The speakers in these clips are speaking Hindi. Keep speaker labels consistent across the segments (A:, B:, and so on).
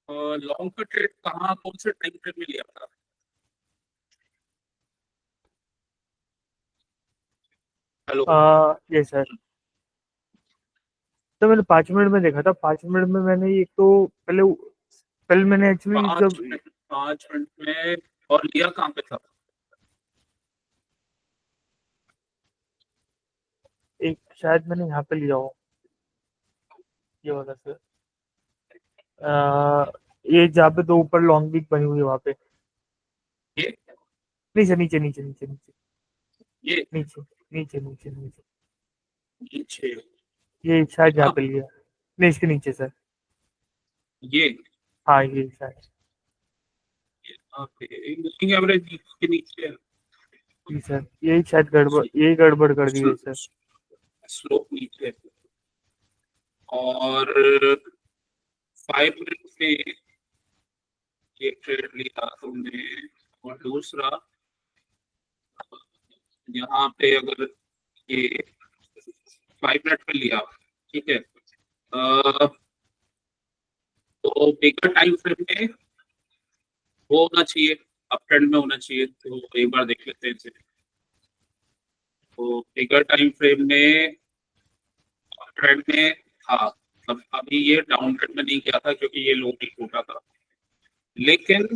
A: लॉन्ग का ट्रेड कहाँ, कौन से टाइम फ्रेम में लिया था? हेलो।
B: ये सर, तो मैंने 5 मिनट में देखा था। 5 मिनट में मैंने एक तो पहले पहले मैंने एक्चुअली
A: पाँच
B: जब
A: मिनट 5 मिनट में? और लिया कहाँ पे था?
B: एक शायद मैंने यहाँ पे लिया हो, ये वाला सर। ये जहाँ पे दो ऊपर लॉन्ग वीक बनी हुई है वहाँ पे।
A: ये
B: नीचे नीचे नीचे नीचे नीचे
A: ये
B: नीचे नीचे नीचे नीचे।
A: नीचे?
B: ये शायद यहाँ
A: यहाँ
B: पे लिया। नहीं, इसके नीचे सर।
A: ये
B: हाँ, ये शायद।
A: यहाँ पे मूविंग एवरेज के नीचे है।
B: जी सर, यही शायद गड़बड़, यही गड़बड़ कर दी है सर।
A: स्लोप नीचे है। और 5 मिनट में ये ट्रेड लिया तुमने। और दूसरा, यहाँ पे अगर ये 5 मिनट में लिया, ठीक है, तो बिगर टाइम फ्रेम में वो होना चाहिए, अप ट्रेंड में होना चाहिए। तो एक बार देख लेते हैं इसे। तो बिगर टाइम फ्रेम में ट्रेंड में था। अब अभी ये डाउन ट्रेंड में नहीं गया था क्योंकि ये लो नहीं टूटा था। लेकिन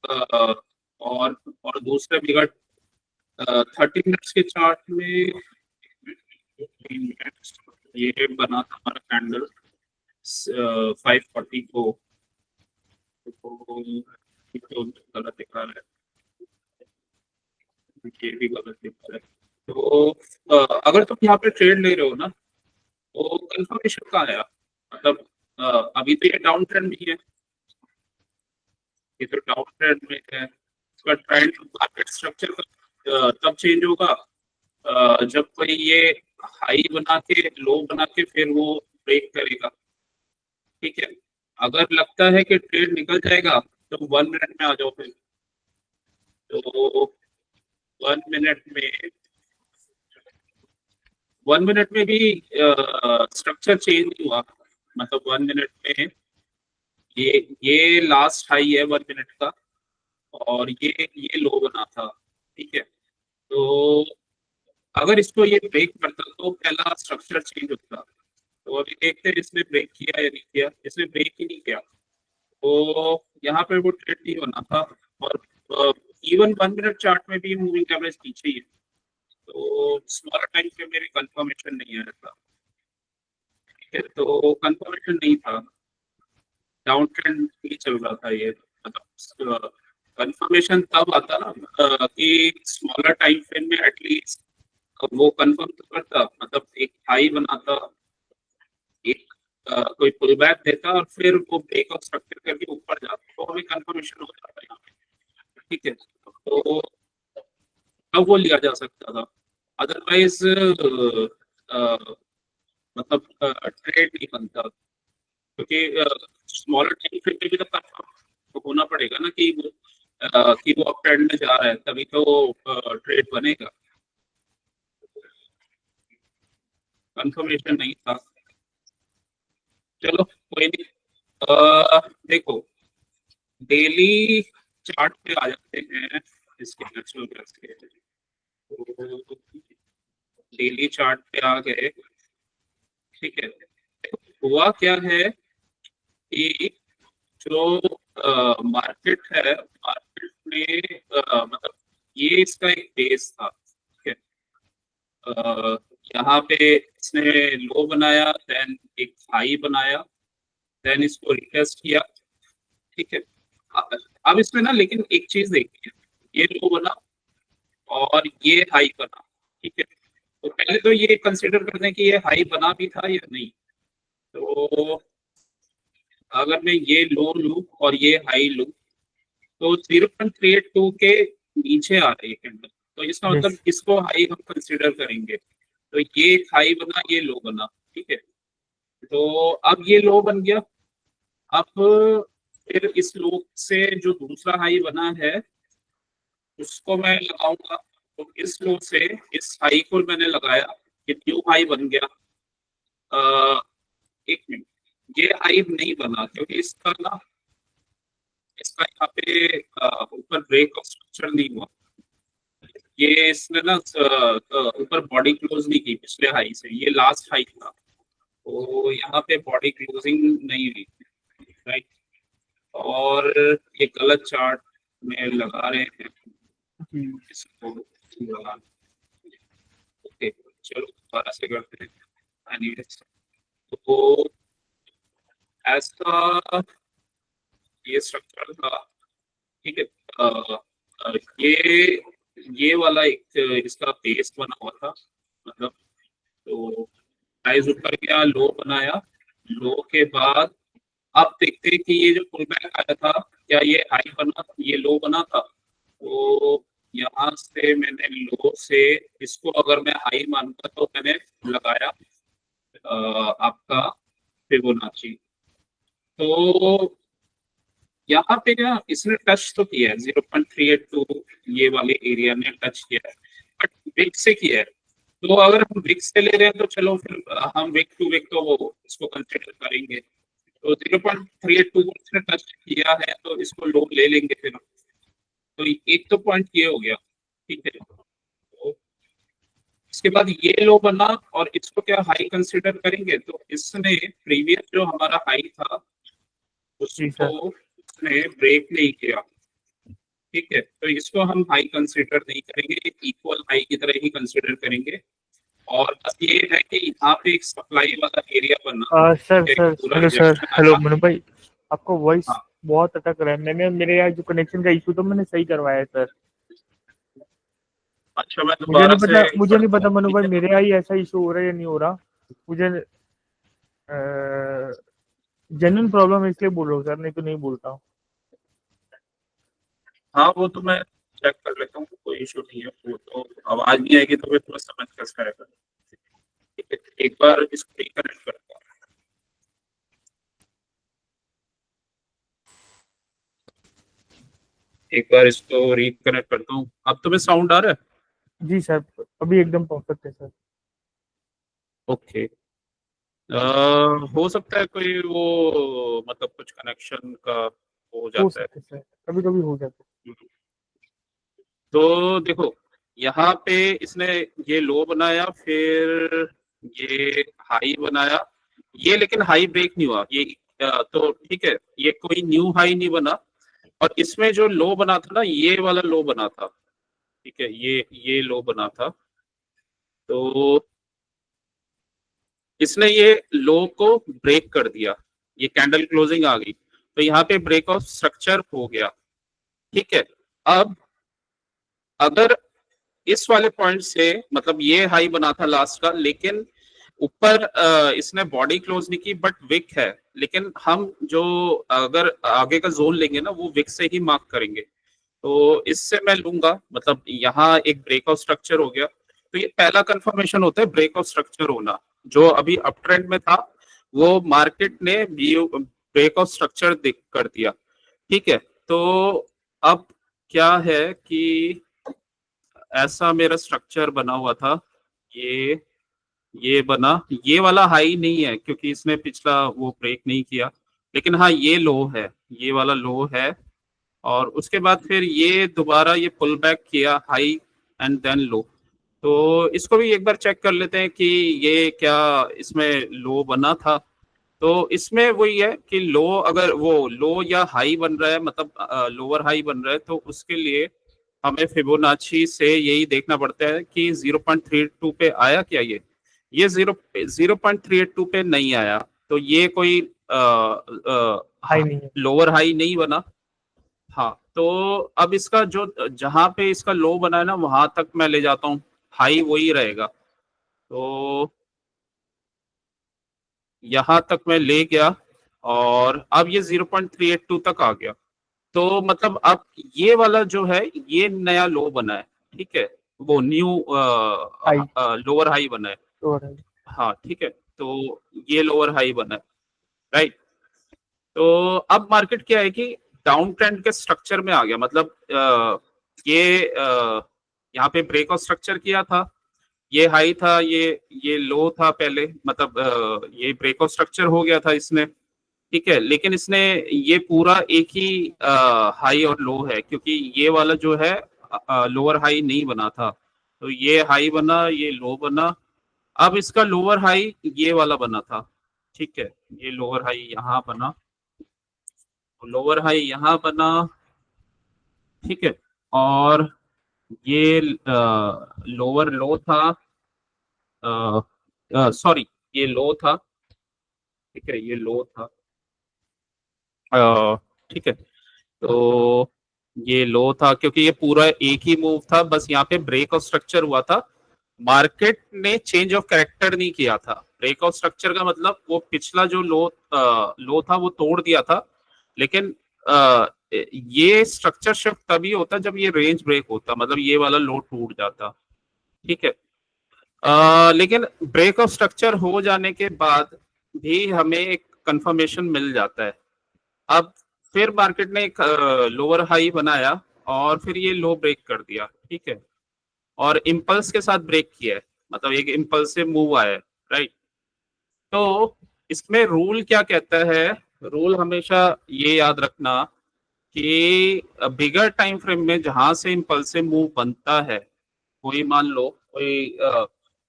A: अ, और दूसरे बिगर 30 मिनट्स के चार्ट में ये बना था हमारा कैंडल 540 को। तो ये तो गलत दिखा रहा है, ये भी गलत दिखा रहा है। तो अगर तुम यहाँ पे ट्रेड ले रहे हो ना, तो कंफर्मेशन कहाँ है? मतलब अभी तो ये डाउन ट्रेंड में है, ये तो डाउन ट्रेंड में है। इसका ट्रेंड मार्केट स्ट्रक्चर तब चेंज होगा जब कोई ये हाई बना के लो बना के फिर वो ब्रेक करेगा। ठीक है, अगर लगता है कि ट्रेड निकल जाएगा तो 1 मिनट में आ जाओ फिर। तो 1 मिनट में 1 मिनट में भी स्ट्रक्चर चेंज नहीं हुआ। मतलब 1 मिनट में ये लास्ट हाई है 1 मिनट का, और ये लो बना था। ठीक है, तो अगर इसको ये ब्रेक करता तो पहला स्ट्रक्चर चेंज होता। तो अभी देखते हैं इसने ब्रेक किया या नहीं किया। इसने ब्रेक ही नहीं किया, तो यहाँ पे वो ट्रेड नहीं होना था। और इवन 1 मिनट चार्ट में भी मूविंग एवरेज पीछे ही है। तो स्मॉलर टाइम पे मेरे कंफर्मेशन नहीं आया था। ठीक है, तो कंफर्मेशन नहीं था, डाउन ट्रेंड ही चल रहा था ये। मतलब कंफर्मेशन तब आता ना कि स्मॉलर टाइम फ्रेम में एटलीस्ट वो कंफर्म तो करता, मतलब एक हाई बनाता, एक कोई पुल बैक देता और फिर वो ब्रेकआउट स्ट्रक्चर करके ऊपर जाता, तो हमें कंफर्मेशन हो जाता है यहाँ पे। ठीक है, तो तब वो लिया जा सकता था। अदरवाइज मतलब ट्रेड नहीं बनता, क्योंकि स्मॉलर टाइम फ्रेम में भी तो कंफर्म तो होना पड़ेगा ना कि वो अप ट्रेंड में जा रहा है, तभी तो ट्रेड बनेगा। कंफर्मेशन नहीं था। चलो कोई नहीं। देखो, डेली चार्ट पे आ जाते हैं इसके नेचुरल गैस के। डेली चार्ट पे आ गए। ठीक है, हुआ क्या है कि जो मार्केट है, मार्केट में मतलब ये इसका एक बेस था। ठीक है, अ, यहाँ पे इसने लो बनाया, देन एक हाई बनाया, देन इसको रिटेस्ट किया। ठीक है, अब इसमें ना लेकिन एक चीज देखिए, ये लो बना और ये हाई बना। ठीक है, तो पहले तो ये कंसिडर करते हैं कि ये हाई बना भी था या नहीं। तो अगर मैं ये लो लूं और ये हाई लूं, तो 0.32 के नीचे आ रही है कैंडल, तो इसका
B: यस।
A: मतलब इसको हाई हम कंसिडर करेंगे। तो ये हाई बना, ये लो बना। ठीक है, तो अब ये लो बन गया। अब फिर इस लो से जो दूसरा हाई बना है उसको मैं लगाऊंगा। तो इस लो से इस हाई को मैंने लगाया, ये न्यू हाई बन गया। एक मिनट, ये हाई नहीं बना क्योंकि इसका ना इसका यहाँ पे ऊपर ब्रेक ऑफ स्ट्रक्चर नहीं हुआ, ये इसने ना ऊपर बॉडी क्लोज नहीं की पिछले हाई से, ये लास्ट हाई था, तो यहाँ पे बॉडी क्लोजिंग नहीं हुई, राइट। और ये गलत चार्ट में लगा रहे हैं
B: जी
A: इसको, लगा, ओके चलो दोबारा से करते हैं। एनीवेज, तो ऐसा ये स्ट्रक्चर था, ठीक है। ये वाला एक इसका बेस बना हुआ था, मतलब तो प्राइस ऊपर गया, लो बनाया, लो के बाद अब देखते हैं कि ये जो पुल बैक आया था, क्या ये हाई बना, ये लो बना था, तो यहाँ से मैंने लो से इसको अगर मैं हाई मानूंगा तो मैंने लगाया आपका फिबोनाची, तो यहाँ पे क्या इसने टच तो किया है 0.382, ये वाले एरिया ने टच किया है, बट विक से किया है, तो अगर हम विक से ले रहे हैं तो चलो फिर हम विक टू विक तो वो इसको कंसिडर करेंगे, तो 0.382 को इसने टच किया है तो इसको लो ले लेंगे फिर, तो एक तो पॉइंट ये हो गया, ठीक है। तो इसके बाद ये लो बना और इसको क्या हाई कंसिडर करेंगे, तो इसने प्रीवियस जो हमारा हाई था
B: जी सर।
A: उसको उसने ब्रेक नहीं किया, ठीक है, तो इसको हम हाई कंसिडर नहीं करेंगे, इक्वल हाई की तरह ही कंसिडर करेंगे, और बस ये है कि यहाँ पे एक सप्लाई वाला एरिया बना,
B: सर
A: एक
B: सर
A: पूरा
B: हेलो सर,
A: रिजेक्शन
B: हेलो
A: आया।
B: मनु भाई, आपको वॉइस
A: हाँ,
B: बहुत अटक रहा है। मैंने मेरे यहाँ जो कनेक्शन का इशू था मैंने सही करवाया है सर।
A: अच्छा मैं दोबारा से
B: मुझे नहीं
A: करता
B: पता
A: हूँ,
B: मनु
A: ठीक
B: भाई
A: है।
B: मेरे यहाँ ही ऐसा इशू हो रहा है या नहीं हो रहा। मुझे जेन्युइन प्रॉब्लम है इसलिए बोल रहा हूँ सर, नहीं तो नहीं बोलता हूँ।
A: हाँ वो तो मैं चेक कर लेता हूँ, कोई इशू नहीं है, वो तो आवाज नहीं आएगी तो फिर थोड़ा समझ कैसे आएगा, ठीक है। एक बार इसको रिकनेक्ट करता हूँ, एक बार इसको रिकनेक्ट करता हूँ, अब तुम्हें साउंड आ रहा है?
B: जी सर, अभी एकदम परफेक्ट है सर।
A: ओके, हो सकता है कोई वो मतलब कुछ कनेक्शन का हो
B: हो
A: जाता है।
B: सकते सर, कभी कभी हो जाता
A: तो देखो यहाँ पे इसने ये लो बनाया, फिर ये हाई बनाया, ये लेकिन हाई ब्रेक नहीं हुआ, ये तो ठीक है, ये कोई न्यू हाई नहीं बना, और इसमें जो लो बना था ना ये वाला लो बना था, ठीक है, ये लो बना था, तो इसने ये लो को ब्रेक कर दिया, ये कैंडल क्लोजिंग आ गई, तो यहाँ पे ब्रेक ऑफ स्ट्रक्चर हो गया, ठीक है। अब अगर इस वाले पॉइंट से मतलब ये हाई बना था लास्ट का, लेकिन ऊपर इसने बॉडी क्लोज नहीं की बट विक है, लेकिन हम जो अगर आगे का जोन लेंगे ना वो विक से ही मार्क करेंगे, तो इससे मैं लूंगा मतलब यहाँ एक ब्रेकआउट स्ट्रक्चर हो गया, तो ये पहला कंफर्मेशन होता है ब्रेकआउट स्ट्रक्चर होना, जो अभी अप ट्रेंड में था वो मार्केट ने ब्रेकआउट स्ट्रक्चर कर दिया, ठीक है। तो अब क्या है कि ऐसा मेरा स्ट्रक्चर बना हुआ था, ये ये बना, ये वाला हाई नहीं है क्योंकि इसने पिछला वो ब्रेक नहीं किया, लेकिन हाँ ये लो है, ये वाला लो है, और उसके बाद फिर ये दोबारा ये पुल बैक किया हाई एंड देन लो, तो इसको भी एक बार चेक कर लेते हैं कि ये क्या इसमें लो बना था, तो इसमें वही है कि लो अगर वो लो या हाई बन रहा है मतलब लोअर हाई बन रहा है, तो उसके लिए हमें फिबोनाची से यही देखना पड़ता है कि 0.32 पे आया क्या, ये 0.382 पे नहीं आया, तो ये कोई
B: हाई नहीं है।
A: लोअर हाई नहीं बना। हाँ, तो अब इसका जो जहां पे इसका लो बना है ना वहां तक मैं ले जाता हूँ, हाई वही रहेगा, तो यहां तक मैं ले गया, और अब ये 0.382 तक आ गया, तो मतलब अब ये वाला जो है ये नया लो बना है, ठीक है, वो न्यू
B: हाई
A: लोअर हाई बना है,
B: तो है।
A: हाँ ठीक है, तो ये लोअर हाई बना है, राइट। तो अब मार्केट क्या है कि डाउन ट्रेंड के स्ट्रक्चर में आ गया, मतलब ये यहाँ पे ब्रेकआउट स्ट्रक्चर किया था, ये हाई था, ये लो था पहले, मतलब ये ब्रेकआउट स्ट्रक्चर हो गया था इसने, ठीक है, लेकिन इसने ये पूरा एक ही हाई और लो है, क्योंकि ये वाला जो है लोअर हाई नहीं बना था, तो ये हाई बना, ये लो बना। अब इसका लोअर हाई ये वाला बना था, ठीक है, ये लोअर हाई यहाँ बना, लोअर हाई यहाँ बना, ठीक है। और ये लोअर लो था, सॉरी, ये लो था, ठीक है, ये लो था, ठीक है। तो ये लो था क्योंकि ये पूरा एक ही मूव था, बस यहाँ पे ब्रेक ऑफ स्ट्रक्चर हुआ था। मार्केट ने चेंज ऑफ कैरेक्टर नहीं किया था। ब्रेक ऑफ स्ट्रक्चर का मतलब वो पिछला जो लो था वो तोड़ दिया था, लेकिन ये स्ट्रक्चर शिफ्ट तभी होता जब ये रेंज ब्रेक होता, मतलब ये वाला लो टूट जाता, ठीक है। लेकिन ब्रेक ऑफ स्ट्रक्चर हो जाने के बाद भी हमें एक कंफर्मेशन मिल जाता है। अब फिर मार्केट ने एक लोअर हाई बनाया और फिर ये लो ब्रेक कर दिया, ठीक है, और इम्पल्स के साथ ब्रेक किया है, मतलब एक इम्पल्स से मूव आया है, राइट। तो इसमें रूल क्या कहता है? रूल हमेशा ये याद रखना कि बिगर टाइम फ्रेम में जहां से इम्पल्सिव मूव बनता है, कोई मान लो कोई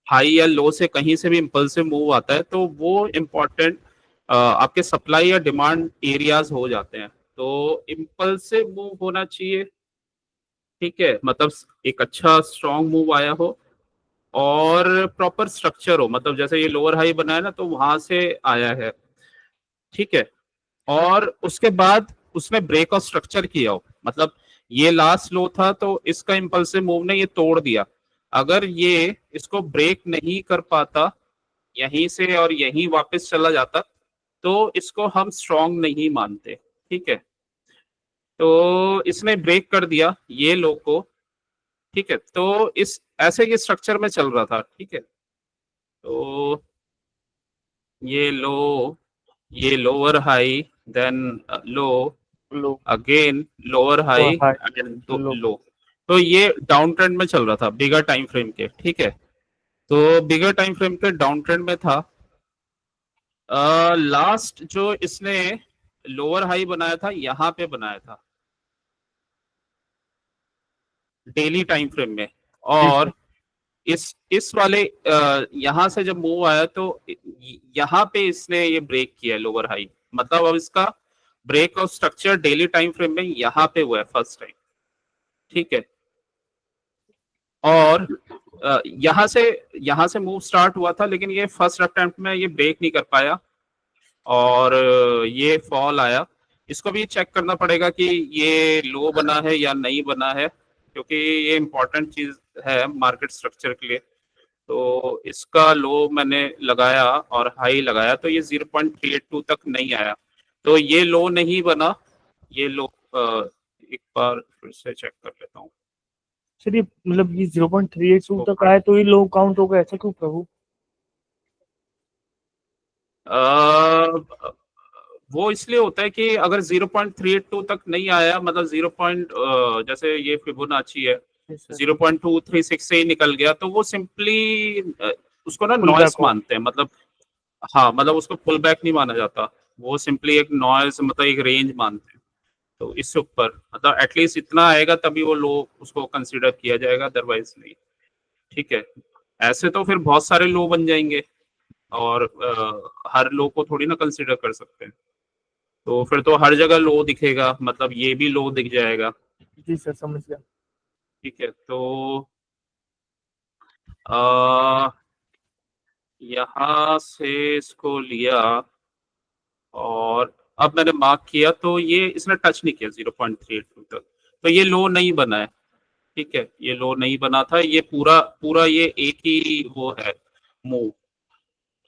A: हाई या लो से कहीं से भी इम्पल्सिव मूव आता है, तो वो इम्पोर्टेंट आपके सप्लाई या डिमांड एरियाज हो जाते हैं। तो इम्पल्सिव मूव होना चाहिए, ठीक है, मतलब एक अच्छा स्ट्रॉन्ग मूव आया हो और प्रॉपर स्ट्रक्चर हो, मतलब जैसे ये लोअर हाई बनाया ना तो वहां से आया है, ठीक है। और उसके बाद उसने ब्रेक ऑफ स्ट्रक्चर किया हो, मतलब ये लास्ट लो था तो इसका इम्पल्सिव मूव ने ये तोड़ दिया। अगर ये इसको ब्रेक नहीं कर पाता यहीं से और यहीं वापस चला जाता, तो इसको हम स्ट्रॉन्ग नहीं मानते, ठीक है। तो इसने ब्रेक कर दिया ये लो को, ठीक है, तो इस ऐसे के स्ट्रक्चर में चल रहा था, ठीक है। तो ये लो, ये लोअर हाई, देन लो,
B: लो,
A: अगेन लोअर
B: तो
A: हाई
B: हाई,
A: एंड
B: लो।
A: लो। तो ये डाउन ट्रेंड में चल रहा था बिगर टाइम फ्रेम के, ठीक है। तो बिगर टाइम फ्रेम के डाउन ट्रेंड में था। लास्ट जो इसने लोअर हाई बनाया था यहाँ पे बनाया था डेली टाइम फ्रेम में,
B: जी सर।
A: और इस वाले यहाँ से जब मूव आया तो यहाँ पे इसने ये ब्रेक किया लोअर हाई, मतलब अब इसका break of structure daily time frame में यहाँ पे हुआ है फर्स्ट टाइम, ठीक है। और यहाँ से मूव स्टार्ट हुआ था, लेकिन ये फर्स्ट अटेम्प्ट में ये ब्रेक नहीं कर पाया और ये फॉल आया। इसको भी चेक करना पड़ेगा कि ये लो बना है या नहीं बना है, क्योंकि ये इंपॉर्टेंट चीज है मार्केट स्ट्रक्चर के लिए। तो इसका लो मैंने लगाया और हाई लगाया तो ये 0.382 तक नहीं आया, तो ये लो नहीं बना। ये लो एक बार फिर से चेक कर लेता हूँ।
B: सर ये मतलब ये 0.382 तक आए तो ये लो काउंट होगा, ऐसा क्यों प्रभु?
A: वो इसलिए होता है कि अगर 0.382 तक नहीं आया, मतलब 0 पॉइंट जैसे ये फिबोनाची है,
B: जी सर।
A: 0.236 से ही निकल गया, तो वो सिंपली उसको ना
B: फुल
A: नॉइस
B: बैक हो।
A: मानते हैं, मतलब हाँ, मतलब उसको पुल बैक नहीं माना जाता, वो सिंपली एक नॉइस, मतलब एक रेंज मानते हैं। तो इससे ऊपर मतलब एटलीस्ट इतना आएगा तभी वो लो उसको कंसीडर किया जाएगा, अदरवाइज नहीं, ठीक है। ऐसे तो फिर बहुत सारे लो बन जाएंगे और हर लो को थोड़ी ना कंसीडर कर सकते हैं, तो फिर तो हर जगह लो दिखेगा, मतलब ये भी लो दिख जाएगा,
B: जी सर, समझ गया।
A: ठीक है। तो आ, यहाँ से इसको लिया और अब मैंने मार्क किया तो ये इसने टच नहीं किया 0.382 तक, तो ये लो नहीं बना है, ठीक है, ये लो नहीं बना था, ये पूरा पूरा ये एक ही वो है मूव,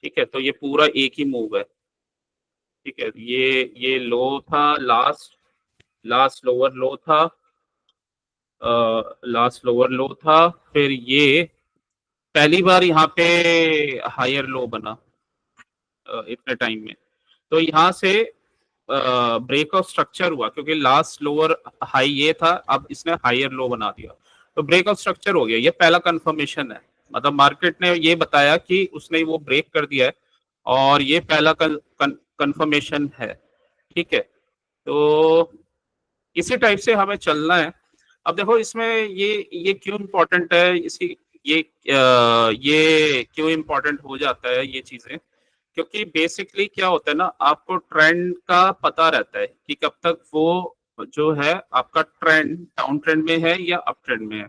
A: ठीक है, तो ये पूरा एक ही मूव है, ठीक है। ये लो था, लास्ट लास्ट लोअर लो था, लास्ट लोअर लो था, फिर ये पहली बार यहाँ पे हायर लो बना इतने टाइम में, तो यहाँ से ब्रेक ऑफ स्ट्रक्चर हुआ, क्योंकि लास्ट लोअर हाई ये था, अब इसने हायर लो बना दिया, तो ब्रेक ऑफ स्ट्रक्चर हो गया। ये पहला कंफर्मेशन है, मतलब मार्केट ने ये बताया कि उसने वो ब्रेक कर दिया है और ये पहला कंफर्मेशन है, ठीक है, तो इसी टाइप से हमें चलना है। अब देखो इसमें ये क्यों इम्पोर्टेंट है, इसी ये क्यों इम्पोर्टेंट हो जाता है ये चीजें, क्योंकि बेसिकली क्या होता है ना, आपको ट्रेंड का पता रहता है कि कब तक वो जो है आपका ट्रेंड डाउन ट्रेंड में है या अप ट्रेंड में है।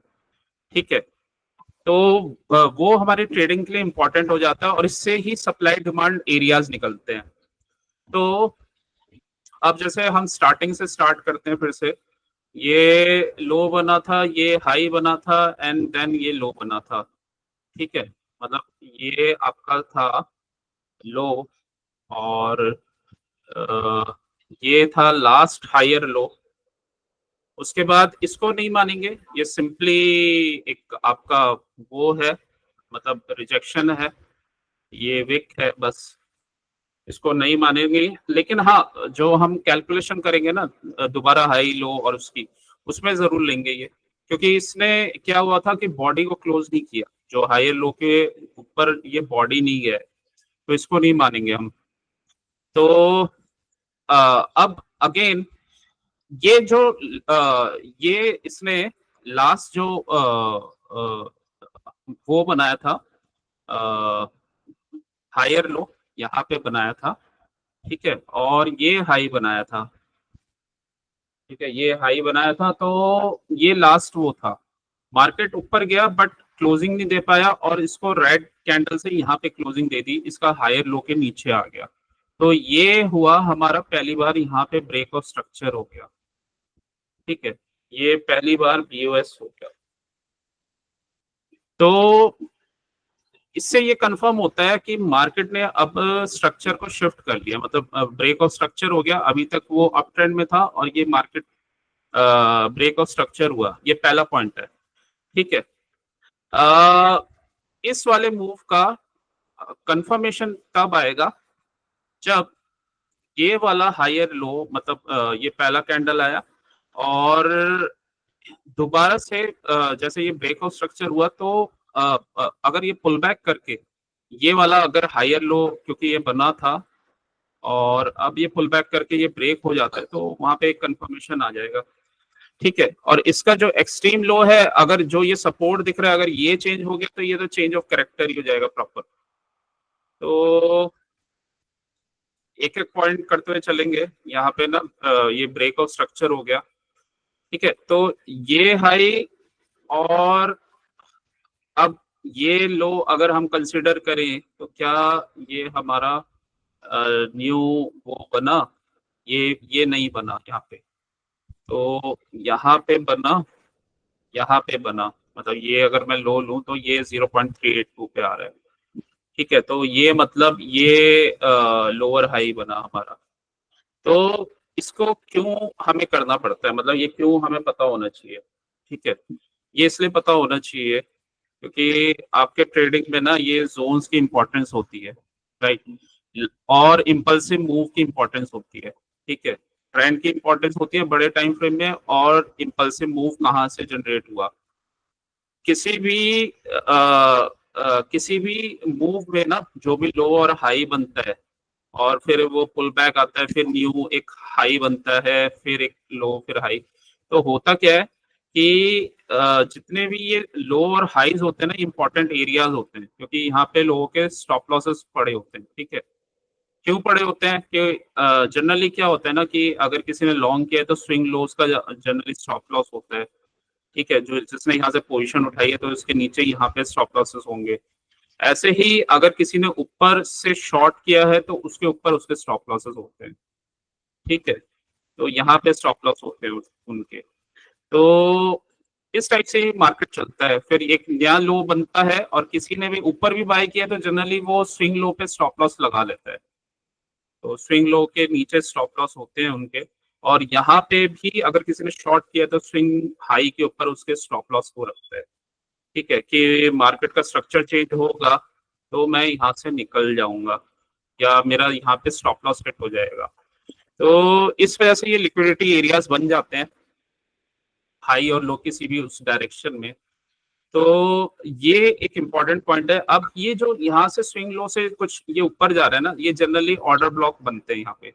A: ठीक है, तो वो हमारी ट्रेडिंग के लिए इंपॉर्टेंट हो जाता है, और इससे ही सप्लाई डिमांड एरियाज निकलते हैं। तो अब जैसे हम स्टार्टिंग से स्टार्ट करते हैं फिर से, ये लो बना था, ये हाई बना था, एंड देन ये लो बना था। ठीक है, मतलब ये आपका था लो, और ये था लास्ट हायर लो। उसके बाद इसको नहीं मानेंगे, ये सिंपली एक आपका वो है, मतलब रिजेक्शन है, ये विक है बस, इसको नहीं मानेंगे। लेकिन हाँ, जो हम कैलकुलेशन करेंगे ना दोबारा हाई लो और उसकी, उसमें जरूर लेंगे ये, क्योंकि इसने क्या हुआ था कि बॉडी को क्लोज नहीं किया, जो हायर लो के ऊपर ये बॉडी नहीं गया है, तो इसको नहीं मानेंगे हम। तो अब अगेन ये जो ये इसने लास्ट जो वो बनाया था, हायर लो यहाँ पे बनाया था। ठीक है, और ये हाई बनाया था। ठीक है, ये हाई बनाया था, तो ये लास्ट वो था, मार्केट ऊपर गया बट क्लोजिंग नहीं दे पाया, और इसको रेड कैंडल से यहाँ पे क्लोजिंग दे दी, इसका हायर लो के नीचे आ गया। तो ये हुआ हमारा पहली बार यहाँ पे ब्रेक ऑफ स्ट्रक्चर हो गया। ठीक है, ये पहली बार बीओएस हो गया। तो इससे ये कंफर्म होता है कि मार्केट ने अब स्ट्रक्चर को शिफ्ट कर लिया, मतलब ब्रेक ऑफ स्ट्रक्चर हो गया। अभी तक वो अप ट्रेंड में था और ये मार्केट ब्रेक ऑफ स्ट्रक्चर हुआ, ये पहला पॉइंट है। ठीक है, इस वाले मूव का कंफर्मेशन तब आएगा जब ये वाला हायर लो, मतलब ये पहला कैंडल आया और दोबारा से जैसे ये ब्रेक ऑफ स्ट्रक्चर हुआ, तो अगर ये पुल बैक करके ये वाला अगर हायर लो, क्योंकि ये बना था और अब ये पुल बैक करके ये ब्रेक हो जाता है, तो वहां पे एक कंफर्मेशन आ जाएगा। ठीक है, और इसका जो एक्सट्रीम लो है, अगर जो ये सपोर्ट दिख रहा है, अगर ये चेंज हो गया तो ये तो चेंज ऑफ कैरेक्टर ही हो जाएगा प्रॉपर। तो एक एक पॉइंट करते हुए चलेंगे यहाँ पे ना, ये ब्रेक ऑफ स्ट्रक्चर हो गया। ठीक है, तो ये हाई, और अब ये लो अगर हम कंसिडर करें तो क्या ये हमारा न्यू वो बना, ये नहीं बना यहाँ पे, तो यहाँ पे बना, यहाँ पे बना, मतलब ये अगर मैं लो लूं तो ये 0.382 पे आ रहा है। ठीक है, तो ये मतलब ये लोअर हाई बना हमारा। तो इसको क्यों हमें करना पड़ता है, मतलब ये क्यों हमें पता होना चाहिए। ठीक है, ये इसलिए पता होना चाहिए क्योंकि आपके ट्रेडिंग में ना ये जोन्स की इंपॉर्टेंस होती है, राइट, और इम्पल्सिव मूव की इंपॉर्टेंस होती है। ठीक है, ट्रेंड की इंपॉर्टेंस होती है बड़े टाइम फ्रेम में, और इम्पल्सिव मूव कहाँ से जनरेट हुआ। किसी भी किसी भी मूव में ना, जो भी लो और हाई बनता है और फिर वो पुल बैक आता है, फिर न्यू एक हाई बनता है, फिर एक लो, फिर हाई, तो होता क्या है कि जितने भी ये लो और हाईज होते हैं ना, इंपॉर्टेंट एरियाज होते हैं, क्योंकि यहाँ पे लोगों के स्टॉप लॉसेस पड़े होते हैं। ठीक है, क्यों पड़े होते हैं कि जनरली क्या होता है ना कि अगर किसी ने लॉन्ग किया है तो स्विंग लोस का जनरली स्टॉप लॉस होता है। ठीक है, जो जिसने यहाँ से पोजीशन उठाई है तो उसके नीचे यहाँ पे स्टॉप लॉसेस होंगे। ऐसे ही अगर किसी ने ऊपर से शॉर्ट किया है तो उसके ऊपर उसके स्टॉप लॉसेस होते हैं। ठीक है, तो यहाँ पे स्टॉप लॉस होते हैं उनके। तो इस टाइप से मार्केट चलता है। फिर एक नया लो बनता है और किसी ने भी ऊपर भी बाय किया तो जनरली वो स्विंग लो पे स्टॉप लॉस लगा लेता है, तो स्विंग लो के नीचे स्टॉप लॉस होते हैं उनके। और यहाँ पे भी अगर किसी ने शॉर्ट किया तो स्विंग हाई के ऊपर उसके स्टॉप लॉस को रखता है। ठीक है, कि मार्केट का स्ट्रक्चर चेंज होगा तो मैं यहाँ से निकल जाऊंगा, या मेरा यहाँ पे स्टॉप लॉस हिट हो जाएगा। तो इस वजह से ये लिक्विडिटी एरियाज बन जाते हैं हाई और लो किसी भी उस डायरेक्शन में। तो ये एक इम्पॉर्टेंट पॉइंट है। अब ये जो यहाँ से स्विंग लो से कुछ ये ऊपर जा रहा है ना, ये जनरली ऑर्डर ब्लॉक बनते हैं यहाँ पे,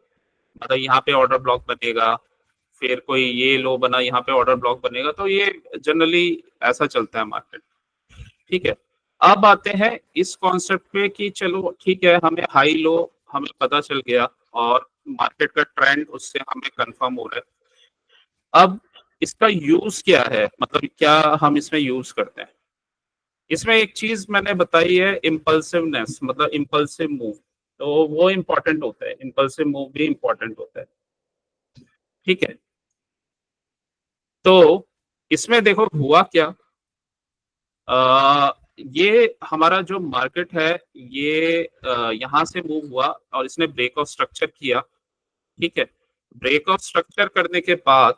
A: मतलब यहाँ पे ऑर्डर ब्लॉक बनेगा, फिर कोई ये लो बना, यहाँ पे ऑर्डर ब्लॉक बनेगा, तो ये जनरली ऐसा चलता है मार्केट। ठीक है, अब आते हैं इस कॉन्सेप्ट पे कि चलो ठीक है, हमें हाई लो हमें पता चल गया और मार्केट का ट्रेंड उससे हमें कंफर्म हो रहा है। अब इसका यूज क्या है, मतलब क्या हम इसमें यूज करते हैं? इसमें एक चीज मैंने बताई है, इम्पल्सिवनेस, मतलब इम्पल्सिव मूव, तो वो इम्पोर्टेंट होता है, इम्पल्सिव मूव भी इम्पोर्टेंट होता है। ठीक है, तो इसमें देखो हुआ क्या, ये हमारा जो मार्केट है ये यहाँ से मूव हुआ और इसने ब्रेक ऑफ स्ट्रक्चर किया। ठीक है, ब्रेक ऑफ स्ट्रक्चर करने के बाद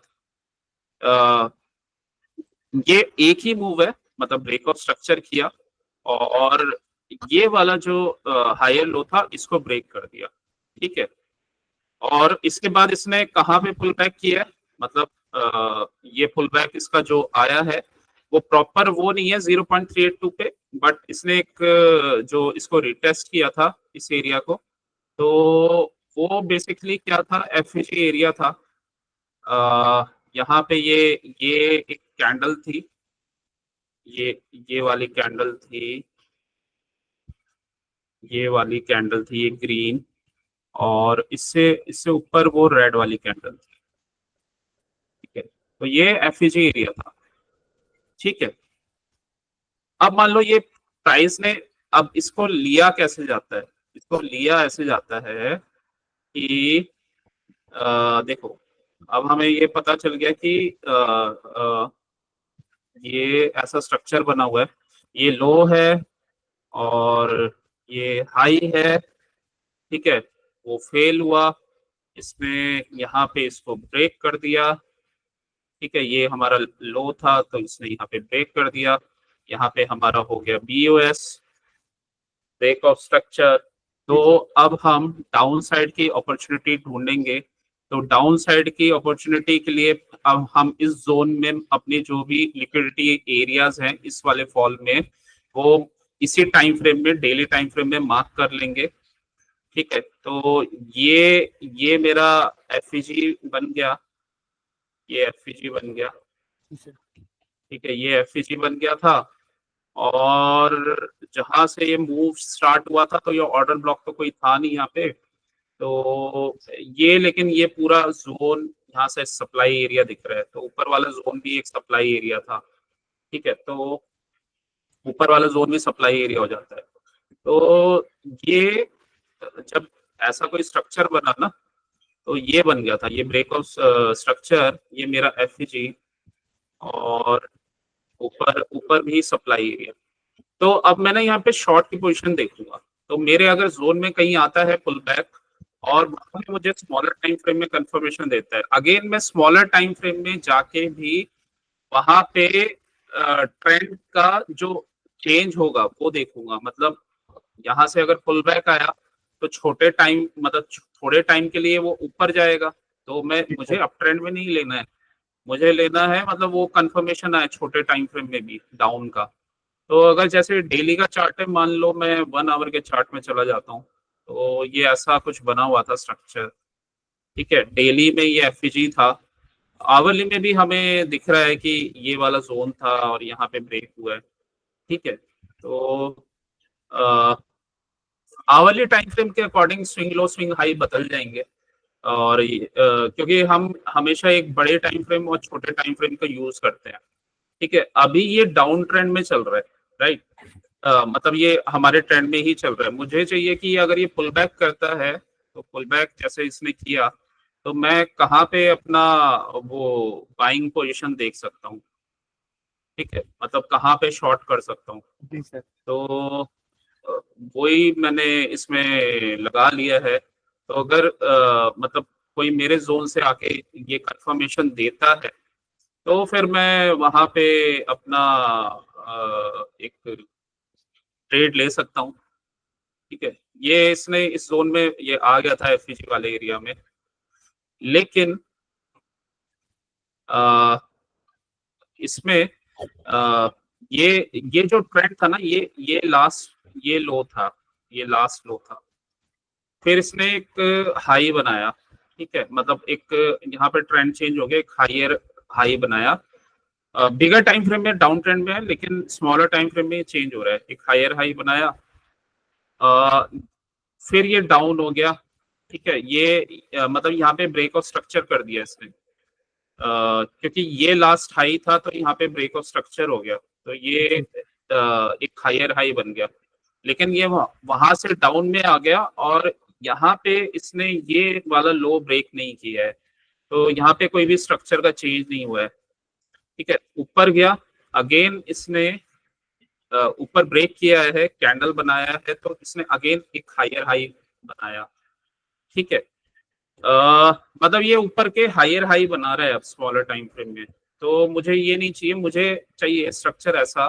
A: अ, ये एक ही मूव है, मतलब ब्रेक ऑफ स्ट्रक्चर किया और ये वाला जो हायर लो था इसको ब्रेक कर दिया। ठीक है, और इसके बाद इसने कहाँ पे पुल बैक किया है, मतलब ये पुल बैक इसका जो आया है वो प्रॉपर वो नहीं है 0.382 पे, बट इसने एक जो इसको रिटेस्ट किया था इस एरिया को, तो वो बेसिकली क्या था, एफईजी एरिया था। यहाँ पे ये एक कैंडल थी, ये ये वाली कैंडल थी, ये वाली कैंडल थी, ये ग्रीन, और इससे इससे ऊपर वो रेड वाली कैंडल थी। ठीक है, तो ये एफईजी एरिया था। ठीक है, अब मान लो ये प्राइस ने, अब इसको लिया कैसे जाता है, इसको लिया ऐसे जाता है कि देखो, अब हमें ये पता चल गया कि ये ऐसा स्ट्रक्चर बना हुआ है, ये लो है और ये हाई है। ठीक है, वो फेल हुआ, इसने यहाँ पे इसको ब्रेक कर दिया। ठीक है, ये हमारा लो था तो इसने यहाँ पे ब्रेक कर दिया, यहाँ पे हमारा हो गया बीओएस, ब्रेक ऑफ स्ट्रक्चर। तो अब हम डाउन साइड की अपॉर्चुनिटी ढूंढेंगे, तो डाउन साइड की अपॉर्चुनिटी के लिए अब हम इस जोन में अपनी जो भी लिक्विडिटी एरियाज हैं इस वाले फॉल में, वो इसी टाइम फ्रेम में, डेली टाइम फ्रेम में मार्क कर लेंगे। ठीक है, तो ये मेरा एफईजी बन गया, ये एफईजी बन गया। ठीक है, ये एफईजी बन गया था, और जहां से ये मूव स्टार्ट हुआ था तो ये ऑर्डर ब्लॉक तो कोई था नहीं यहाँ पे, तो ये, लेकिन ये पूरा जोन यहाँ से सप्लाई एरिया दिख रहा है, तो ऊपर वाला जोन भी एक सप्लाई एरिया था। ठीक है, तो ऊपर वाला जोन भी सप्लाई एरिया हो जाता है। तो ये जब ऐसा कोई स्ट्रक्चर बना ना, तो ये बन गया था, ये ब्रेक ऑफ स्ट्रक्चर, ये मेरा एफईजी, और ऊपर ऊपर भी सप्लाई एरिया। तो अब मैंने यहाँ पे शॉर्ट की पोजीशन देखूंगा, तो मेरे अगर जोन में कहीं आता है पुल बैक और वहां पे मुझे स्मॉलर टाइम फ्रेम में कंफर्मेशन देता है, अगेन मैं स्मॉलर टाइम फ्रेम में जाके भी वहां पे ट्रेंड का जो चेंज होगा वो देखूंगा। मतलब यहाँ से अगर पुल बैक आया तो छोटे टाइम, मतलब थोड़े टाइम के लिए वो ऊपर जाएगा, तो मैं, मुझे अप ट्रेंड में नहीं लेना है, मुझे लेना है मतलब वो कंफर्मेशन आए छोटे टाइम फ्रेम में भी डाउन का। तो अगर जैसे डेली का चार्ट है, मान लो मैं 1 आवर के चार्ट में चला जाता हूँ, तो ये ऐसा कुछ बना हुआ था स्ट्रक्चर। ठीक है, डेली में ये एफईजी था, आवरली में भी हमें दिख रहा है कि ये वाला जोन था और यहाँ पे ब्रेक हुआ है। ठीक है, तो आवरली टाइम फ्रेम के according swing low swing high बदल जाएंगे, और क्योंकि हम हमेशा एक बड़े टाइम फ्रेम और छोटे टाइम फ्रेम का यूज करते हैं। ठीक है, अभी ये डाउन ट्रेंड में चल रहा है, राइट, मतलब ये हमारे ट्रेंड में ही चल रहा है। मुझे चाहिए कि अगर ये पुल बैक करता है, तो पुल बैक जैसे इसने किया, तो मैं कहाँ पे अपना वो बाइंग पोजीशन देख सकता हूँ। ठीक है, मतलब कहाँ पे शॉर्ट कर सकता हूँ।
B: जी सर।
A: तो अ, वही मैंने इसमें लगा लिया है। तो अगर मतलब कोई मेरे जोन से आके ये कंफर्मेशन देता है, तो फिर मैं वहां पे अपना एक ट्रेड ले सकता हूँ। ठीक है, ये इसने इस जोन में ये आ गया था एफईजी वाले एरिया में, लेकिन आ, इसमें आ, ये जो ट्रेंड था ना, ये लो था, ये लास्ट लो था, फिर इसने एक हाई बनाया। ठीक है, मतलब एक यहाँ पे ट्रेंड चेंज हो गया, एक हायर हाई बनाया, बिगर टाइम फ्रेम में डाउन ट्रेंड में है, लेकिन स्मॉलर टाइम फ्रेम में चेंज हो रहा है, एक हायर हाई बनाया, फिर ये डाउन हो गया, ठीक है, ये मतलब यहाँ पे ब्रेक ऑफ स्ट्रक्चर कर दिया इसने, क्योंकि ये लास्ट हाई था तो यहाँ पे ब्रेक ऑफ स्ट्रक्चर हो गया, तो ये एक हायर हाई बन गया, लेकिन ये वहां से डाउन में आ गया और यहाँ पे इसने ये वाला लो ब्रेक नहीं किया है, तो यहाँ पे कोई भी स्ट्रक्चर का चेंज नहीं हुआ है, ठीक है, ऊपर गया, अगेन इसने ऊपर ब्रेक किया है, कैंडल बनाया है, तो इसने अगेन एक हायर हाई बनाया, ठीक है, मतलब ये ऊपर के हायर हाई बना रहा है अब स्मॉलर टाइम फ्रेम में, तो मुझे ये नहीं चाहिए, मुझे चाहिए स्ट्रक्चर ऐसा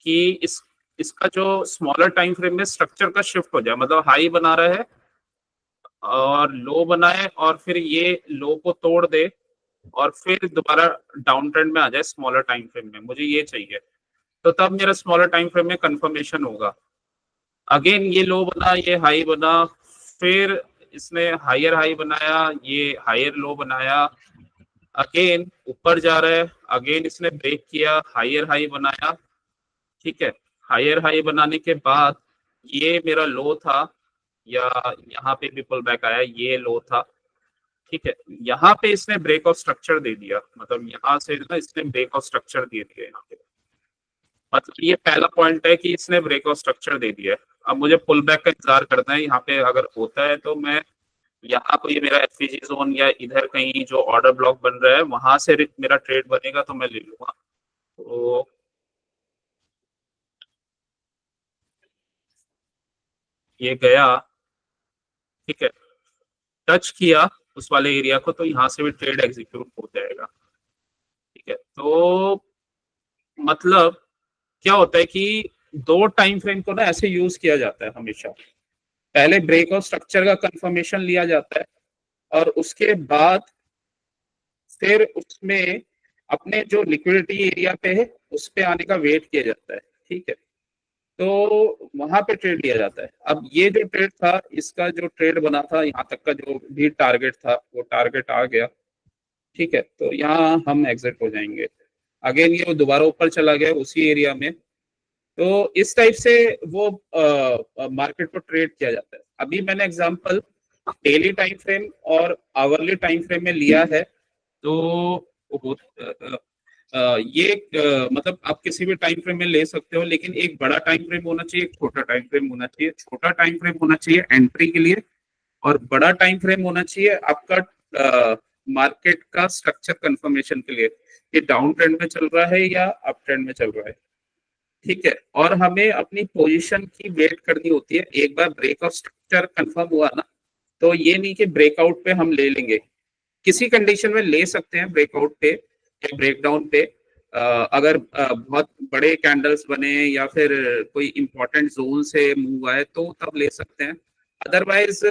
A: कि इसका जो स्मॉलर टाइम फ्रेम में स्ट्रक्चर का शिफ्ट हो जाए, मतलब हाई बना रहा है और लो बनाए और फिर ये लो को तोड़ दे और फिर दोबारा डाउन ट्रेंड में आ जाए स्मॉलर टाइम फ्रेम में, मुझे ये चाहिए, तो तब मेरा स्मॉलर टाइम फ्रेम में कंफर्मेशन होगा। अगेन ये लो बना, ये हाई बना, फिर इसने हायर हाई बनाया, ये हायर लो बनाया, अगेन ऊपर जा रहा है, अगेन इसने ब्रेक किया, हायर हाई बनाया, ठीक है, हायर हाई बनाने के बाद ये मेरा लो था, या यहाँ पे भी पुल बैक आया, ये लो था, ठीक है, यहाँ पे इसने ब्रेक ऑफ स्ट्रक्चर दे दिया, मतलब यहाँ से ना इसने ब्रेक ऑफ स्ट्रक्चर दे दिया यहाँ पे, मतलब ये पहला पॉइंट है कि इसने ब्रेक ऑफ स्ट्रक्चर दे दिया है। अब मुझे पुल बैक का इंतजार करना है, यहाँ पे अगर होता है तो मैं यहाँ को, ये मेरा एफपीजी जोन या इधर कहीं जो ऑर्डर ब्लॉक बन रहा है वहां से मेरा ट्रेड बनेगा तो मैं ले लूंगा, तो ये गया, ठीक है, टच किया उस वाले एरिया को तो यहाँ से भी ट्रेड एग्जीक्यूट हो जाएगा, ठीक है, तो मतलब क्या होता है कि दो टाइम फ्रेम को ना ऐसे यूज किया जाता है हमेशा, पहले ब्रेक ऑफ स्ट्रक्चर का कंफर्मेशन लिया जाता है और उसके बाद फिर उसमें अपने जो लिक्विडिटी एरिया पे है उस पे आने का वेट किया जाता है, ठीक है, तो वहां पे ट्रेड लिया जाता है। अब ये जो ट्रेड था, इसका जो ट्रेड बना था यहाँ तक का जो भी टारगेट था वो टारगेट आ गया, ठीक है, तो यहाँ हम एग्जिट हो जाएंगे, अगेन ये दोबारा ऊपर चला गया उसी एरिया में, तो इस टाइप से वो मार्केट को ट्रेड किया जाता है। अभी मैंने एग्जांपल डेली टाइम फ्रेम और आवरली टाइम फ्रेम में लिया है, तो ये मतलब आप किसी भी टाइम फ्रेम में ले सकते हो, लेकिन एक बड़ा टाइम फ्रेम होना चाहिए, एक छोटा टाइम फ्रेम होना चाहिए, छोटा टाइम फ्रेम होना चाहिए एंट्री के लिए और बड़ा टाइम फ्रेम होना चाहिए आपका मार्केट का स्ट्रक्चर कंफर्मेशन के लिए, ये डाउन ट्रेंड में चल रहा है या अप ट्रेंड में चल रहा है, ठीक है, और हमें अपनी पोजीशन की वेट करनी होती है, एक बार ब्रेक ऑफ स्ट्रक्चर कंफर्म हुआ ना, तो ये नहीं कि ब्रेकआउट पे हम ले लेंगे, किसी कंडीशन में ले सकते हैं ब्रेकआउट पे या ब्रेकडाउन पे, अगर बहुत बड़े कैंडल्स बने या फिर कोई इंपॉर्टेंट जोन से मूव आए तो तब ले सकते हैं, अदरवाइज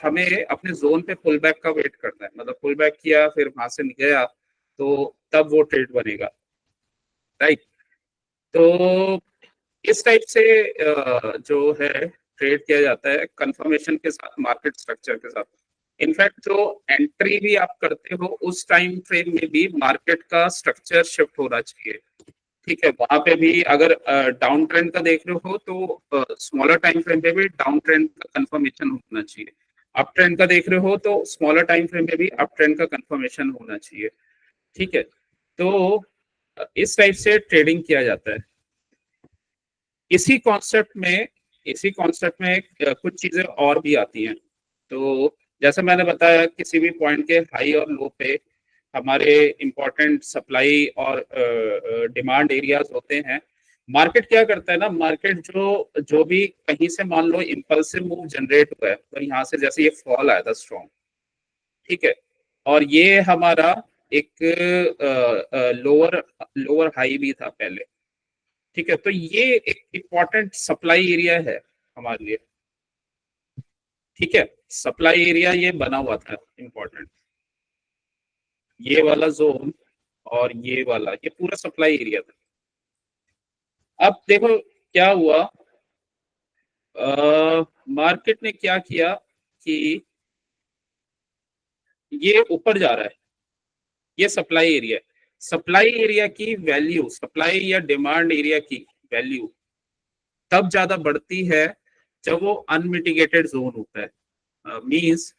A: हमें अपने जोन पे पुल बैक का वेट करना है, मतलब पुल बैक किया फिर वहां से गया तो तब वो ट्रेड बनेगा, राइट, तो इस टाइप से जो है ट्रेड किया जाता है कंफर्मेशन के साथ, मार्केट स्ट्रक्चर के साथ। इनफैक्ट जो एंट्री भी आप करते हो उस टाइम फ्रेम में भी मार्केट का स्ट्रक्चर शिफ्ट होना चाहिए, ठीक है, वहां पे भी अगर डाउन ट्रेंड का देख रहे हो तो स्मॉलर टाइम फ्रेम पे भी डाउन ट्रेंड का कंफर्मेशन होना चाहिए, अप ट्रेंड का देख रहे हो तो स्मॉलर टाइम फ्रेम में भी अप ट्रेंड का कंफर्मेशन होना चाहिए, ठीक है, तो इस टाइप से ट्रेडिंग किया जाता है। इसी कॉन्सेप्ट में कुछ चीजें और भी आती हैं, तो जैसे मैंने बताया किसी भी पॉइंट के हाई और लो पे हमारे इंपॉर्टेंट सप्लाई और डिमांड एरियाज होते हैं। मार्केट क्या करता है ना, मार्केट जो जो भी कहीं से मान लो इम्पल्सिव मूव जनरेट हुआ है, तो यहाँ से जैसे ये फॉल आया था स्ट्रॉन्ग, ठीक है, और ये हमारा एक लोअर लोअर हाई भी था पहले, ठीक है, तो ये एक इम्पॉर्टेंट सप्लाई एरिया है हमारे लिए, ठीक है, सप्लाई एरिया ये बना हुआ था इम्पोर्टेंट, ये वाला जोन और ये वाला ये पूरा सप्लाई एरिया था। अब देखो क्या हुआ, मार्केट ने क्या किया कि ये ऊपर जा रहा है, ये सप्लाई एरिया है। सप्लाई एरिया की वैल्यू, सप्लाई या डिमांड एरिया की वैल्यू तब ज्यादा बढ़ती है जब वो अनमिटिगेटेड जोन होता है। मींस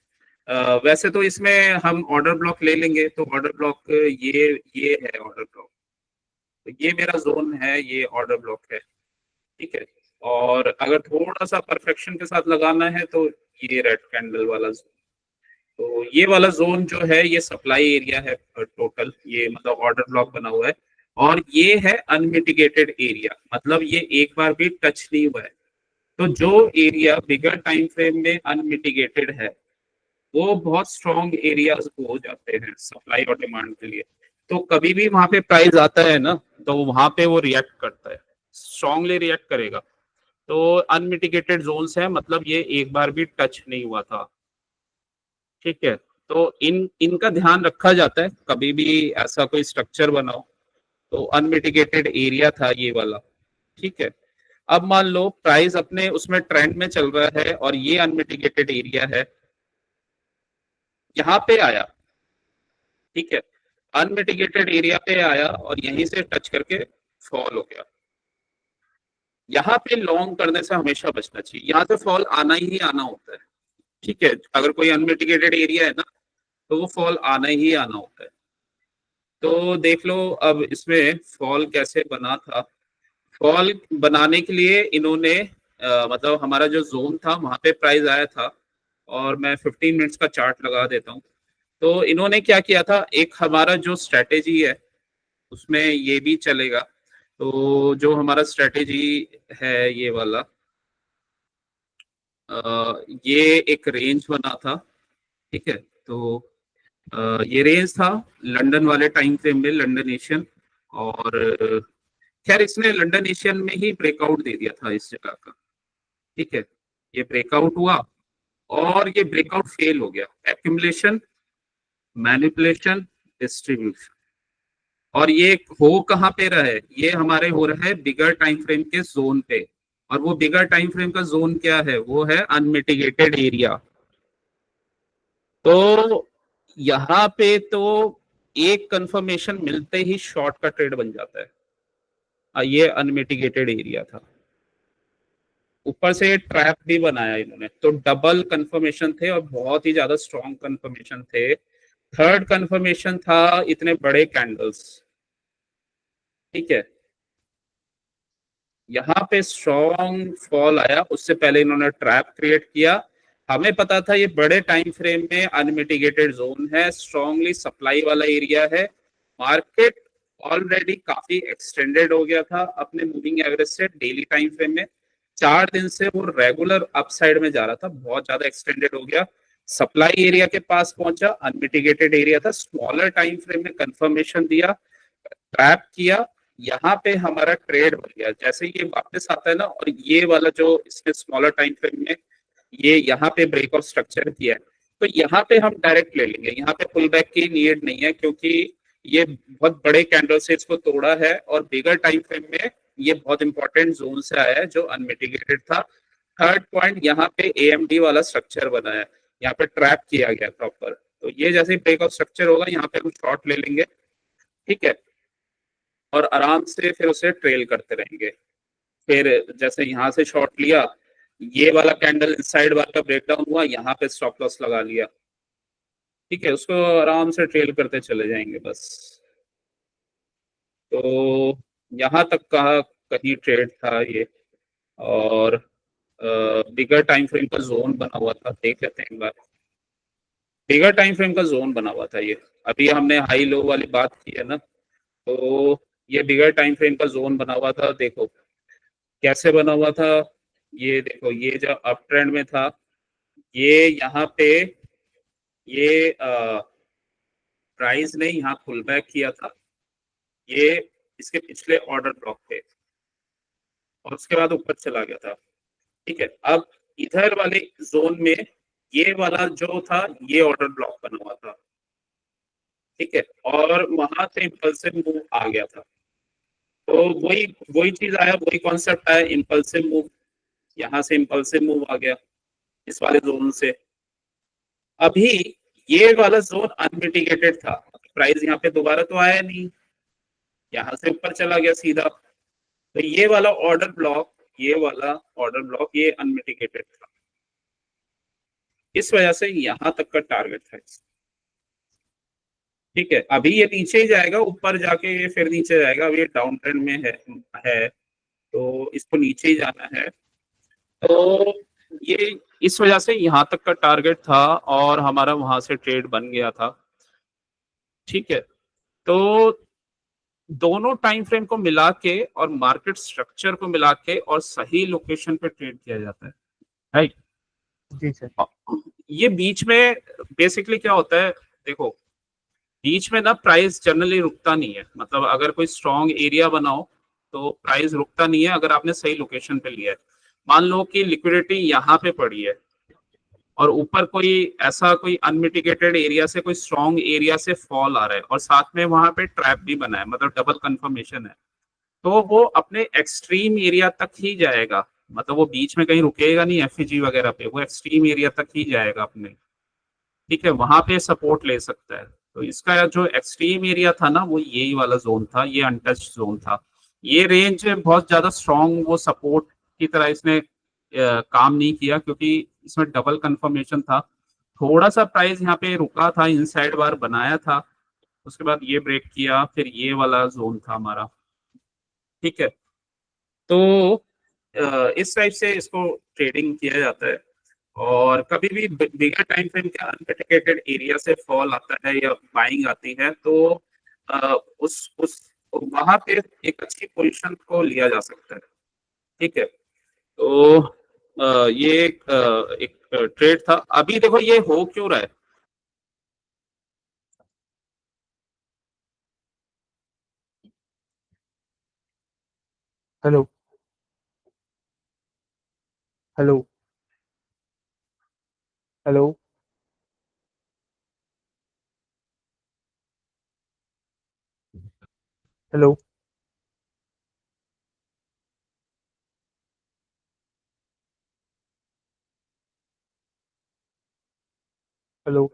A: वैसे तो इसमें हम ऑर्डर ब्लॉक ले लेंगे, तो ऑर्डर ब्लॉक ये है ऑर्डर ब्लॉक, तो ये मेरा जोन है, ये ऑर्डर ब्लॉक है, ठीक है। और अगर थोड़ा सा परफेक्शन के साथ लगाना है तो ये रेड कैंडल वाला जोन, तो ये वाला जोन जो है ये सप्लाई एरिया है टोटल, ये मतलब ऑर्डर ब्लॉक बना हुआ है। और ये है अनमिटिगेटेड एरिया, मतलब ये एक बार भी टच नहीं हुआ है। तो जो एरिया बिगर टाइम फ्रेम में अनमिटिगेटेड है वो बहुत स्ट्रॉन्ग एरियाज हो जाते हैं सप्लाई और डिमांड के लिए। तो कभी भी वहां पे प्राइस आता है ना, तो वहां पे वो रिएक्ट करता है, स्ट्रांगली रिएक्ट करेगा। तो अनमिटिगेटेड जोन्स है, मतलब ये एक बार भी टच नहीं हुआ था, ठीक है। तो इनका ध्यान रखा जाता है कभी भी ऐसा कोई स्ट्रक्चर बनाओ। तो अनमिटिगेटेड एरिया था ये वाला, ठीक है। अब मान लो प्राइस अपने उसमें ट्रेंड में चल रहा है और ये अनमिटिगेटेड एरिया है, यहाँ पे आया, ठीक है, अनमिटिगेटेड एरिया पे आया और यहीं से टच करके फॉल हो गया। यहाँ पे लॉन्ग करने से हमेशा बचना चाहिए, यहाँ से फॉल आना ही आना होता है, ठीक है। अगर कोई अनमिटिगेटेड एरिया है ना, तो वो फॉल आना ही आना होता है। तो देख लो अब इसमें फॉल कैसे बना था। फॉल बनाने के लिए इन्होंने मतलब हमारा जो जोन था वहां पे प्राइस आया था, और मैं 15 मिनट्स का चार्ट लगा देता हूँ। तो इन्होंने क्या किया था, एक हमारा जो स्ट्रेटेजी है उसमें ये भी चलेगा। तो जो हमारा स्ट्रेटेजी है ये वाला, ये एक रेंज बना था, ठीक है। तो ये रेंज था लंदन वाले टाइम फ्रेम में, लंदन एशियन। और खैर इसने लंदन एशियन में ही ब्रेकआउट दे दिया था इस जगह का, ठीक है। ये ब्रेकआउट हुआ और ये ब्रेकआउट फेल हो गया, एक्यूमुलेशन, मैनिपुलेशन, डिस्ट्रीब्यूशन। और ये हो कहाँ पे रहा है, ये हमारे हो रहा है बिगर टाइम फ्रेम के जोन पे। और वो बिगर टाइम फ्रेम का जोन क्या है, वो है अनमिटिगेटेड एरिया। तो यहाँ पे तो एक कंफर्मेशन मिलते ही शॉर्ट का ट्रेड बन जाता है। ये अनमिटिगेटेड एरिया था, ऊपर से ट्रैप भी बनाया इन्होंने, तो डबल कंफर्मेशन थे और बहुत ही ज्यादा स्ट्रॉन्ग कंफर्मेशन थे। थर्ड कंफर्मेशन था इतने बड़े कैंडल्स, ठीक है। यहाँ पे स्ट्रॉन्ग फॉल आया, उससे पहले इन्होंने ट्रैप क्रिएट किया। हमें पता था ये बड़े टाइम फ्रेम में अनमिटिगेटेड जोन है, स्ट्रॉन्गली सप्लाई वाला एरिया है। मार्केट ऑलरेडी काफी एक्सटेंडेड हो गया था अपने मूविंग एवरेज से डेली टाइम फ्रेम में। 4 दिन से वो रेगुलर अपसाइड में जा रहा था, बहुत ज्यादा एक्सटेंडेड हो गया। सप्लाई एरिया के पास पहुंचा, अनमिटिगेटेड एरिया था, स्मॉलर टाइम फ्रेम में कंफर्मेशन दिया, ट्रैप किया, यहाँ पे हमारा ट्रेड बन गया। जैसे ये वापस आता है ना, और ये वाला जो इसने स्मॉलर टाइम फ्रेम में ये यहाँ पे ब्रेकआउट स्ट्रक्चर किया है, तो यहाँ पे हम डायरेक्ट ले लेंगे, यहाँ पे पुल बैक की नीड नहीं है, क्योंकि ये बहुत बड़े कैंडल से इसको तोड़ा है और बिगर टाइम फ्रेम में ये बहुत इंपॉर्टेंट जोन से आया है जो अनमिटिगेटेड था। थर्ड पॉइंट, यहाँ पे AMD वाला स्ट्रक्चर बना है, यहाँ पे ट्रैप किया गया प्रॉपर। तो ये जैसे ब्रेकआउट स्ट्रक्चर होगा यहाँ पे हम शॉर्ट ले लेंगे, ठीक है, और आराम से फिर उसे ट्रेल करते रहेंगे। फिर जैसे यहाँ से शॉर्ट लिया, ये वाला कैंडल इनसाइड वाला का ब्रेकडाउन हुआ, यहाँ पे स्टॉप लॉस लगा लिया, ठीक है, उसको आराम से ट्रेल करते चले जाएंगे बस। तो यहाँ तक का कहीं ट्रेड था ये। और बिगर टाइम फ्रेम का जोन बना हुआ था, देख लेते हैं एक बार। बिगर टाइम फ्रेम का जोन बना हुआ था ये, अभी हमने हाई लो वाली बात की है ना, तो ये बिगर टाइम फ्रेम का जोन बना हुआ था। देखो कैसे बना हुआ था, ये देखो, ये जो अप ट्रेंड में था, ये यहाँ पे ये प्राइस ने यहाँ पुल बैक किया था, ये इसके पिछले ऑर्डर ब्लॉक पे, और उसके बाद ऊपर चला गया था, ठीक है। अब इधर वाले जोन में ये वाला जो था ये ऑर्डर ब्लॉक बना हुआ था, ठीक है, और वहां से इम्पल्सिव मूव आ गया था। तो वही वही चीज आया, वही कॉन्सेप्ट आया, इम्पल्सिव मूव, यहाँ से इम्पल्सिव मूव आ गया इस वाले जोन से। अभी ये वाला जोन अनमिटिगेटेड था, प्राइस यहाँ पे दोबारा तो आया नहीं, यहाँ से ऊपर चला गया सीधा। तो ये वाला ऑर्डर ब्लॉक, ये वाला ऑर्डर ब्लॉक ये अनमिटिगेटेड था, इस वजह से यहाँ तक का टारगेट था। ठीक है, अभी ये नीचे ही जाएगा, ऊपर जाके ये फिर नीचे जाएगा, अभी ये डाउन ट्रेंड में है तो इसको नीचे ही जाना है। तो ये इस वजह से यहाँ तक का टारगेट था और हमारा वहां से ट्रेड बन गया था। ठीक है, तो दोनों टाइम फ्रेम को मिला के और मार्केट स्ट्रक्चर को मिला के और सही लोकेशन पे ट्रेड किया जाता है, राइट।
B: जी सर।
A: ये बीच में बेसिकली क्या होता है, देखो बीच में ना प्राइस जनरली रुकता नहीं है, मतलब अगर कोई स्ट्रॉन्ग एरिया बनाओ तो प्राइस रुकता नहीं है अगर आपने सही लोकेशन पे लिया है। मान लो कि लिक्विडिटी यहाँ पे पड़ी है और ऊपर कोई ऐसा कोई अनमिटिगेटेड एरिया से कोई स्ट्रॉन्ग एरिया से फॉल आ रहा है और साथ में वहां पे ट्रैप भी बना है, मतलब डबल कंफर्मेशन है, तो वो अपने एक्सट्रीम एरिया तक ही जाएगा, मतलब वो बीच में कहीं रुकेगा नहीं एफईजी वगैरह पे, वो एक्सट्रीम एरिया तक ही जाएगा अपने। ठीक है, वहां पे सपोर्ट ले सकता है। तो इसका जो एक्सट्रीम एरिया था ना वो यही वाला जोन था, ये अनटच्ड जोन था। ये रेंज बहुत ज्यादा स्ट्रॉन्ग वो सपोर्ट की तरह इसने काम नहीं किया क्योंकि इसमें डबल कंफर्मेशन था। थोड़ा सा प्राइस यहाँ पे रुका था, इनसाइड बार बनाया था, उसके बाद ये ब्रेक किया, फिर ये वाला जोन था हमारा। ठीक है, तो इस टाइप से इसको ट्रेडिंग किया जाता है। और कभी भी बिगर टाइम फ्रेम के अनप्रॉटेक्टेड एरिया से फॉल आता है या बाइंग आती है तो उस वहां पे एक अच्छी पोजीशन को लिया जा सकता है। ठीक है, तो ये एक ट्रेड था। अभी देखो ये हो क्यों रहा है,
B: hello. Hello. Hello. Hello. Hello.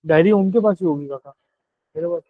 B: Diary उनके पास ही होगी काका, मेरे पास।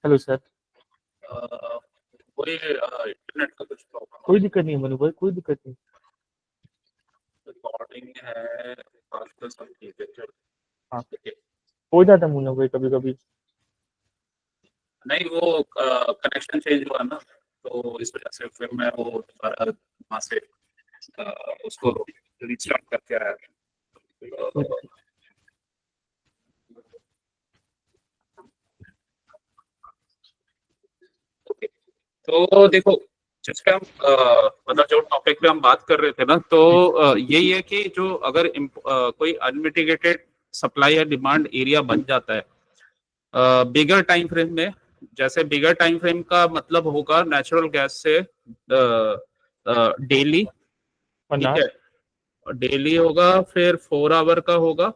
B: Hello sir.
A: कोई इंटरनेट का कुछ प्रॉब्लम
B: कोई दिक्कत नहीं है मनु भाई, कोई दिक्कत नहीं।
A: रिकॉर्डिंग है आजकल सब ठीक है चलो।
B: हाँ,
A: ठीक है।
B: हो जाता है मुन्ना भाई कभी कभी।
A: नहीं वो कनेक्शन चेंज हुआ ना, तो इस वजह से फिर मैं वो दोबारा वहाँ से अ, उसको रिस्टार्ट करके आया। ओके, तो देखो जिस पे हम मतलब जो टॉपिक पे हम बात कर रहे थे ना, तो यही है कि जो अगर कोई अनमिटिगेटेड सप्लाई या डिमांड एरिया बन जाता है बिगर टाइम फ्रेम में, जैसे बिगर टाइम फ्रेम का मतलब होगा नेचुरल गैस से डेली, ठीक
B: वरना
A: है, डेली होगा, फिर 4 आवर का होगा,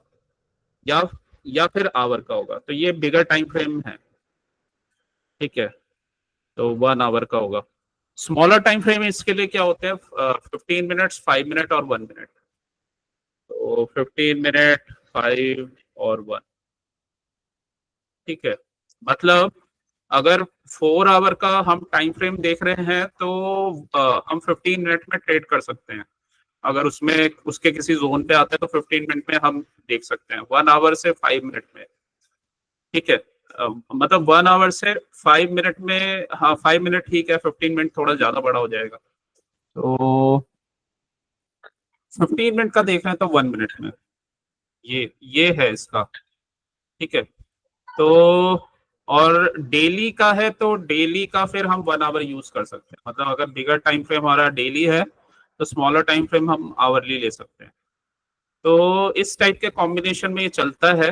A: या फिर आवर का होगा, तो ये बिगर टाइम फ्रेम है, ठीक है, तो 1 आवर का होगा। स्मॉलर टाइम फ्रेम इसके लिए क्या होते हैं, 15 मिनट्स, 5 मिनट और 1 मिनट, तो 15 मिनट, 5 और 1, ठीक है, मतलब अगर 4 आवर का हम टाइम फ्रेम देख रहे हैं तो हम 15 मिनट में ट्रेड कर सकते हैं। अगर उसमें उसके किसी जोन पे आते हैं तो 15 मिनट में हम देख सकते हैं, 1 आवर से 5 मिनट में, ठीक है, मतलब 1 आवर से 5 मिनट में, हाँ 5 मिनट ठीक है, 15 मिनट थोड़ा ज्यादा बड़ा हो जाएगा, तो 15 मिनट का देख रहे हैं तो 1 मिनट में, ये है इसका, ठीक है, तो और डेली का है तो डेली का फिर हम 1 आवर यूज कर सकते हैं, मतलब अगर बिगर टाइम फ्रेम हमारा डेली है तो स्मॉलर टाइम फ्रेम हम आवरली ले सकते हैं, तो इस टाइप के कॉम्बिनेशन में ये चलता है।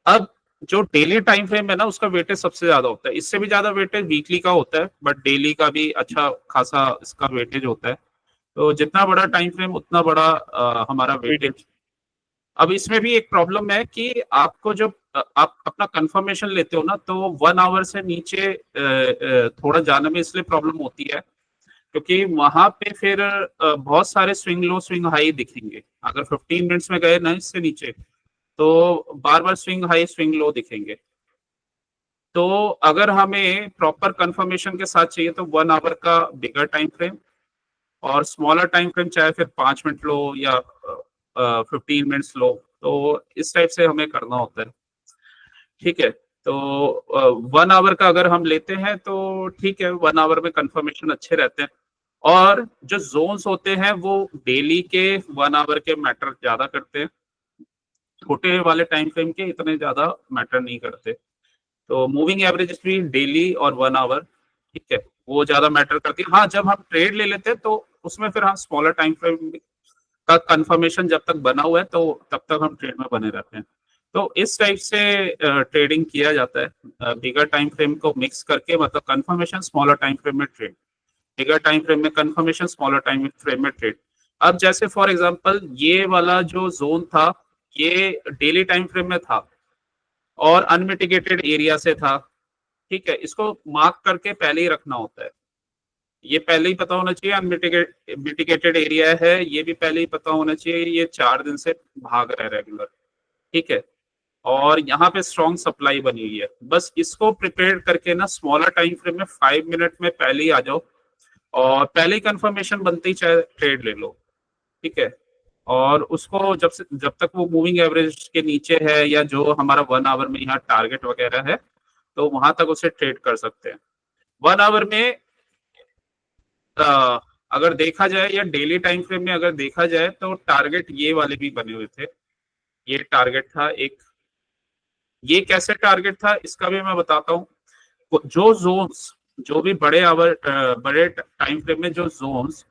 A: अब जो डेली टाइम फ्रेम है ना, उसका वेटेज सबसे ज्यादा होता है, इससे भी ज्यादा वेटेज वीकली का होता है, बट डेली का भी अच्छा खासा इसका वेटेज होता है, तो जितना बड़ा टाइम फ्रेम उतना बड़ा हमारा वेटेज। अब इसमें भी एक प्रॉब्लम है कि आपको जब आप अपना कंफर्मेशन लेते हो ना, तो 1 आवर से नीचे थोड़ा जाने में इसलिए प्रॉब्लम होती है क्योंकि वहां पे फिर बहुत सारे स्विंग लो स्विंग हाई दिखेंगे, अगर 15 मिनट्स में गए ना इससे नीचे, तो बार बार स्विंग हाई स्विंग लो दिखेंगे, तो अगर हमें प्रॉपर कंफर्मेशन के साथ चाहिए तो 1 आवर का बिगर टाइम फ्रेम, और स्मॉलर टाइम फ्रेम चाहे फिर 5 मिनट लो या 15 मिनट्स लो, तो इस टाइप से हमें करना होता है, ठीक है, तो 1 आवर का अगर हम लेते हैं तो ठीक है, 1 आवर में कंफर्मेशन अच्छे रहते हैं, और जो जोन्स होते हैं वो डेली के 1 आवर के मैटर ज्यादा करते हैं, छोटे वाले टाइम फ्रेम के इतने ज्यादा मैटर नहीं करते, तो मूविंग एवरेज भी डेली और 1 आवर, ठीक है, वो ज्यादा मैटर करती है। हाँ, जब हम ट्रेड ले लेते हैं तो उसमें फिर हम स्मॉलर टाइम फ्रेम का कंफर्मेशन जब तक बना हुआ है तो तब तक हम ट्रेड में बने रहते हैं, तो इस टाइप से ट्रेडिंग किया जाता है, बिगर टाइम फ्रेम को मिक्स करके, मतलब कंफर्मेशन स्मॉलर टाइम फ्रेम में ट्रेड, बिगर टाइम फ्रेम में कंफर्मेशन स्मॉलर टाइम फ्रेम में ट्रेड। अब जैसे फॉर एग्जांपल ये वाला जो जोन था, ये डेली टाइम फ्रेम में था और अनमिटिगेटेड एरिया से था, ठीक है, इसको मार्क करके पहले ही रखना होता है, ये पहले ही पता होना चाहिए मिटिगेटेड एरिया है, ये भी पहले ही पता होना चाहिए, ये 4 दिन से भाग रहा है रेगुलर, ठीक है, और यहाँ पे स्ट्रॉन्ग सप्लाई बनी हुई है, बस इसको प्रिपेयर करके ना स्मॉलर टाइम फ्रेम में 5 मिनट में पहले ही आ जाओ, और पहले ही कंफर्मेशन बनते ही चाहे ट्रेड ले लो, ठीक है, और उसको जब तक वो मूविंग एवरेज के नीचे है या जो हमारा 1 आवर में यहाँ टारगेट वगैरह है, तो वहां तक उसे ट्रेड कर सकते हैं। 1 आवर में अगर देखा जाए या डेली टाइम फ्रेम में अगर देखा जाए तो टारगेट ये वाले भी बने हुए थे, ये टारगेट था एक, ये कैसे टारगेट था इसका भी मैं बताता हूँ। जो जोन्स, जो भी बड़े टाइम फ्रेम में जो जोन्स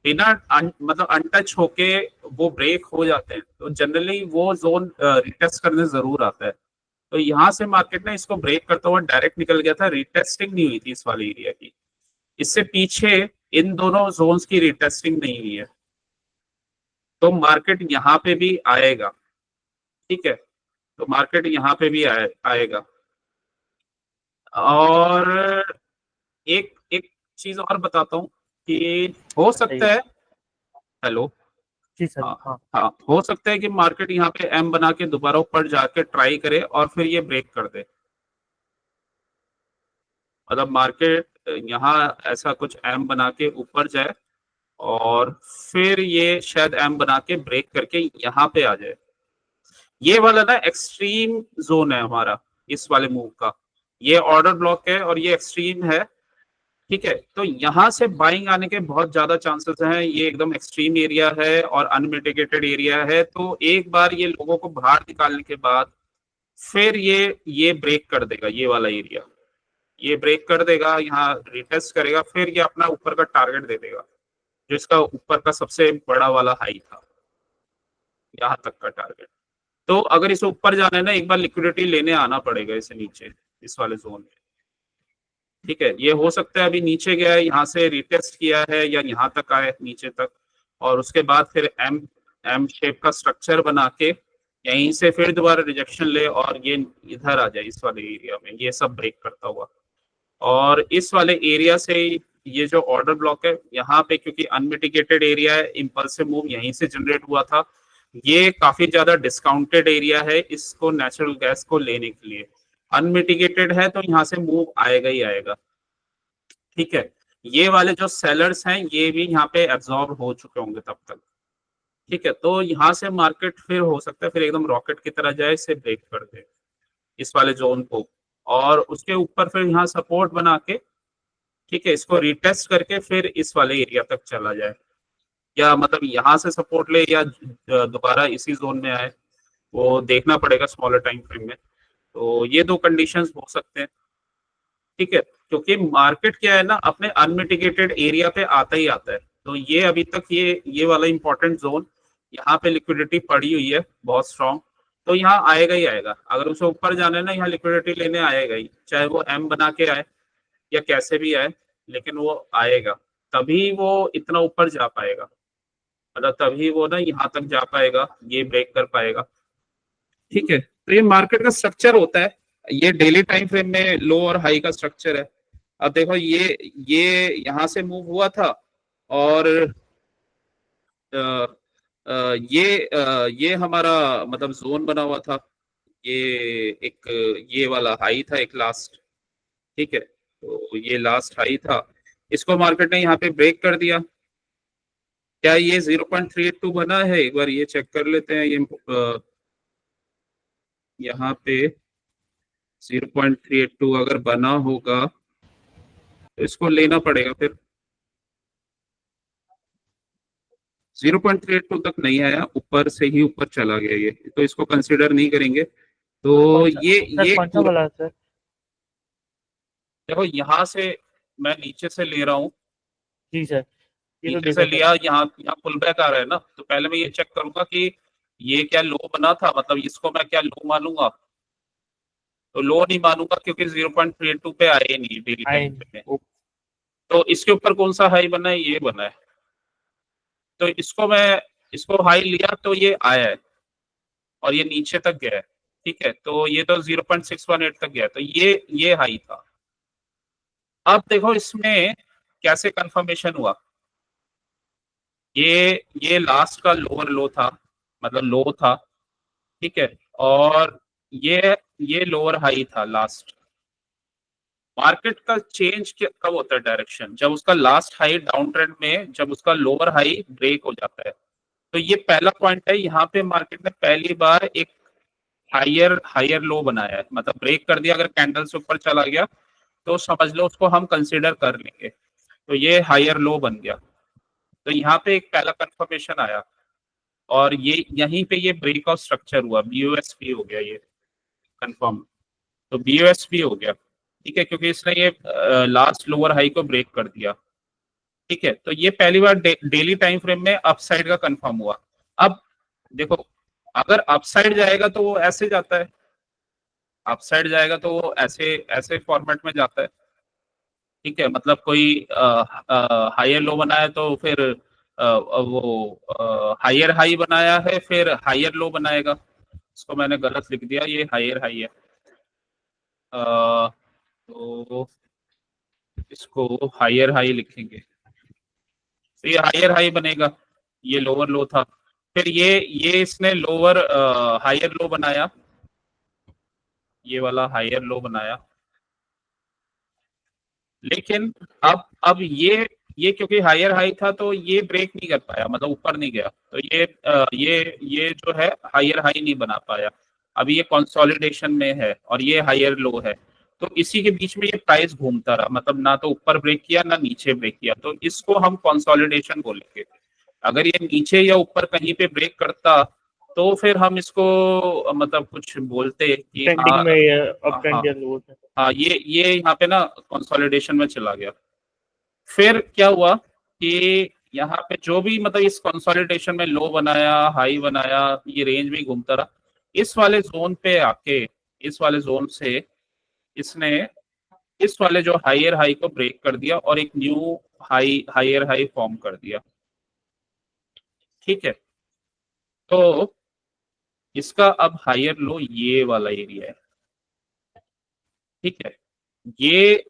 A: बिना मतलब अनटच होके वो ब्रेक हो जाते हैं, तो जनरली वो जोन रिटेस्ट करने जरूर आता है, तो यहाँ से मार्केट ने इसको ब्रेक करता हुआ डायरेक्ट निकल गया था, रिटेस्टिंग नहीं हुई थी इस वाली एरिया की, इससे पीछे इन दोनों जोन्स की रिटेस्टिंग नहीं हुई है, तो मार्केट यहाँ पे भी आएगा, ठीक है, तो मार्केट यहाँ पे भी आएगा, और एक एक चीज और बताता हूँ कि हो
B: बताइए।
A: सकता है, हेलो,
B: जी सर,
A: हाँ,
B: हाँ।
A: हाँ हो सकता है कि मार्केट यहाँ पे एम बना के दोबारा ऊपर जाके ट्राई करे और फिर ये ब्रेक कर दे, मतलब मार्केट यहाँ ऐसा कुछ एम बना के ऊपर जाए और फिर ये शायद एम बना के ब्रेक करके यहाँ पे आ जाए। ये वाला ना एक्सट्रीम जोन है हमारा इस वाले मूव का, ये ऑर्डर ब्लॉक है और ये एक्सट्रीम है। ठीक है, तो यहाँ से बाइंग आने के बहुत ज्यादा चांसेस हैं, ये एकदम एक्सट्रीम एरिया है और अनमिटिगेटेड एरिया है। तो एक बार ये लोगों को बाहर निकालने के बाद फिर ये ब्रेक कर देगा, ये वाला एरिया ये ब्रेक कर देगा, यहाँ रिटेस्ट करेगा, फिर ये अपना ऊपर का टारगेट दे देगा जो इसका ऊपर का सबसे बड़ा वाला हाई था, यहाँ तक का टारगेट। तो अगर इसे ऊपर जाना है ना, एक बार लिक्विडिटी लेने आना पड़ेगा इसे नीचे इस वाले जोन में। ठीक है, ये हो सकता है अभी नीचे गया है, यहाँ से रिटेस्ट किया है या यहाँ तक आए नीचे तक, और उसके बाद फिर एम एम शेप का स्ट्रक्चर बना के यहीं से फिर दोबारा रिजेक्शन ले और ये इधर आ जाए इस वाले एरिया में, ये सब ब्रेक करता हुआ। और इस वाले एरिया से ये जो ऑर्डर ब्लॉक है यहाँ पे, क्योंकि अनमिटिगेटेड एरिया है, इम्पल्सिव मूव यहीं से जनरेट हुआ था, ये काफी ज्यादा डिस्काउंटेड एरिया है इसको नेचुरल गैस को लेने के लिए। अनमिटिगेटेड है तो यहाँ से मूव आएगा ही आएगा। ठीक है, ये वाले जो सेलर्स हैं ये भी यहाँ पे एब्जॉर्ब हो चुके होंगे तब तक। ठीक है, तो यहाँ से मार्केट फिर हो सकता है फिर एकदम रॉकेट की तरह जाए, इसे ब्रेक कर दे इस वाले जोन को, और उसके ऊपर फिर यहाँ सपोर्ट बना के, ठीक है, इसको रिटेस्ट करके फिर इस वाले एरिया तक चला जाए, या मतलब यहाँ से सपोर्ट ले या दोबारा इसी जोन में आए, वो देखना पड़ेगा स्मॉलर टाइम फ्रेम में। तो ये दो कंडीशंस हो सकते हैं। ठीक है, क्योंकि मार्केट क्या है ना, अपने अनमिटिगेटेड एरिया पे आता ही आता है। तो ये अभी तक ये वाला इंपॉर्टेंट जोन, यहाँ पे लिक्विडिटी पड़ी हुई है बहुत स्ट्रॉन्ग, तो यहाँ आएगा ही आएगा। अगर उसे ऊपर जाना है ना, यहाँ लिक्विडिटी लेने आएगा ही, चाहे वो एम बना के आए या कैसे भी आए, लेकिन वो आएगा, तभी वो इतना ऊपर जा पाएगा, मतलब तभी वो ना यहाँ तक जा पाएगा, ये ब्रेक कर पाएगा। ठीक है, तो ये मार्केट का स्ट्रक्चर होता है, ये डेली टाइम फ्रेम में लो और हाई का स्ट्रक्चर है। अब देखो ये यहाँ से मूव हुआ था और आ, ये हमारा मतलब जोन बना हुआ था, ये एक ये वाला हाई था एक लास्ट। ठीक है, तो ये लास्ट हाई था, इसको मार्केट ने यहाँ पे ब्रेक कर दिया। क्या ये 0.382 बना है, एक बार ये चेक कर लेते हैं। ये यहाँ पे 0.382 अगर बना होगा तो इसको लेना पड़ेगा फिर। 0.382 तक नहीं आया, ऊपर से ही ऊपर चला गया ये, तो इसको कंसिडर नहीं करेंगे। तो ये
B: कौन सा
A: पूरा
B: वाला सर?
A: देखो, यहाँ से मैं नीचे से ले रहा हूँ,
B: जी सर, ये तो
A: नीचे से
B: देखा सर।
A: लिया, यहाँ यहाँ पुल बैक आ रहा है ना, तो पहले मैं ये चेक करूंगा कि ये क्या लो बना था, मतलब इसको मैं क्या लो मानूंगा, तो लो नहीं मानूंगा क्योंकि 0.32 पे आए नहीं डेली
B: आए
A: टाइम
B: नहीं।
A: पे।
B: ओ,
A: तो इसके ऊपर कौन सा हाई बना है, ये बना है, तो इसको हाई लिया तो ये आया है और ये नीचे तक गया है। ठीक है, तो ये तो 0.618 तक गया, तो ये हाई था। अब देखो इसमें कैसे कंफर्मेशन हुआ, ये लास्ट का लोअर लो था, मतलब लो था। ठीक है, और ये लोअर हाई था लास्ट। मार्केट का चेंज कब होता है डायरेक्शन, जब उसका लास्ट हाई डाउन ट्रेंड में, जब उसका लोअर हाई ब्रेक हो जाता है। तो ये पहला पॉइंट है, यहाँ पे मार्केट ने पहली बार एक हायर हायर लो बनाया है, मतलब ब्रेक कर दिया। अगर कैंडल से ऊपर चला गया तो समझ लो उसको हम कंसीडर कर लेंगे, तो ये हायर लो बन गया। तो यहाँ पे एक पहला कंफर्मेशन आया और ये यहीं पे ये ब्रेक ऑफ स्ट्रक्चर हुआ, बीओएसपी हो गया ये कंफर्म, तो बीओएसपी हो गया। ठीक है, क्योंकि इसने ये लास्ट लोअर हाई को ब्रेक कर दिया। ठीक है, तो ये पहली बार डेली टाइम फ्रेम में अपसाइड का कंफर्म हुआ। अब देखो, अगर अपसाइड जाएगा तो वो ऐसे जाता है, अपसाइड जाएगा तो वो ऐसे ऐसे फॉर्मेट में जाता है। ठीक है, मतलब कोई हायर लो बनाया तो फिर वो हायर हाई बनाया है फिर हायर लो बनाएगा। इसको मैंने गलत लिख दिया, ये हायर हाई है। तो इसको हायर हाई लिखेंगे, तो ये हायर हाई बनेगा, ये लोअर लो था। फिर ये इसने लोअर हायर लो बनाया, ये वाला हायर लो बनाया। लेकिन अब ये क्योंकि हायर हाई था तो ये ब्रेक नहीं कर पाया, मतलब ऊपर नहीं गया, तो ये जो है हायर हाई नहीं बना पाया। अभी ये कंसोलिडेशन में है और ये हायर लो है, तो इसी के बीच में ये प्राइस घूमता रहा, मतलब ना तो ऊपर ब्रेक किया ना नीचे ब्रेक किया, तो इसको हम कंसोलिडेशन बोलेंगे। अगर ये नीचे या ऊपर कहीं पे ब्रेक करता तो फिर हम इसको मतलब कुछ बोलते कि हाँ,
B: ट्रेंडिंग में या अप
A: हाँ,
B: ट्रेंड या लो है।
A: हाँ, ये यहाँ पे ना कंसोलिडेशन में चला गया। फिर क्या हुआ कि यहाँ पे जो भी मतलब इस कंसोलिडेशन में लो बनाया, हाई बनाया, ये रेंज में घूमता रहा, इस वाले जोन पे आके, इस वाले जोन से इसने इस वाले जो हायर हाई को ब्रेक कर दिया और एक न्यू हायर हाई फॉर्म कर दिया। ठीक है, तो इसका अब हायर लो ये वाला एरिया है। ठीक है, ये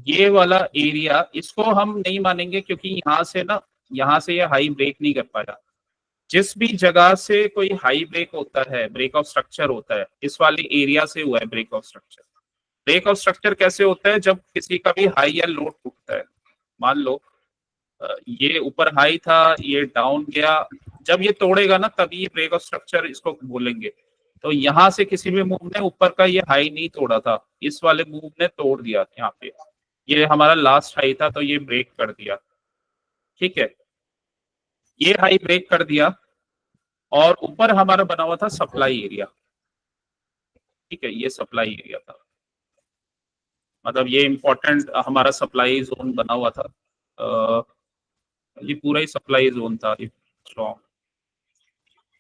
A: ये वाला एरिया इसको हम नहीं मानेंगे क्योंकि यहाँ से ना, यहाँ से ये हाई ब्रेक नहीं कर पाया। जिस भी जगह से कोई हाई ब्रेक होता है, ब्रेक ऑफ स्ट्रक्चर होता है, इस वाले एरिया से हुआ है break of structure. Break of structure कैसे होता है? जब किसी का भी हाई या लो टूटता है। मान लो ये ऊपर हाई था, ये डाउन गया, जब ये तोड़ेगा ना तभी ये ब्रेक ऑफ स्ट्रक्चर इसको बोलेंगे। तो यहाँ से किसी भी मूव ने ऊपर का ये हाई नहीं तोड़ा था, इस वाले मूव ने तोड़ दिया। यहाँ पे ये हमारा लास्ट हाई था तो ये ब्रेक कर दिया। ठीक है, ये हाई ब्रेक कर दिया और ऊपर हमारा बना हुआ था सप्लाई एरिया। ठीक है, ये सप्लाई एरिया था, मतलब ये इंपॉर्टेंट हमारा सप्लाई जोन बना हुआ था। ये पूरा ही सप्लाई जोन था स्ट्रॉन्ग,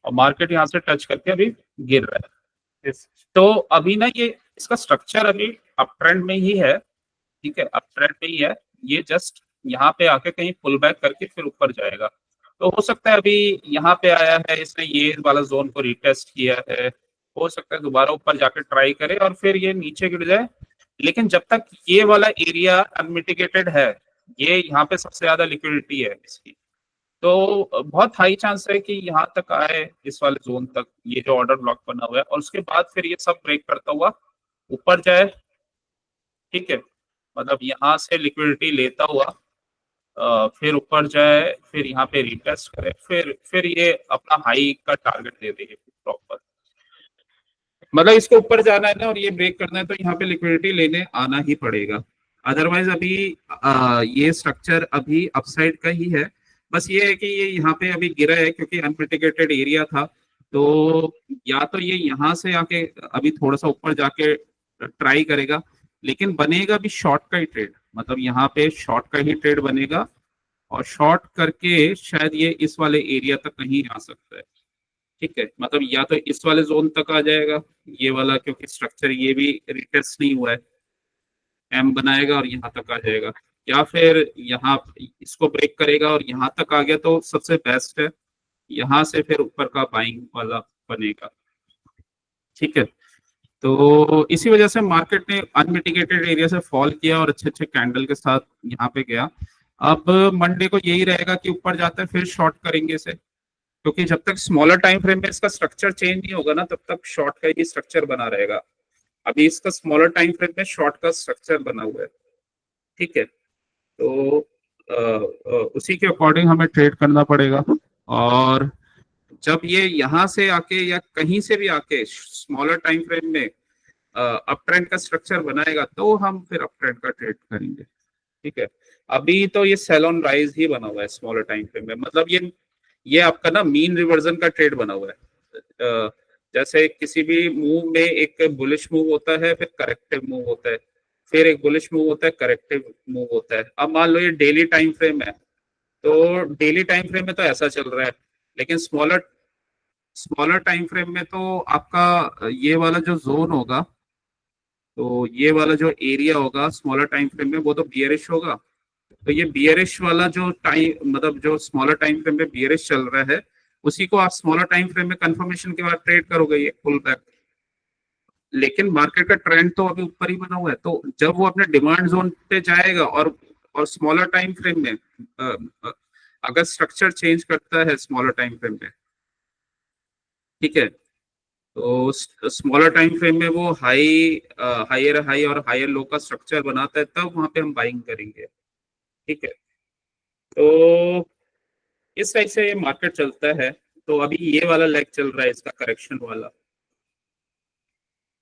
A: और मार्केट यहाँ से टच करके अभी गिर रहा है।
B: यस।
A: तो अभी ना ये इसका स्ट्रक्चर अभी अप ट्रेंड में ही है। ठीक है, अप ट्रेंड में ही है। ये जस्ट यहाँ पे आके कहीं पुल बैक करके फिर ऊपर जाएगा। तो हो सकता है अभी यहाँ पे आया है, इसने ये वाला जोन को रिटेस्ट किया है, हो सकता है दोबारा ऊपर जाके ट्राई करे और फिर ये नीचे गिर जाए। लेकिन जब तक ये वाला एरिया अनमिटिगेटेड है, ये यहाँ पे सबसे ज्यादा लिक्विडिटी है इसकी, तो बहुत हाई चांस है कि यहाँ तक आए, इस वाले जोन तक, ये जो ऑर्डर ब्लॉक बना हुआ है, और उसके बाद फिर ये सब ब्रेक करता हुआ ऊपर जाए। ठीक है, मतलब यहाँ से लिक्विडिटी लेता हुआ फिर ऊपर जाए, फिर यहाँ पे रिटेस्ट करे, फिर ये अपना हाई का टारगेट दे देगी प्रॉपर। मतलब इसको ऊपर जाना है ना और ये ब्रेक करना है तो यहाँ पे लिक्विडिटी लेने आना ही पड़ेगा। अदरवाइज अभी ये स्ट्रक्चर अभी अपसाइड का ही है। बस ये है कि ये यहाँ पे अभी गिरा है क्योंकि अनप्रिटिकेटेड एरिया था, तो या तो ये यहाँ से आके अभी थोड़ा सा ऊपर जाके ट्राई करेगा, लेकिन बनेगा भी शॉर्ट का ही ट्रेड, मतलब यहाँ पे शॉर्ट का ही ट्रेड बनेगा और शॉर्ट करके शायद ये इस वाले एरिया तक कहीं आ सकता है। ठीक है, मतलब या तो इस वाले जोन तक आ जाएगा ये वाला, क्योंकि स्ट्रक्चर ये भी रिटेस्ट नहीं हुआ है, एम बनाएगा और यहाँ तक आ जाएगा, या फिर यहाँ इसको ब्रेक करेगा और यहाँ तक आ गया तो सबसे बेस्ट है, यहाँ से फिर ऊपर का बाइंग वाला बनेगा। ठीक है, तो इसी वजह से मार्केट ने अनमिटिगेटेड एरिया से फॉल किया और अच्छे अच्छे कैंडल के साथ यहाँ पे गया। अब मंडे को यही रहेगा कि ऊपर जाता है फिर शॉर्ट करेंगे इसे, क्योंकि जब तक स्मॉलर टाइम फ्रेम में इसका स्ट्रक्चर चेंज नहीं होगा ना तब तक शॉर्ट का ही स्ट्रक्चर बना रहेगा। अभी इसका स्मॉलर टाइम फ्रेम में शॉर्ट का स्ट्रक्चर बना हुआ है। ठीक है, तो उसी के अकॉर्डिंग हमें ट्रेड करना पड़ेगा। और जब ये यहाँ से आके या कहीं से भी आके स्मॉलर टाइम फ्रेम में अप ट्रेंड का स्ट्रक्चर बनाएगा तो हम फिर अप ट्रेंड का ट्रेड करेंगे। ठीक है, अभी तो ये सेल ऑन राइज ही बना हुआ है स्मॉलर टाइम फ्रेम में, मतलब ये आपका ना मीन रिवर्जन का ट्रेड बना हुआ है। जैसे किसी भी मूव में एक बुलिश मूव होता है, फिर करेक्टिव मूव होता है, फिर एक बुलिश मूव होता है, करेक्टिव मूव होता है। अब मान लो ये डेली टाइम फ्रेम है, तो डेली टाइम फ्रेम में तो ऐसा चल रहा है, लेकिन स्मॉलर स्मॉलर टाइम फ्रेम में तो आपका ये वाला जो जोन होगा, तो ये वाला जो एरिया होगा स्मॉलर टाइम फ्रेम में वो तो बियरिश होगा। तो ये बियरिश वाला जो टाइम, मतलब जो स्मॉलर टाइम फ्रेम में बियरिश चल रहा है, उसी को आप स्मॉलर टाइम फ्रेम में कंफर्मेशन के बाद ट्रेड करोगे ये पुल बैक। लेकिन मार्केट का ट्रेंड तो अभी ऊपर ही बना हुआ है, तो जब वो अपने डिमांड जोन पे जाएगा और स्मॉलर टाइम फ्रेम में अगर स्ट्रक्चर चेंज करता है स्मॉलर टाइम फ्रेम में, ठीक है, तो स्मॉलर टाइम फ्रेम में वो हायर हाई और हायर लो का स्ट्रक्चर बनाता है, तब वहां पे हम बाइंग करेंगे। ठीक है, तो इस टाइप से ये मार्केट चलता है। तो अभी ये वाला लेग चल रहा है इसका, करेक्शन वाला।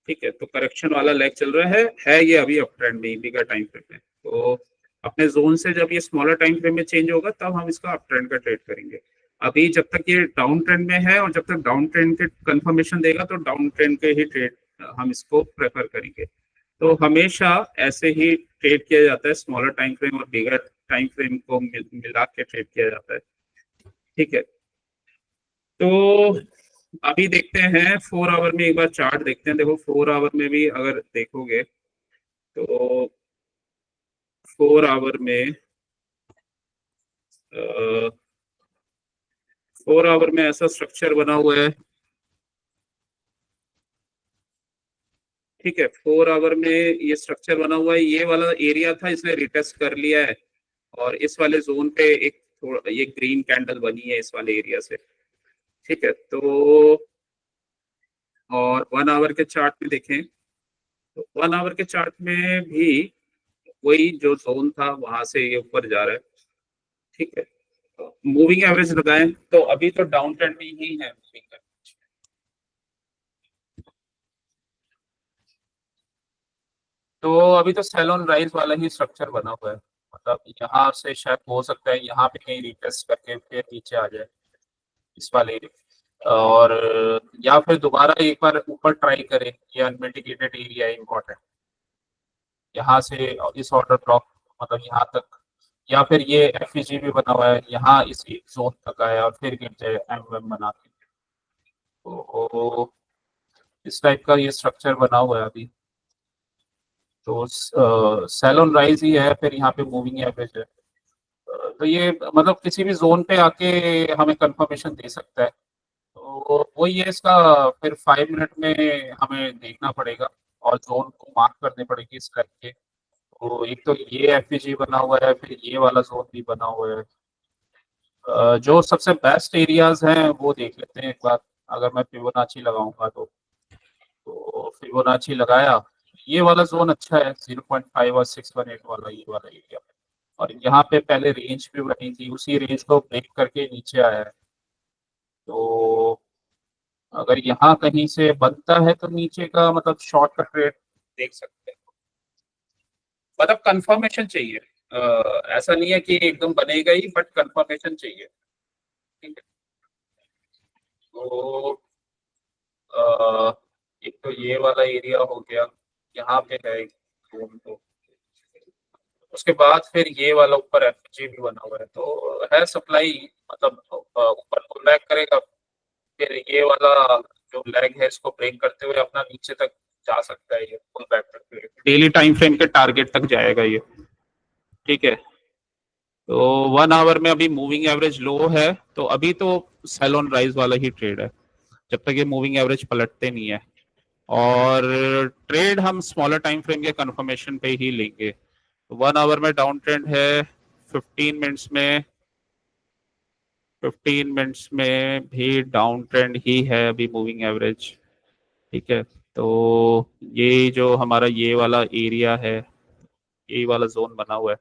A: ठीक है, तो करेक्शन वाला लेग चल रहा है ये अभी अप ट्रेंड में, बिगर टाइम फ्रेम में। तो अपने जोन से जब ये स्मॉलर टाइम फ्रेम में चेंज होगा तब हम इसका अप ट्रेंड का ट्रेड करेंगे। अभी जब तक ये डाउन ट्रेंड में है और जब तक डाउन ट्रेंड के कंफर्मेशन देगा तो डाउन ट्रेंड के ही ट्रेड हम इसको प्रेफर करेंगे। तो हमेशा ऐसे ही ट्रेड किया जाता है, स्मॉलर टाइम फ्रेम और बिगर टाइम फ्रेम को मिला के ट्रेड किया जाता है। ठीक है, तो अभी देखते हैं 4 आवर में, एक बार चार्ट देखते हैं। देखो 4 आवर में भी अगर देखोगे तो 4 आवर में 4 आवर में ऐसा स्ट्रक्चर बना हुआ है। ठीक है, 4 आवर में ये स्ट्रक्चर बना हुआ है, ये वाला एरिया था, इसने रिटेस्ट कर लिया है और इस वाले जोन पे एक ये ग्रीन कैंडल बनी है इस वाले एरिया से। ठीक है, तो और 1 आवर के चार्ट में देखें तो 1 आवर के चार्ट में भी वही जो जोन था वहां से ये ऊपर जा रहा है। ठीक है, मूविंग एवरेज लगाएं तो अभी तो डाउन ट्रेंड में ही है मूविंग एवरेज। तो अभी तो सेल ऑन राइज वाला ही स्ट्रक्चर बना हुआ है, मतलब यहाँ से शायद हो सकता है यहाँ पे कहीं रिटेस्ट करके फिर नीचे आ जाए इस वाले और या फिर दोबारा एक बार ऊपर ट्राई करें। ये अनमिटिगेटेड एरिया इंपॉर्टेंट, यहाँ से इस ऑर्डर ब्लॉक मतलब यहाँ तक, या फिर ये एफईजी भी बना हुआ है यहाँ इस जोन तक आया और फिर गिर जाए एम बना के। तो इस टाइप का ये स्ट्रक्चर बना हुआ है अभी। तो सेल ऑन राइज ही है, फिर यहाँ पे मूविंग एवरेज है। तो ये मतलब किसी भी जोन पे आके हमें कंफर्मेशन दे सकता है। तो वही है इसका, फिर 5 मिनट में हमें देखना पड़ेगा और जोन को मार्क करने पड़ेगी इस करके। तो एक तो ये एफईजी बना हुआ है, फिर ये वाला जोन भी बना हुआ है। जो सबसे बेस्ट एरियाज हैं वो देख लेते हैं एक बार। अगर मैं फिबोनाची लगाऊंगा तो फिबोनाची लगाया, ये वाला जोन अच्छा है 0.5 और 618 वाला, ये वाला एरिया। और यहाँ पे पहले रेंज भी बनी थी, उसी रेंज को ब्रेक करके नीचे आया है। तो अगर यहाँ कहीं से बनता है तो नीचे का मतलब शॉर्ट का ट्रेड देख सकते हैं। मतलब कंफर्मेशन चाहिए, ऐसा नहीं है कि एकदम बनेगा ही, बट कंफर्मेशन चाहिए। ठीक है, तो एक तो ये वाला एरिया हो गया, यहाँ पे है एक जोन। तो उसके बाद फिर ये वाला ऊपर एफजी भी बना हुआ है, तो है सप्लाई, मतलब ऊपर पुल बैक करेगा, फिर ये वाला जो लेग है इसको ब्रेक करते हुए अपना नीचे तक जा सकता है, ये पुल बैक करते हुए डेली टाइम फ्रेम के टारगेट तक जाएगा ये। ठीक है, तो 1 आवर में अभी मूविंग एवरेज लो है, तो अभी तो सेल ऑन राइज वाला ही ट्रेड है जब तक ये मूविंग एवरेज पलटते नहीं है। और ट्रेड हम स्मॉलर टाइम फ्रेम के कंफर्मेशन पे ही लेंगे। 1 आवर में डाउन ट्रेंड है, 15 मिनट्स में 15 मिनट्स में भी डाउन ट्रेंड ही है अभी मूविंग एवरेज। ठीक है, तो ये जो हमारा ये वाला एरिया है, यही वाला जोन बना हुआ है,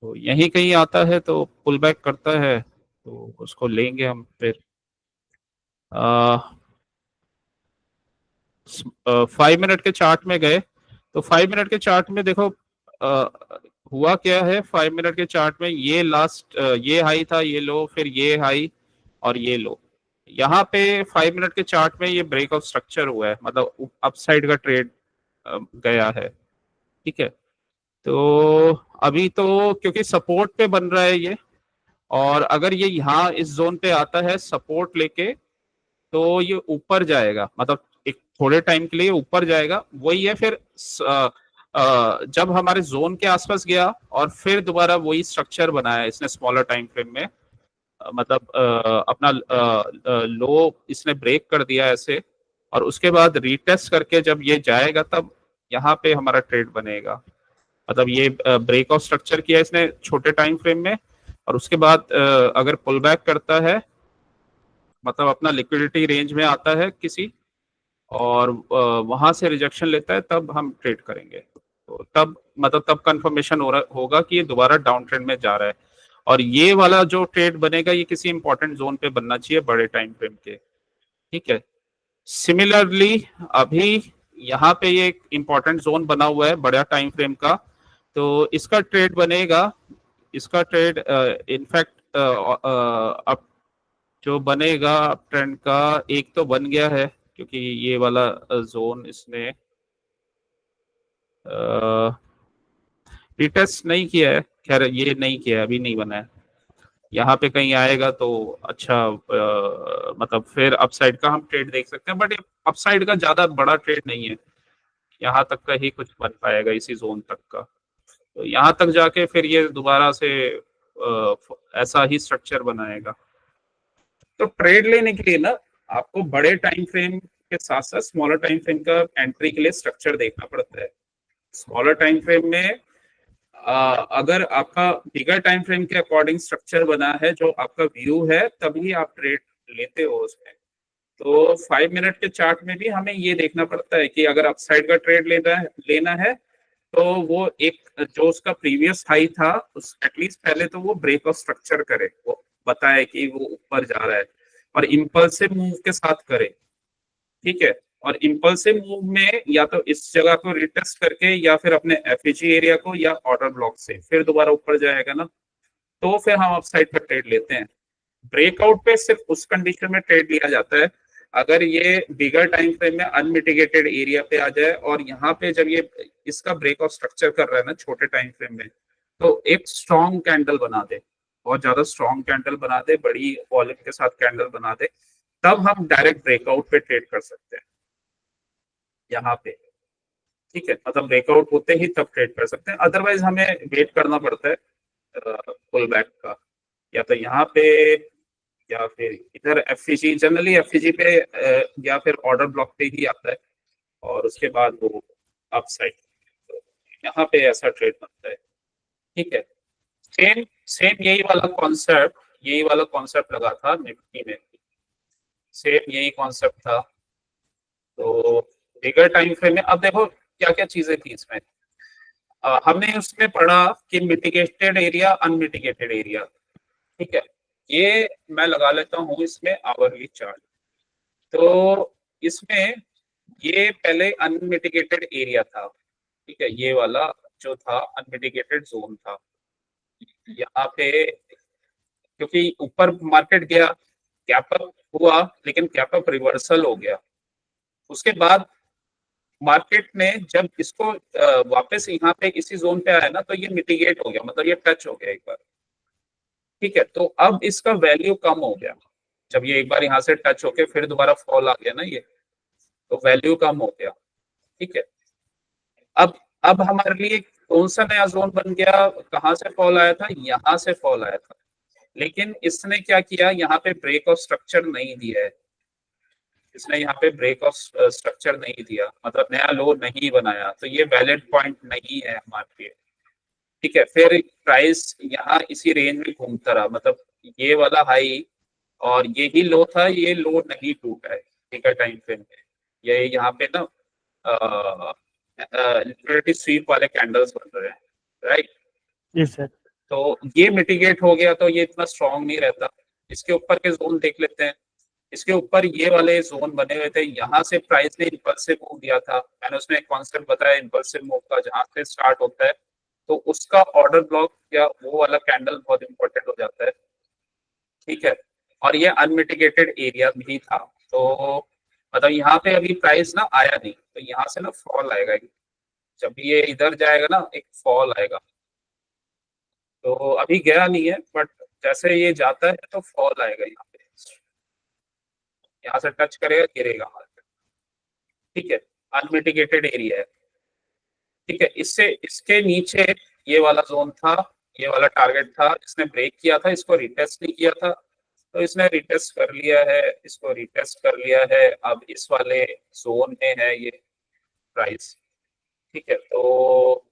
A: तो यहीं कहीं आता है तो पुल बैक करता है तो उसको लेंगे हम फिर। 5 मिनट के चार्ट में गए तो 5 मिनट के चार्ट में देखो हुआ क्या है। 5 मिनट के चार्ट में ये लास्ट ये हाई था, ये लो, फिर ये हाई और ये लो। यहाँ पे 5 मिनट के चार्ट में ये ब्रेकआउट स्ट्रक्चर हुआ है, मतलब अपसाइड का ट्रेड गया है। ठीक है, तो अभी तो क्योंकि सपोर्ट पे बन रहा है ये, और अगर ये यहाँ इस जोन पे आता है सपोर्ट लेके तो ये ऊपर जाएगा, मतलब एक थोड़े टाइम के लिए ऊपर जाएगा। वही है फिर जब हमारे जोन के आसपास गया और फिर दोबारा वही स्ट्रक्चर बनाया इसने स्मॉलर टाइम फ्रेम में, मतलब अपना लो इसने ब्रेक कर दिया ऐसे, और उसके बाद रीटेस्ट करके जब ये जाएगा तब यहाँ पे हमारा ट्रेड बनेगा। मतलब ये ब्रेकआउट स्ट्रक्चर किया इसने छोटे टाइम फ्रेम में, और उसके बाद अगर पुल बैक करता है मतलब अपना लिक्विडिटी रेंज में आता है किसी, और वहां से रिजेक्शन लेता है, तब हम ट्रेड करेंगे। तो तब मतलब तब कंफर्मेशन हो रहा होगा कि ये दोबारा डाउन ट्रेंड में जा रहा है। और ये वाला जो ट्रेड बनेगा ये किसी इंपॉर्टेंट जोन पे बनना चाहिए बड़े टाइम फ्रेम के, ठीक है। सिमिलरली अभी यहाँ पे ये एक इंपॉर्टेंट जोन बना हुआ है बड़ा टाइम फ्रेम का, तो इसका ट्रेड बनेगा, इसका ट्रेड इनफैक्ट अब जो बनेगा अप ट्रेंड का एक तो बन गया है, क्योंकि ये वाला जोन इसने रिटेस्ट नहीं किया है, खैर ये नहीं किया है, अभी नहीं बना है। यहाँ पे कहीं आएगा तो अच्छा, मतलब फिर अपसाइड का हम ट्रेड देख सकते हैं, बट अपसाइड का ज्यादा बड़ा ट्रेड नहीं है, यहाँ तक का ही कुछ बन पाएगा, इसी जोन तक का। तो यहाँ तक जाके फिर ये दोबारा से ऐसा ही स्ट्रक्चर बनाएगा। तो ट्रेड लेने के लिए ना आपको बड़े टाइम फ्रेम के साथ साथ स्मॉलर टाइम फ्रेम का एंट्री के लिए स्ट्रक्चर देखना पड़ता है। स्मॉलर टाइम फ्रेम में अगर आपका बिगर टाइम फ्रेम के अकॉर्डिंग स्ट्रक्चर बना है, जो आपका व्यू है, तभी आप ट्रेड लेते हो उसमें। तो 5 मिनट के चार्ट में भी हमें ये देखना पड़ता है कि अगर अपसाइड का ट्रेड लेना है तो वो एक जो उसका प्रीवियस हाई था उस एटलीस्ट पहले तो वो ब्रेक ऑफ स्ट्रक्चर करे, वो बताए कि वो ऊपर जा रहा है, और इम्पल्सिव मूव के साथ करे, ठीक है। और इम्पल्सिव मूव में या तो इस जगह को रिटेस्ट करके या फिर अपने एफईजी एरिया को या ऑर्डर ब्लॉक से फिर दोबारा ऊपर जाएगा ना, तो फिर हम अपसाइड पर ट्रेड लेते हैं। ब्रेकआउट पे सिर्फ उस कंडीशन में ट्रेड लिया जाता है अगर ये बिगर टाइम फ्रेम में अनमिटिगेटेड एरिया पे आ जाए, और यहाँ पे जब ये इसका ब्रेक ऑफ स्ट्रक्चर कर रहा है ना छोटे टाइम फ्रेम में, तो एक स्ट्रॉन्ग कैंडल बना दे, बहुत ज्यादा स्ट्रॉन्ग कैंडल बना दे, बड़ी वॉल्यूम के साथ कैंडल बना दे, तब हम डायरेक्ट ब्रेकआउट पे ट्रेड कर सकते हैं यहाँ पे, ठीक है। मतलब ब्रेकआउट होते ही तब ट्रेड कर सकते हैं, अदरवाइज हमें वेट करना पड़ता है पुल बैक का, या तो यहाँ पे या फिर इधर एफईजी, जनरली एफईजी पे या फिर ऑर्डर ब्लॉक पे ही आता है, और उसके बाद वो अपसाइड, तो यहाँ पे ऐसा ट्रेड बनता है, ठीक है। सेम सेम यही वाला कॉन्सेप्ट लगा था निफ्टी में, सेम यही कॉन्सेप्ट था। तो बिगर टाइम फ्रेम में अब देखो क्या क्या चीजें थी इसमें। हमने उसमें पढ़ा कि मिटिगेटेड एरिया, अनमिटिगेटेड एरिया, ठीक है। ये मैं लगा लेता हूँ इसमें आवरली चार्ट। तो इसमें ये पहले अनमिटिगेटेड एरिया था, ठीक है, ये वाला जो था अनमिटिगेटेड जोन था। यहाँ पे क्योंकि ऊपर मार्केट गया, गैप अप हुआ, लेकिन गैप अप रिवर्सल हो गया, उसके बाद मार्केट ने जब इसको वापस यहाँ पे इसी जोन पे आया ना, तो ये मिटिगेट हो गया, मतलब ये टच हो गया एक बार, ठीक है। तो अब इसका वैल्यू कम हो गया, जब ये एक बार यहाँ से टच होके फिर दोबारा फॉल आ गया ना ये, तो वैल्यू कम हो गया, ठीक है। अब अब हमारे लिए कौन सा नया जोन बन गया, कहाँ से फॉल आया था, यहाँ से फॉल आया था, लेकिन इसने क्या किया, यहाँ पे ब्रेक ऑफ स्ट्रक्चर नहीं दिया है, इसने यहाँ पे ब्रेक ऑफ स्ट्रक्चर नहीं दिया, मतलब नया लो नहीं बनाया, तो ये वैलिड पॉइंट नहीं है हमारे लिए, ठीक है। फिर प्राइस यहाँ इसी रेंज में घूमता रहा, मतलब ये वाला हाई और ये ही लो था, ये लो नहीं टूटा है, ठीक है, टाइम फ्रेम में। ये यहाँ पे ना लिक्विडिटी स्वीप वाले कैंडल्स बन रहे हैं, राइट।
B: जी सर।
A: तो ये मिटिगेट हो गया, तो ये इतना स्ट्रांग नहीं रहता। इसके ऊपर के जोन देख लेते हैं। इसके ऊपर ये वाले जोन बने हुए थे, यहाँ से प्राइस ने इम्पल्सिव मूव दिया था, मैंने उसमें एक कॉन्सेप्ट बताया इम्पल्सिव मूव का, जहां से स्टार्ट होता है तो उसका ऑर्डर ब्लॉक या वो वाला कैंडल बहुत इंपॉर्टेंट हो जाता है, ठीक है। और ये अनमिटिगेटेड एरिया भी था, तो मतलब यहाँ पे अभी प्राइस ना आया नहीं, तो यहाँ से ना फॉल आएगा, जब ये इधर जाएगा ना एक फॉल आएगा, तो अभी गया नहीं है, बट जैसे ये जाता है तो फॉल आएगा, यहाँ पे यहाँ से टच करेगा गिरेगा मार्केट, ठीक है। अनमिटिगेटेड एरिया है, ठीक है। इससे इसके नीचे ये वाला जोन था, ये वाला टारगेट था, इसने ब्रेक किया था, इसको रिटेस्ट नहीं किया था, तो इसने रिटेस्ट कर लिया है, इसको रिटेस्ट कर लिया है, अब इस वाले जोन में है ये प्राइस, ठीक है। तो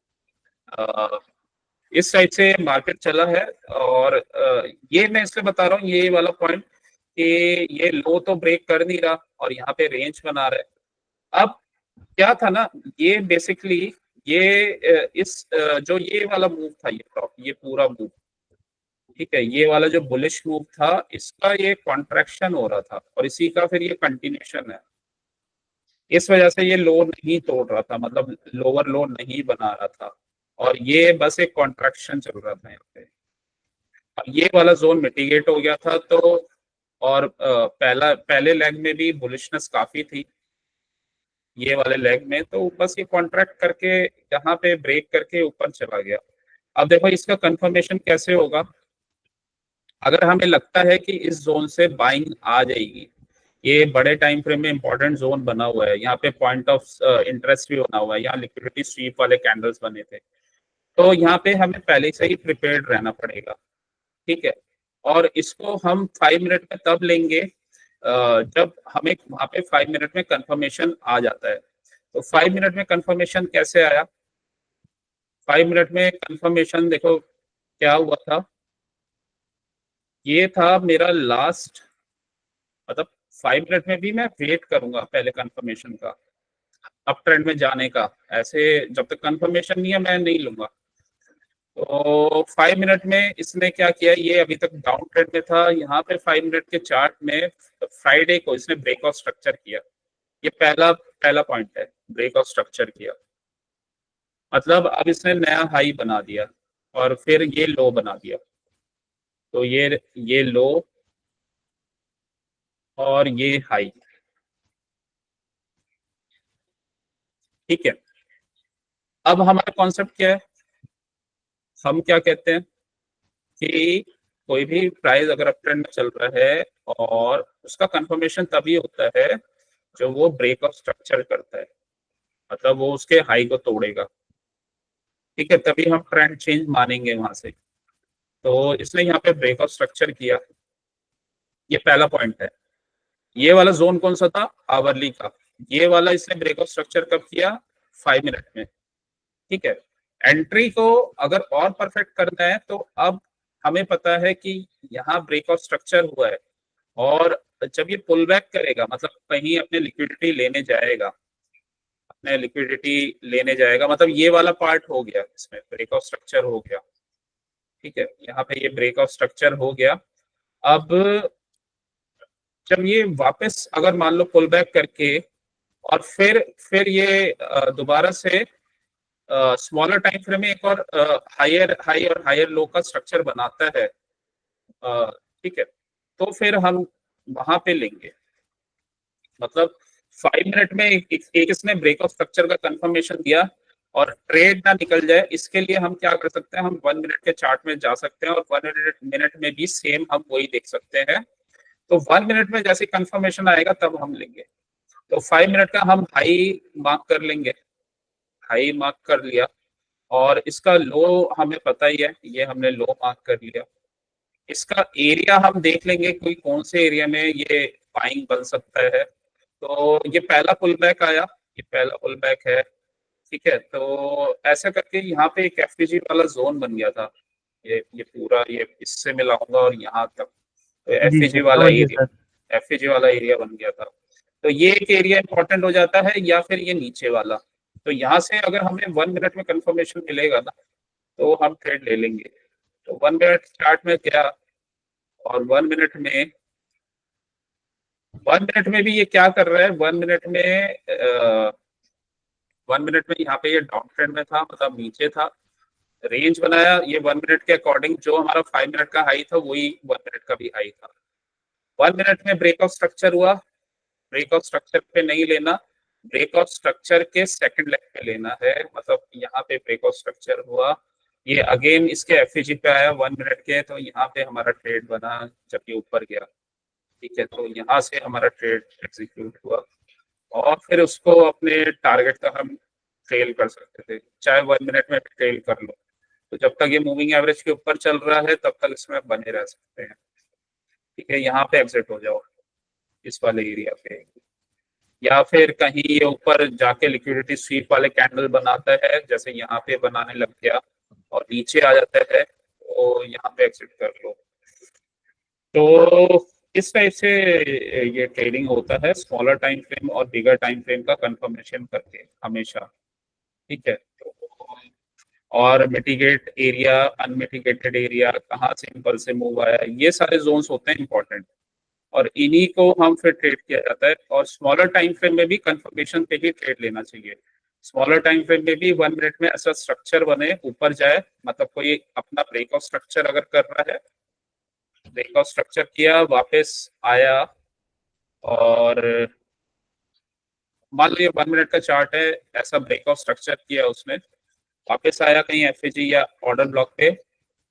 A: इस साइड से मार्केट चला है, और ये मैं इसलिए बता रहा हूँ ये वाला पॉइंट कि ये लो तो ब्रेक कर नहीं रहा और यहाँ पे रेंज बना रहा है। अब क्या था ना, ये बेसिकली ये जो ये वाला मूव था, ये पूरा मूव, ठीक है, ये वाला जो बुलिश मूव था इसका ये कॉन्ट्रैक्शन हो रहा था और इसी का फिर ये कंटिन्यूशन है। इस वजह से ये लो नहीं तोड़ रहा था, मतलब लोअर लो नहीं बना रहा था और ये बस एक कॉन्ट्रैक्शन चल रहा था यहाँ पे। अब ये वाला जोन मिटिगेट हो गया था, तो और पहले लेग में भी बुलिशनेस काफी थी, ये वाले लेग में, तो बस ये कॉन्ट्रैक्ट करके यहाँ पे ब्रेक करके ऊपर चला गया। अब देखो इसका कंफर्मेशन कैसे होगा, अगर हमें लगता है कि इस जोन से बाइंग आ जाएगी, ये बड़े टाइम फ्रेम में इंपॉर्टेंट जोन बना हुआ है, यहाँ पे पॉइंट ऑफ इंटरेस्ट भी बना हुआ है, यहाँ लिक्विडिटी स्वीप वाले कैंडल्स बने थे, तो यहाँ पे हमें पहले से ही प्रिपेयर्ड रहना पड़ेगा, ठीक है। और इसको हम 5 मिनट में तब लेंगे जब हमें वहां पे 5 मिनट में कंफर्मेशन आ जाता है। तो 5 मिनट में कंफर्मेशन कैसे आया, 5 मिनट में कंफर्मेशन देखो क्या हुआ था, ये था मेरा लास्ट, मतलब 5 मिनट में भी मैं वेट करूंगा पहले कंफर्मेशन का, अप ट्रेंड में जाने का, ऐसे जब तक कंफर्मेशन नहीं है मैं नहीं लूंगा। तो 5 मिनट में इसने क्या किया, ये अभी तक डाउन ट्रेंड में था, यहाँ पे 5 मिनट के चार्ट में फ्राइडे को इसने ब्रेकआउट स्ट्रक्चर किया, ये पहला पहला पॉइंट है, ब्रेकआउट स्ट्रक्चर किया, मतलब अब इसने नया हाई बना दिया और फिर ये लो बना दिया, तो ये लो और ये हाई, ठीक है। अब हमारा कॉन्सेप्ट क्या है, हम क्या कहते हैं कि कोई भी प्राइस अगर अप ट्रेंड में चल रहा है और उसका कंफर्मेशन तभी होता है जो वो ब्रेकआउट स्ट्रक्चर करता है, मतलब वो उसके हाई को तोड़ेगा, ठीक है, तभी हम ट्रेंड चेंज मानेंगे वहां से। तो इसने यहाँ पे ब्रेकआउट स्ट्रक्चर किया, ये पहला पॉइंट है। ये वाला जोन कौन सा था, आवरली का, ये वाला इसने ब्रेकआउट स्ट्रक्चर कब किया, 5 मिनट में, ठीक है। एंट्री को अगर और परफेक्ट करना है तो अब हमें पता है कि यहाँ ब्रेकआउट स्ट्रक्चर हुआ है और जब ये पुल बैक करेगा, मतलब कहीं अपने लिक्विडिटी लेने जाएगा, अपने लिक्विडिटी लेने जाएगा, मतलब ये वाला पार्ट हो गया, इसमें ब्रेकआउट स्ट्रक्चर हो गया, ठीक है, यहाँ पे ये ब्रेकआउट स्ट्रक्चर हो गया। अब जब ये वापस अगर मान लो पुल बैक करके और फिर ये दोबारा से स्मॉलर टाइम फ्रेम में एक और हायर हाई और हायर लो का स्ट्रक्चर बनाता है, ठीक है, तो फिर हम वहां पे लेंगे, मतलब 5 मिनट में एक इसने ब्रेकआउट स्ट्रक्चर का कंफर्मेशन दिया और ट्रेड ना निकल जाए, इसके लिए हम क्या कर सकते हैं, हम 1 मिनट के चार्ट में जा सकते हैं और 1 मिनट में भी सेम हम वही देख सकते हैं। तो 1 मिनट में जैसे कंफर्मेशन आएगा तब हम लेंगे, तो 5 मिनट का हम हाई मार्क कर लेंगे, हाई मार्क कर लिया और इसका लो हमें पता ही है, ये हमने लो मार्क कर लिया। इसका एरिया हम देख लेंगे कोई कौन से एरिया में ये बाइंग बन सकता है, तो ये पहला पुल बैक आया, ये पहला पुल बैक है, ठीक है। तो ऐसा करके यहाँ पे एक एफटीजी वाला जोन बन गया था, ये पूरा ये इससे मिलाऊंगा और यहाँ तक, तो
B: जी
A: एफटीजी
B: सर,
A: वाला
B: समझ गया
A: एरिया,
B: सर।
A: एफटीजी वाला एरिया बन गया था, तो ये एक एरिया इंपॉर्टेंट हो जाता है, या फिर ये नीचे वाला। तो यहाँ से अगर हमें 1 मिनट में कंफर्मेशन मिलेगा ना तो हम ट्रेड ले लेंगे। तो 1 मिनट चार्ट में क्या, और 1 मिनट में भी ये क्या कर रहा है, 1 मिनट में यहाँ पे ये डाउन ट्रेंड में था, मतलब नीचे था, रेंज बनाया, ये 1 मिनट के अकॉर्डिंग जो हमारा 5 मिनट का हाई था वही 1 मिनट का भी हाई था। 1 मिनट में ब्रेकआउट स्ट्रक्चर हुआ, ब्रेकआउट स्ट्रक्चर पे नहीं लेना, ब्रेकआउट स्ट्रक्चर के सेकंड लेग पे लेना है, मतलब यहाँ पे ब्रेकआउट स्ट्रक्चर हुआ, ये अगेन इसके एफईजी पे आया 1 मिनट के, तो यहाँ पे हमारा ट्रेड बना जब ये ऊपर गया, ठीक है, तो यहाँ से हमारा ट्रेड एग्जीक्यूट हुआ और फिर उसको अपने टारगेट तक हम ट्रेल कर सकते थे, चाहे 1 मिनट में ट्रेल कर लो, तो जब तक ये मूविंग एवरेज के ऊपर चल रहा है तब तक इसमें बने रह सकते हैं, ठीक है। यहाँ पे एग्जिट हो जाओ इस वाले एरिया पे, या फिर कहीं ये ऊपर जाके लिक्विडिटी स्वीप वाले कैंडल बनाता है, जैसे यहाँ पे बनाने लग गया और नीचे आ जाता है, तो यहाँ पे एग्जिट कर लो। तो इस टाइप से ये ट्रेडिंग होता है, स्मॉलर टाइम फ्रेम और बिगर टाइम फ्रेम का कंफर्मेशन करके हमेशा। ठीक है, और मिटिगेट एरिया, अनमिटिगेटेड एरिया, कहाँ से इम्पल्स से मूव आया, ये सारे जोन्स होते हैं इंपॉर्टेंट, और इन्हीं को हम फिर ट्रेड किया जाता है। और स्मॉलर टाइम फ्रेम में भी कंफर्मेशन पे ही ट्रेड लेना चाहिए। स्मॉलर टाइम फ्रेम में भी 1 मिनट में ऐसा स्ट्रक्चर बने, ऊपर जाए, मतलब कोई अपना ब्रेकआउट स्ट्रक्चर अगर कर रहा है, ब्रेकआउट स्ट्रक्चर किया, वापस आया, और मान लो ये 1 मिनट का चार्ट है, ऐसा ब्रेकआउट स्ट्रक्चर किया उसने, वापस आया कहीं एफएजी या ऑर्डर ब्लॉक पे,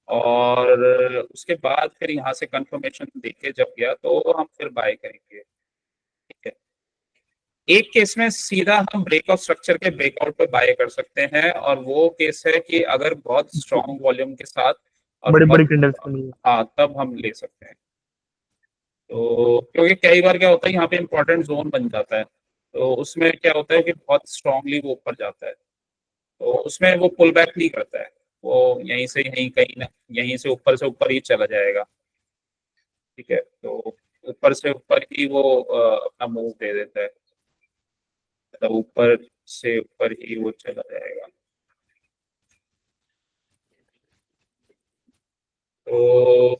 A: और उसके बाद फिर यहाँ से कंफर्मेशन देके जब गया तो हम फिर बाय करेंगे। ठीक है, एक केस में सीधा हम ब्रेकआउट स्ट्रक्चर के ब्रेकआउट पे बाय कर सकते हैं, और वो केस है कि अगर बहुत स्ट्रॉन्ग वॉल्यूम के साथ और
B: बड़ी बड़ी
A: बहुत,
B: कैंडल्स बनी है।
A: हाँ, तब हम ले सकते हैं। तो क्योंकि कई बार क्या होता है, यहाँ पे इंपॉर्टेंट जोन बन जाता है, तो उसमें क्या होता है कि बहुत स्ट्रांगली वो ऊपर जाता है, तो उसमें वो पुल बैक नहीं करता है, वो यहीं से यहीं कहीं ना, यहीं से ऊपर ही चला जाएगा। ठीक है, तो ऊपर से ऊपर ही वो अपना मूव दे देता है, मतलब ऊपर से ऊपर ही वो चला जाएगा। तो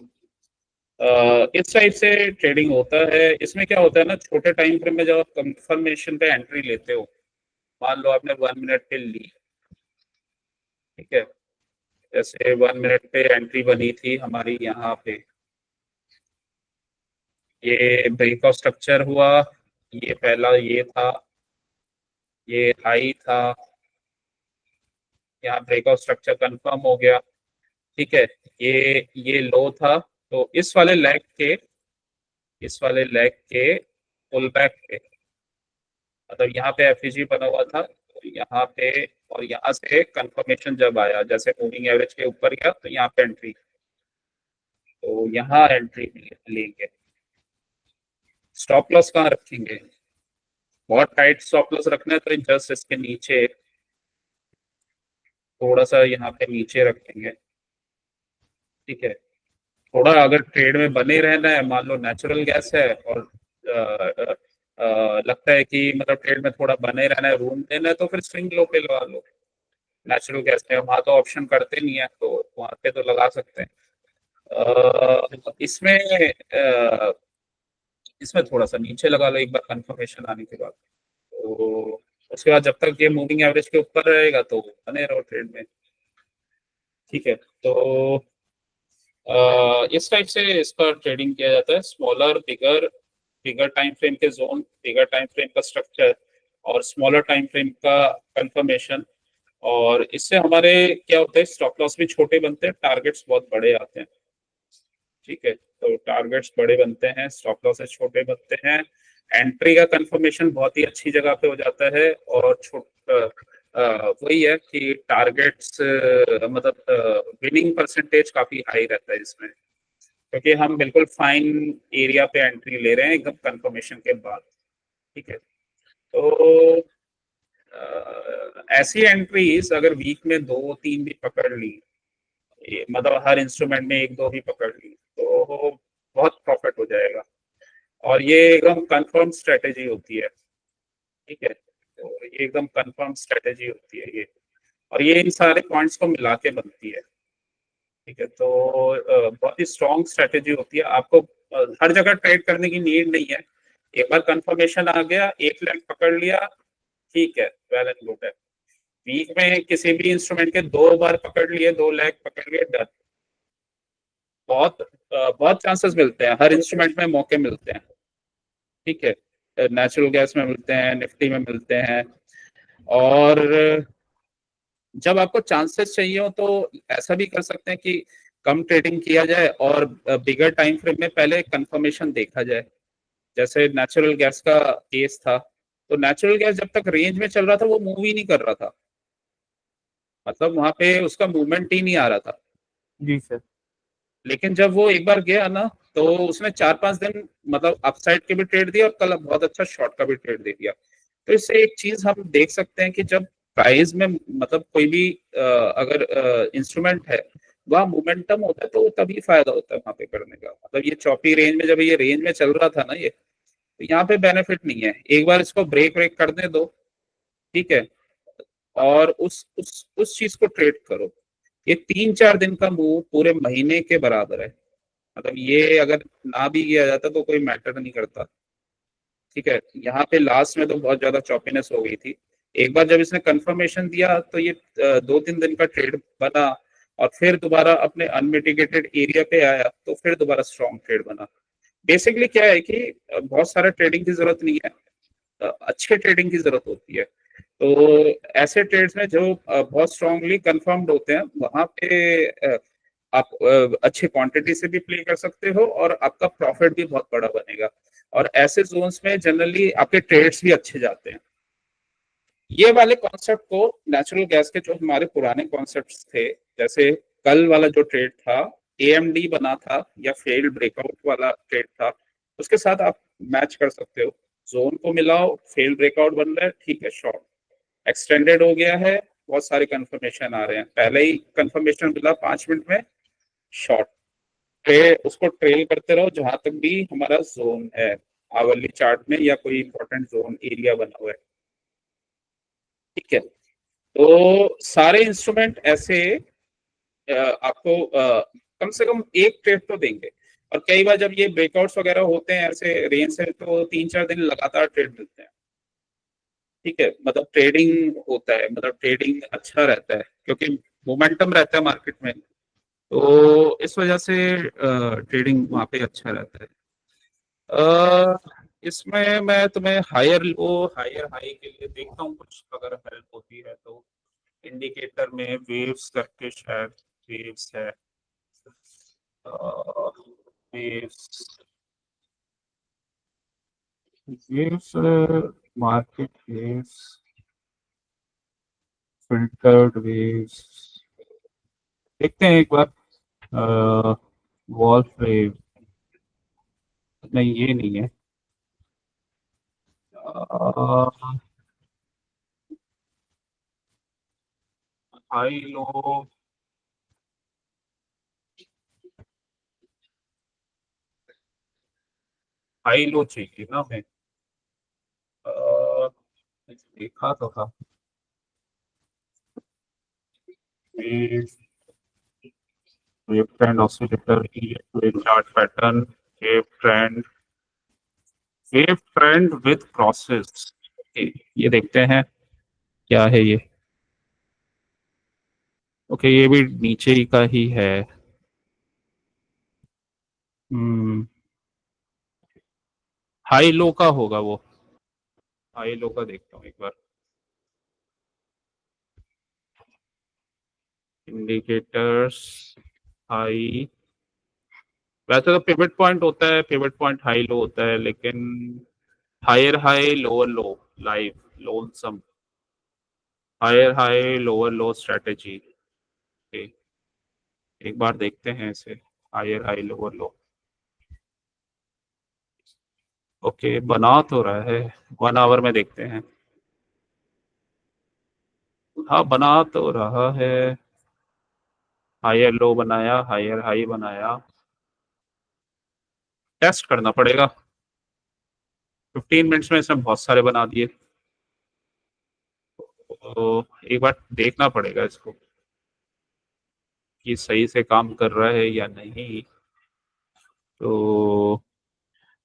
A: इस टाइप से ट्रेडिंग होता है। इसमें क्या होता है ना, छोटे टाइम फ्रेम में जब आप कंफर्मेशन पे एंट्री लेते हो, मान लो आपने 1 मिनट पे ली, ठीक है, जैसे 1 मिनट पे एंट्री बनी थी हमारी यहाँ पे, ये ब्रेकआउट स्ट्रक्चर हुआ, ये पहला ये था, ये हाई था, यहाँ ब्रेकआउट स्ट्रक्चर कंफर्म हो गया। ठीक है, ये लो था, तो इस वाले लेग के पुल बैक पे, मतलब यहाँ पे एफईजी बना हुआ था, तो यहाँ पे, और यहाँ से कंफर्मेशन जब आया, जैसे मूविंग एवरेज के ऊपर गया तो यहाँ पे एंट्री, तो यहाँ एंट्री लेंगे। स्टॉप लॉस कहाँ रखेंगे, बहुत टाइट स्टॉप लॉस रखना है तो जस्ट इसके नीचे, थोड़ा सा यहाँ पे नीचे रखेंगे। ठीक है, थोड़ा अगर ट्रेड में बने रहना है, मान लो नेचुरल गैस है और लगता है कि मतलब ट्रेड में थोड़ा बने रहना है, रूम देना है, तो फिर स्विंग लो पे लगा लो। नेचुरल गैस में वहां तो ऑप्शन करते नहीं है, तो वहां पे तो लगा सकते हैं। इसमें इसमें थोड़ा सा नीचे लगा लो एक बार कंफर्मेशन आने के बाद, तो उसके बाद जब तक ये मूविंग एवरेज के ऊपर रहेगा तो बने रहो ट्रेड में। ठीक है, तो इस टाइप से इसका ट्रेडिंग किया जाता है, स्मॉलर बिगर, बिगर टाइम फ्रेम के जोन, बिगर टाइम फ्रेम का स्ट्रक्चर, और स्मॉलर टाइम फ्रेम का कंफर्मेशन। और इससे हमारे क्या होता है, स्टॉप लॉस भी छोटे बनते हैं, टारगेट्स बहुत बड़े आते हैं। ठीक है, तो टारगेट्स बड़े बनते हैं, स्टॉप लॉसेस छोटे बनते हैं, एंट्री का कंफर्मेशन बहुत ही अच्छी जगह पे हो जाता है, और वही है कि टारगेट्स, मतलब विनिंग परसेंटेज काफी हाई रहता है इसमें, क्योंकि हम बिल्कुल फाइन एरिया पे एंट्री ले रहे हैं एकदम कंफर्मेशन के बाद। ठीक है, तो ऐसी एंट्रीज अगर वीक में 2-3 भी पकड़ ली, मतलब हर इंस्ट्रूमेंट में 1-2 भी पकड़ ली, तो बहुत प्रॉफिट हो जाएगा, और ये एकदम कंफर्म स्ट्रेटेजी होती है। ठीक है, तो ये एकदम कंफर्म स्ट्रेटेजी होती है ये, और ये इन सारे पॉइंट्स को मिला के बनती है। ठीक है, तो बहुत ही स्ट्रॉन्ग स्ट्रेटेजी होती है, आपको हर जगह ट्रेड करने की नीड नहीं है। एक बार कंफर्मेशन आ गया, एक लेग पकड़ लिया, ठीक है, वेल एंड गुड है। वीक में किसी भी इंस्ट्रूमेंट के 2 बार पकड़ लिए, 2 लेग पकड़ लिए, डन। बहुत चांसेस मिलते हैं, हर इंस्ट्रूमेंट में मौके मिलते हैं। ठीक है, नेचुरल गैस में मिलते हैं, निफ्टी में मिलते हैं, और जब आपको चांसेस चाहिए हो तो ऐसा भी कर सकते हैं कि कम ट्रेडिंग किया जाए और बिगर टाइम फ्रेम में पहले कंफर्मेशन देखा जाए, जैसे नेचुरल गैस का केस था। तो नेचुरल गैस जब तक रेंज में चल रहा था वो मूव ही नहीं कर रहा था, मतलब वहां पे उसका मूवमेंट ही नहीं आ रहा था।
B: जी सर।
A: लेकिन जब वो एक बार गया ना, तो उसने 4-5 दिन मतलब अपसाइड के भी ट्रेड दिया, और कल बहुत अच्छा शॉर्ट का भी ट्रेड दे दिया। तो इससे एक चीज हम देख सकते हैं कि जब प्राइस में मतलब कोई भी अगर इंस्ट्रूमेंट है वहाँ मोमेंटम होता है, तो वो तभी फायदा होता है वहां पे करने का। मतलब ये चौपी रेंज में, जब ये रेंज में चल रहा था ना ये, तो यहाँ पे बेनिफिट नहीं है। एक बार इसको ब्रेक ब्रेक करने दो, ठीक है, और उस चीज को ट्रेड करो। ये 3-4 दिन का मूव पूरे महीने के बराबर है। मतलब ये अगर ना भी किया जाता तो कोई मैटर नहीं करता, ठीक है। यहाँ पे लास्ट में तो बहुत ज्यादा चॉपीनेस हो गई थी। एक बार जब इसने कंफर्मेशन दिया तो ये 2-3 दिन का ट्रेड बना, और फिर दोबारा अपने अनमिटिगेटेड एरिया पे आया, तो फिर दोबारा स्ट्रॉन्ग ट्रेड बना। बेसिकली क्या है कि बहुत सारा ट्रेडिंग की जरूरत नहीं है, अच्छे ट्रेडिंग की जरूरत होती है। तो ऐसे ट्रेड्स में जो बहुत स्ट्रांगली कंफर्म्ड होते हैं, वहां पे आप अच्छे क्वांटिटी से भी प्ले कर सकते हो, और आपका प्रॉफिट भी बहुत बड़ा बनेगा। और ऐसे जोन्स में जनरली आपके ट्रेड्स भी अच्छे जाते हैं। ये वाले कॉन्सेप्ट को, नेचुरल गैस के जो हमारे पुराने कॉन्सेप्ट्स थे, जैसे कल वाला जो ट्रेड था, एएमडी बना था या फेल्ड ब्रेकआउट वाला ट्रेड था, उसके साथ आप मैच कर सकते हो। जोन को मिलाओ, फेल्ड ब्रेकआउट बन रहा है, ठीक है, शॉर्ट एक्सटेंडेड हो गया है, बहुत सारे कंफर्मेशन आ रहे हैं, पहले ही कंफर्मेशन मिला 5 मिनट में, शॉर्ट उसको ट्रेल करते रहो जहां तक भी हमारा जोन है आवरली चार्ट में, या कोई इंपॉर्टेंट जोन एरिया बना हुआ है, ठीक है। तो सारे इंस्ट्रूमेंट ऐसे आपको कम से कम एक ट्रेड तो देंगे। और कई बार जब ये ब्रेकआउट्स वगैरह होते हैं ऐसे रेंज से, तो 3-4 दिन लगातार ट्रेड मिलते हैं, ठीक है। मतलब ट्रेडिंग होता है, मतलब ट्रेडिंग अच्छा रहता है, क्योंकि मोमेंटम रहता है मार्केट में, तो इस वजह से ट्रेडिंग वहाँ पे अच्छा रहता है। इसमें मैं तुम्हें हायर लो हायर हाई के लिए देखता हूँ, कुछ अगर हेल्प होती है तो। इंडिकेटर में वेव्स करके शायद, वेव्स है, waves, waves, market waves, filtered waves, देखते हैं एक बार। वॉल्फ वेव, नहीं ये नहीं है। हाई लो, हाई लो चाहिए ना हमें। अ, देखा तो था। वेव, वेव ट्रेंड ऑसिलेटर की wave chart pattern, wave trend, wave trend with crosses, ये देखते हैं क्या है ये। ओके, ये भी नीचे ही का ही है। हम्म, हाई लो का होगा वो। हाई लो का देखता हूँ एक बार। इंडिकेटर्स, हाई, वैसे तो पिवट पॉइंट होता है, पिवट पॉइंट हाई लो होता है, लेकिन higher high lower low, live, lonesome, higher high lower low strategy, एक बार देखते हैं इसे। Higher high lower low, okay, बना तो रहा है। 1 आवर में देखते हैं। हाँ, बना तो रहा है। हायर लो बनाया, हायर हाई बनाया, टेस्ट करना पड़ेगा। 15 मिनट्स में इसने बहुत सारे बना दिए, तो एक बार देखना पड़ेगा इसको कि सही से काम कर रहा है या नहीं। तो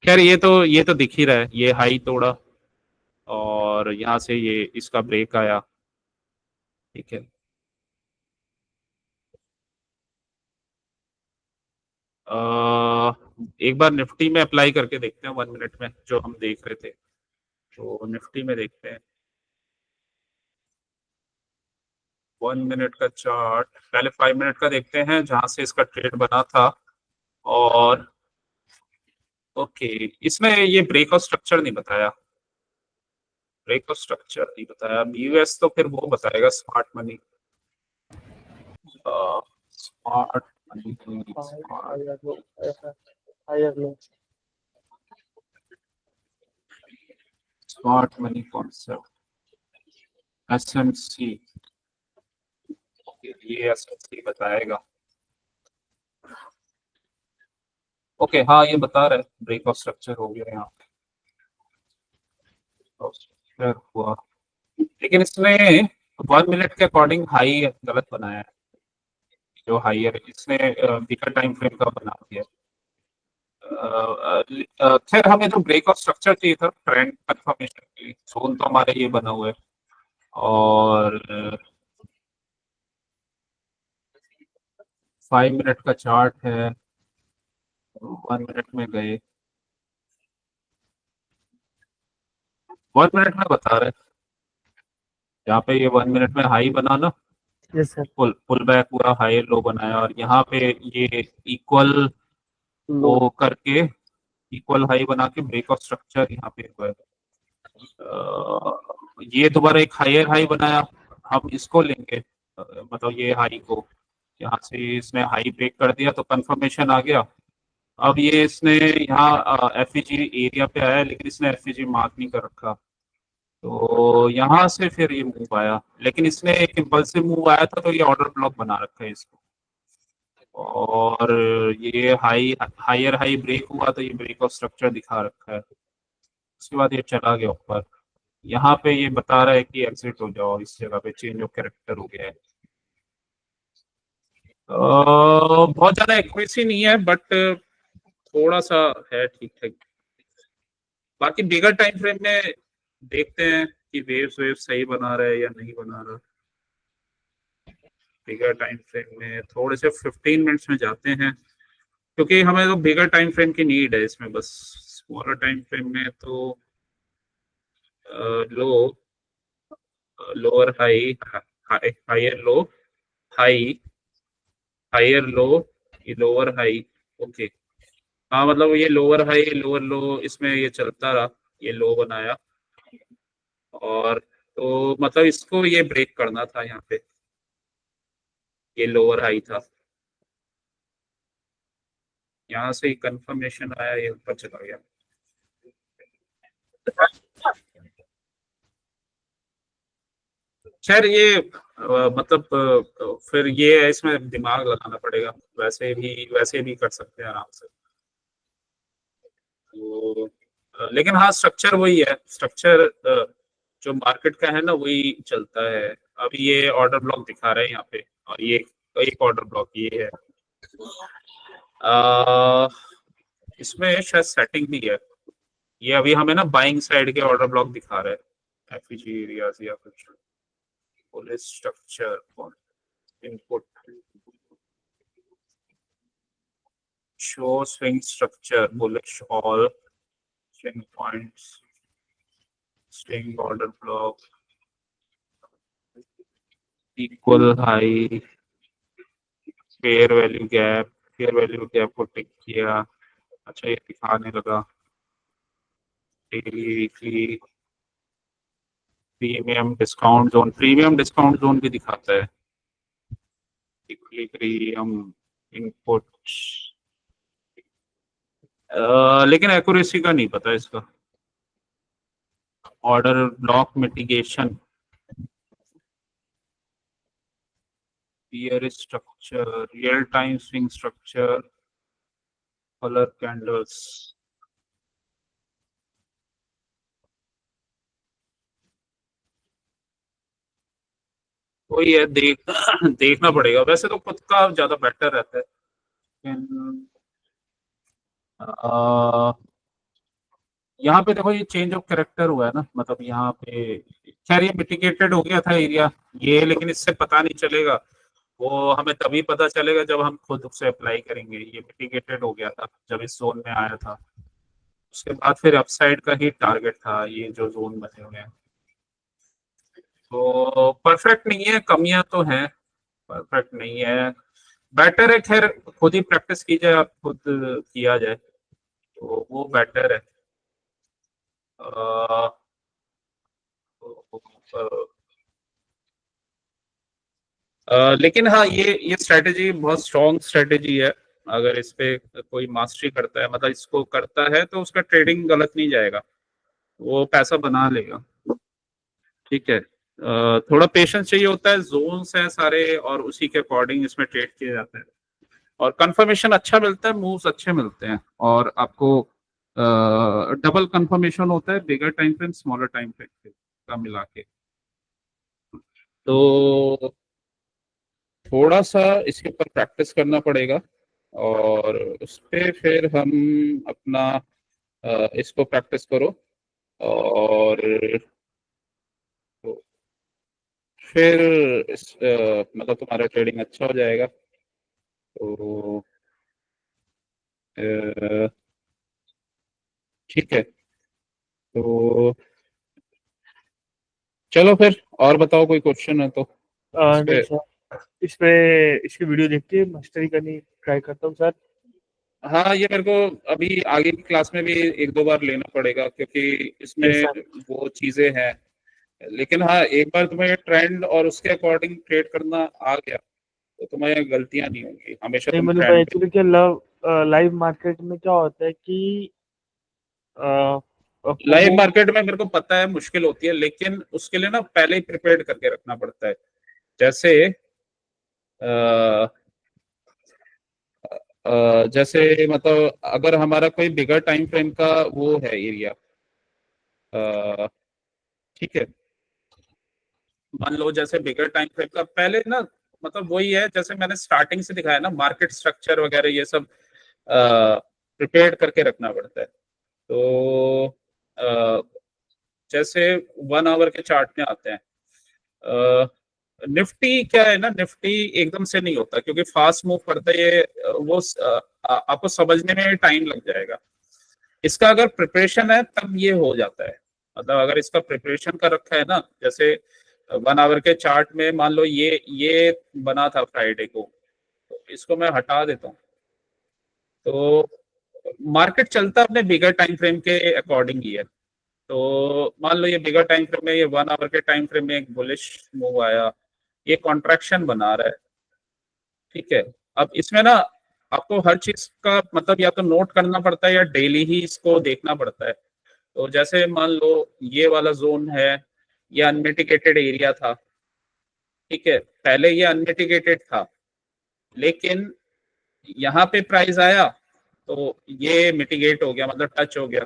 A: खैर, ये तो दिख ही रहा है, ये हाई तोड़ा, और यहाँ से ये इसका ब्रेक आया, ठीक है। अ, एक बार निफ्टी में अप्लाई करके देखते हैं, 1 मिनट में जो हम देख रहे थे, तो निफ्टी में देखते हैं। 1 मिनट का चार्ट, पहले 5 मिनट का देखते हैं जहां से इसका ट्रेड बना था। और ओके, इसमें ये ब्रेक ऑफ स्ट्रक्चर नहीं बताया, ब्रेक ऑफ स्ट्रक्चर नहीं बताया। यूएस तो फिर वो बताएगा, smart money, smart money, smart,
B: higher low, ऐसा higher low.
A: Smart money concept, SMC, ये एसएमसी बताएगा। ओके हाँ ये बता रहा है ब्रेक ऑफ स्ट्रक्चर हो गया यहाँ पे, स्ट्रक्चर हुआ, लेकिन इसने 1 मिनट के अकॉर्डिंग हाई गलत बनाया है, जो हाइयर इसने बिगर टाइम फ्रेम का बना दिया। खैर हमें जो ब्रेक ऑफ स्ट्रक्चर चाहिए था ट्रेंड कंफर्मेशन के लिए, जोन तो हमारे ये बना हुआ है, और 5 मिनट का चार्ट है, 1 मिनट में गए, 1 मिनट में बता रहे हैं यहाँ पे ये 1 मिनट में हाई बना ना,
B: यस सर।
A: पुल पुल बैक हुआ, हाई लो बनाया, और यहाँ पे ये इक्वल
B: लो।
A: वो करके इक्वल हाई बना के ब्रेक ऑफ स्ट्रक्चर यहाँ पे हुआ है। ये दोबारा एक हायर हाई बनाया, हम इसको लेंगे, मतलब ये हाई को यहाँ से इसने हाई ब्रेक कर दिया तो कंफर्मेशन आ गया। अब ये इसने यहाँ एफईजी एरिया पे आया, लेकिन इसने एफईजी मार्क नहीं कर रखा, तो यहाँ से फिर ये मूव आया, लेकिन इसने एक इम्पल्सिव मूव आया था तो ये ऑर्डर ब्लॉक बना रखा है इसको, और ये हायर हाई ब्रेक हुआ तो ये ब्रेक ऑफ स्ट्रक्चर दिखा रखा है। उसके बाद ये चला गया ऊपर, यहाँ पे ये बता रहा है कि एग्जिट हो जाओ, इस जगह पे चेंज ऑफ कैरेक्टर हो गया है। बहुत ज्यादा एक्यूरेसी नहीं है बट थोड़ा सा है ठीक ठाक। बाकी बिगर टाइम फ्रेम में देखते हैं कि वेव्स वेव्स सही बना रहा है या नहीं बना रहा। बिगर टाइम फ्रेम में थोड़े से 15 मिनट्स में जाते हैं, क्योंकि हमें तो बिगर टाइम फ्रेम की नीड है इसमें, बस स्मॉलर टाइम फ्रेम में तो low lower high, higher low, high higher low, ये लोअर हाई, ओके हाँ मतलब ये लोअर हाई लोअर लो इसमें ये चलता रहा, ये लो बनाया, और तो मतलब इसको ये ब्रेक करना था यहाँ पे, ये लोअर हाई था, यहाँ से कंफर्मेशन आया, ये ऊपर चला गया। खैर ये मतलब फिर ये है, इसमें दिमाग लगाना पड़ेगा, वैसे भी कर सकते हैं आराम से, तो लेकिन हाँ स्ट्रक्चर वही है, स्ट्रक्चर जो मार्केट का है ना वही चलता है। अभी ये ऑर्डर ब्लॉक दिखा रहे हैं यहाँ पे, और ये एक ऑर्डर ब्लॉक ये है, अ, इसमें शायद सेटिंग भी है, ये अभी हमें ना बाइंग साइड के ऑर्डर ब्लॉक दिखा रहा है, एफईजी एरियाज या कुछ police structure input show swing structure bullish all swing points swing order block equal high fair value gap को टिक किया, अच्छा ये दिखाने लगा daily weekly premium discount zone भी दिखाता है, इक्विलिब्रियम इनपुट, लेकिन एक्यूरेसी का नहीं पता इसका। Order block mitigation peer structure real time swing structure colour candles, वही है देखना पड़ेगा, वैसे तो खुद का ज्यादा बेटर रहता है, लेकिन यहाँ पे देखो ये चेंज ऑफ कैरेक्टर हुआ है ना, मतलब यहाँ पे खैर ये मिटिगेटेड हो गया था एरिया ये, लेकिन इससे पता नहीं चलेगा, वो हमें तभी पता चलेगा जब हम खुद उसे अप्लाई करेंगे। ये मिटिगेटेड हो गया था जब इस जोन में आया था, उसके बाद फिर अपसाइड का ही टारगेट था ये जो जोन बने हुए हैं, तो परफेक्ट नहीं है, कमियां तो हैं, परफेक्ट नहीं है, बेटर है खैर खुद ही प्रैक्टिस की जाए, खुद किया जाए तो वो बेटर है। अ, लेकिन हाँ ये स्ट्रेटेजी बहुत स्ट्रॉन्ग स्ट्रेटेजी है, अगर इस पे कोई मास्टरी करता है, मतलब इसको करता है तो उसका ट्रेडिंग गलत नहीं जाएगा, वो पैसा बना लेगा, ठीक है। थोड़ा पेशेंस चाहिए होता है, जोन्स हैं सारे और उसी के अकॉर्डिंग इसमें ट्रेड किया जाता है, और कंफर्मेशन अच्छा मिलता है, मूव्स अच्छे मिलते हैं, और आपको डबल कंफर्मेशन होता है bigger time frame smaller time frame का मिला के। तो थोड़ा सा इसके ऊपर प्रैक्टिस करना पड़ेगा, और उस पे फिर हम अपना इसको प्रैक्टिस करो, और फिर मतलब तुम्हारा ट्रेडिंग अच्छा हो जाएगा। तो अ, ठीक है, तो चलो फिर, और बताओ कोई क्वेश्चन है तो इस
B: नहीं
A: पे।
B: सर, इस पे इसकी वीडियो देख के मास्टरी करनी ट्राई करता हूँ सर।
A: हाँ, ये मेरे को अभी आगे की क्लास में भी एक दो बार लेना पड़ेगा, क्योंकि इसमें
B: यस सर।
A: वो चीजें हैं। लेकिन हाँ, एक बार तुम्हें ट्रेंड और उसके अकॉर्डिंग ट्रेड करना आ गया तो तुम्हें गलतियां नहीं होंगी, हमेशा
B: नहीं
A: तुम
B: मतलब
A: ट्रेंड।
B: एक्चुअली क्या लाइव मार्केट में क्या होता है कि
A: लाइव
B: वो
A: मार्केट में मेरे को पता है मुश्किल होती है, लेकिन उसके लिए ना पहले ही प्रिपेयर करके रखना पड़ता है। जैसे जैसे मतलब अगर हमारा कोई बिगर टाइम फ्रेम का वो है एरिया, ठीक है, मान लो जैसे बिगर टाइम फ्रेम का पहले ना, मतलब वही है जैसे मैंने स्टार्टिंग से दिखाया ना, मार्केट स्ट्रक्चर वगैरह ये सब प्रिपेयर करके रखना पड़ता है। तो अ, जैसे 1 आवर के चार्ट में आते हैं, निफ्टी क्या है ना, निफ्टी एकदम से नहीं होता, क्योंकि फास्ट मूव करता है ये, वो आपको समझने में टाइम लग जाएगा। इसका अगर प्रिपरेशन है तब ये हो जाता है, मतलब अगर इसका प्रिपरेशन कर रखा है ना, जैसे 1 आवर के चार्ट में मान लो ये बना था फ्राइडे को, तो इसको मैं हटा देता हूँ। तो मार्केट चलता अपने बिगर टाइम फ्रेम के अकॉर्डिंग ही है। तो मान लो ये बिगर टाइम फ्रेम में, ये 1 आवर के टाइम फ्रेम में एक बुलिश मूव आया, ये कॉन्ट्रैक्शन बना रहा है, ठीक है। अब इसमें ना आपको हर चीज का मतलब या तो नोट करना पड़ता है या डेली ही इसको देखना पड़ता है। तो जैसे मान लो ये वाला जोन है, ये अनमिटिगेटेड एरिया था, ठीक है, पहले ये अनमिटिगेटेड था, लेकिन यहाँ पे प्राइस आया तो ये मिटिगेट हो गया, मतलब टच हो गया,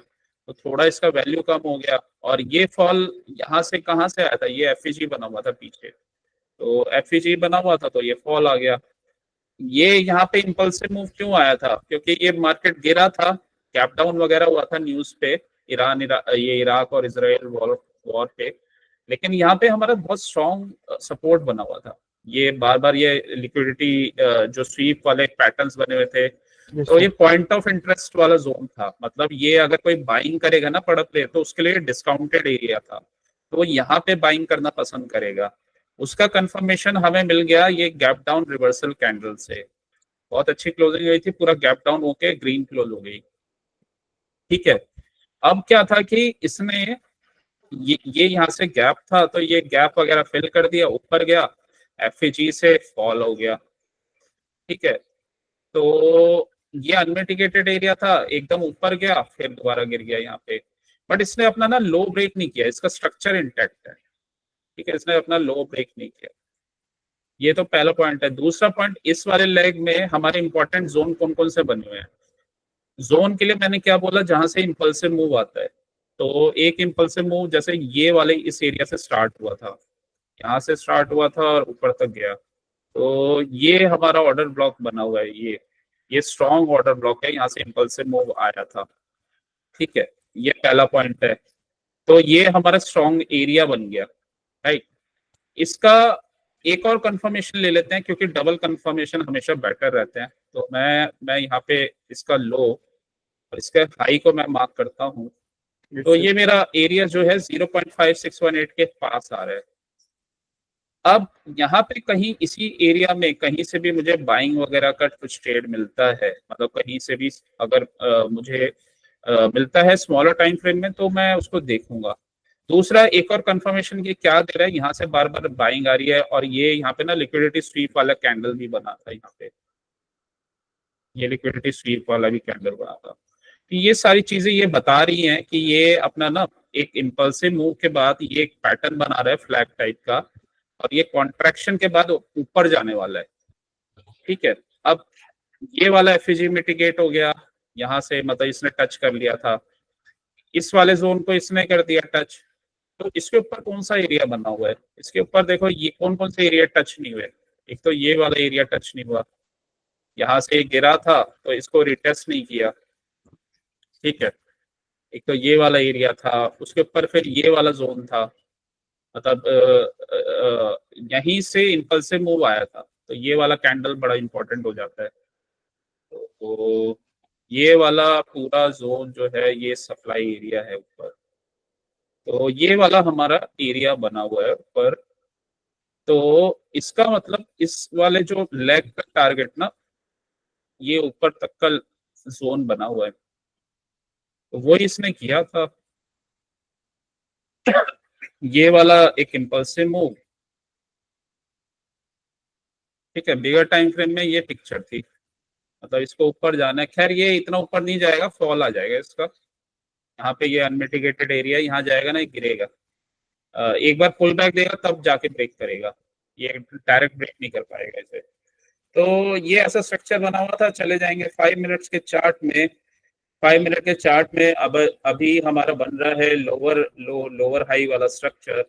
A: तो थोड़ा इसका वैल्यू कम हो गया। और ये फॉल यहाँ से कहाँ से आया था, ये एफईजी बना हुआ था पीछे, तो एफईजी बना हुआ था तो ये फॉल आ गया। ये यहाँ पे इम्पल्सिव मूव क्यों आया था, क्योंकि ये मार्केट गिरा था, गैप डाउन वगैरह हुआ था न्यूज पे, ये इराक और इसराइल वॉर वॉर पे। लेकिन यहाँ पे हमारा बहुत स्ट्रॉन्ग सपोर्ट बना हुआ था, ये बार बार ये लिक्विडिटी जो स्वीप वाले पैटर्न्स बने हुए थे,
B: यस
A: तो ये
B: सर।
A: पॉइंट ऑफ इंटरेस्ट वाला जोन था। मतलब ये अगर कोई बाइंग करेगा ना पड़ा प्लेयर, तो उसके लिए डिस्काउंटेड एरिया था, तो वो यहाँ पे बाइंग करना पसंद करेगा। उसका कंफर्मेशन हमें मिल गया ये गैप डाउन रिवर्सल कैंडल से, बहुत अच्छी क्लोजिंग हुई थी, पूरा गैप डाउन होके ग्रीन क्लोज हो गई, ठीक है। अब क्या था कि इसने ये यहाँ से गैप था, तो ये गैप वगैरह फिल कर दिया, ऊपर गया, एफजी से फॉल हो गया, ठीक है। तो ये अनमिटिगेटेड एरिया था, एकदम ऊपर गया फिर दोबारा गिर गया यहाँ पे। बट इसने अपना ना लो ब्रेक नहीं किया, इसका स्ट्रक्चर इंटैक्ट है, ठीक है, इसने अपना लो ब्रेक नहीं किया। ये तो पहला पॉइंट है। दूसरा पॉइंट, इस वाले लेग में हमारे इंपॉर्टेंट जोन कौन कौन से बने हुए हैं। जोन के लिए मैंने क्या बोला, जहां से इंपल्सिव मूव आता है। तो एक इंपल्सिव मूव जैसे ये वाले इस एरिया से स्टार्ट हुआ था, यहाँ से स्टार्ट हुआ था और ऊपर तक गया, तो ये हमारा ऑर्डर ब्लॉक बना हुआ है, ये स्ट्रॉन्ग ऑर्डर ब्लॉक है, यहाँ से इंपल्सिव मूव आया था, ठीक है। ये पहला पॉइंट है, तो ये हमारा स्ट्रॉन्ग एरिया बन गया, राइट। इसका एक और कंफर्मेशन ले लेते हैं, क्योंकि डबल कंफर्मेशन हमेशा बेटर रहते हैं। तो मैं यहाँ पे इसका लो और इसके हाई को मैं मार्क करता हूँ।
B: यस
A: तो
B: सर।
A: ये मेरा एरिया जो है 0.5618 के पास आ रहा है। अब यहाँ पे कहीं इसी एरिया में कहीं से भी मुझे बाइंग वगैरह का कुछ ट्रेड मिलता है, मतलब कहीं से भी अगर मुझे मिलता है स्मॉलर टाइम फ्रेम में, तो मैं उसको देखूंगा। दूसरा एक और कंफर्मेशन ये क्या दे रहा है, यहाँ से बार बार बाइंग आ रही है, और ये यहाँ पे ना लिक्विडिटी स्वीप वाला कैंडल भी बना था यहाँ पे, ये लिक्विडिटी स्वीप वाला भी कैंडल बना था। तो ये सारी चीजें ये बता रही हैं कि ये अपना ना एक इम्पल्सिव मूव के बाद ये एक पैटर्न बना रहा है फ्लैग टाइप का, और ये कॉन्ट्रैक्शन के बाद ऊपर जाने वाला है, ठीक है। अब ये वाला एफईजी मिटिगेट हो गया यहाँ से, मतलब इसने टच कर लिया था, इस वाले जोन को इसने कर दिया टच। तो इसके ऊपर कौन सा एरिया बना हुआ है, इसके ऊपर देखो ये कौन कौन से एरिया टच नहीं हुए। एक तो ये वाला एरिया टच नहीं हुआ, यहाँ से गिरा था तो इसको रिटेस्ट नहीं किया, ठीक है। एक तो ये वाला एरिया था, उसके ऊपर फिर ये वाला जोन था, मतलब यहीं से इम्पल्सिव मूव आया था, तो ये वाला कैंडल बड़ा इंपॉर्टेंट हो जाता है। तो ये वाला पूरा जोन जो है ये सप्लाई एरिया है ऊपर, तो ये वाला हमारा एरिया बना हुआ है ऊपर। तो इसका मतलब इस वाले जो लेग का टारगेट ना, ये ऊपर तक का जोन बना हुआ है, तो वो इसने किया था। ये वाला एक इम्पल्सिव मूव, ठीक है, बिगर टाइम फ्रेम में ये पिक्चर थी, मतलब इसको ऊपर जाना है। खैर ये इतना ऊपर नहीं जाएगा, फॉल आ जाएगा इसका, यहाँ पे ये अनमिटिगेटेड एरिया यहाँ जाएगा ना, ये गिरेगा। एक बार पुल बैक देगा तब जाके ब्रेक करेगा, ये डायरेक्ट ब्रेक नहीं कर पाएगा इसे। तो ये ऐसा स्ट्रक्चर बना हुआ था। चले जाएंगे 5 मिनट्स के चार्ट में। 5 मिनट के चार्ट में अब अभी हमारा बन रहा है लोअर हाई वाला स्ट्रक्चर।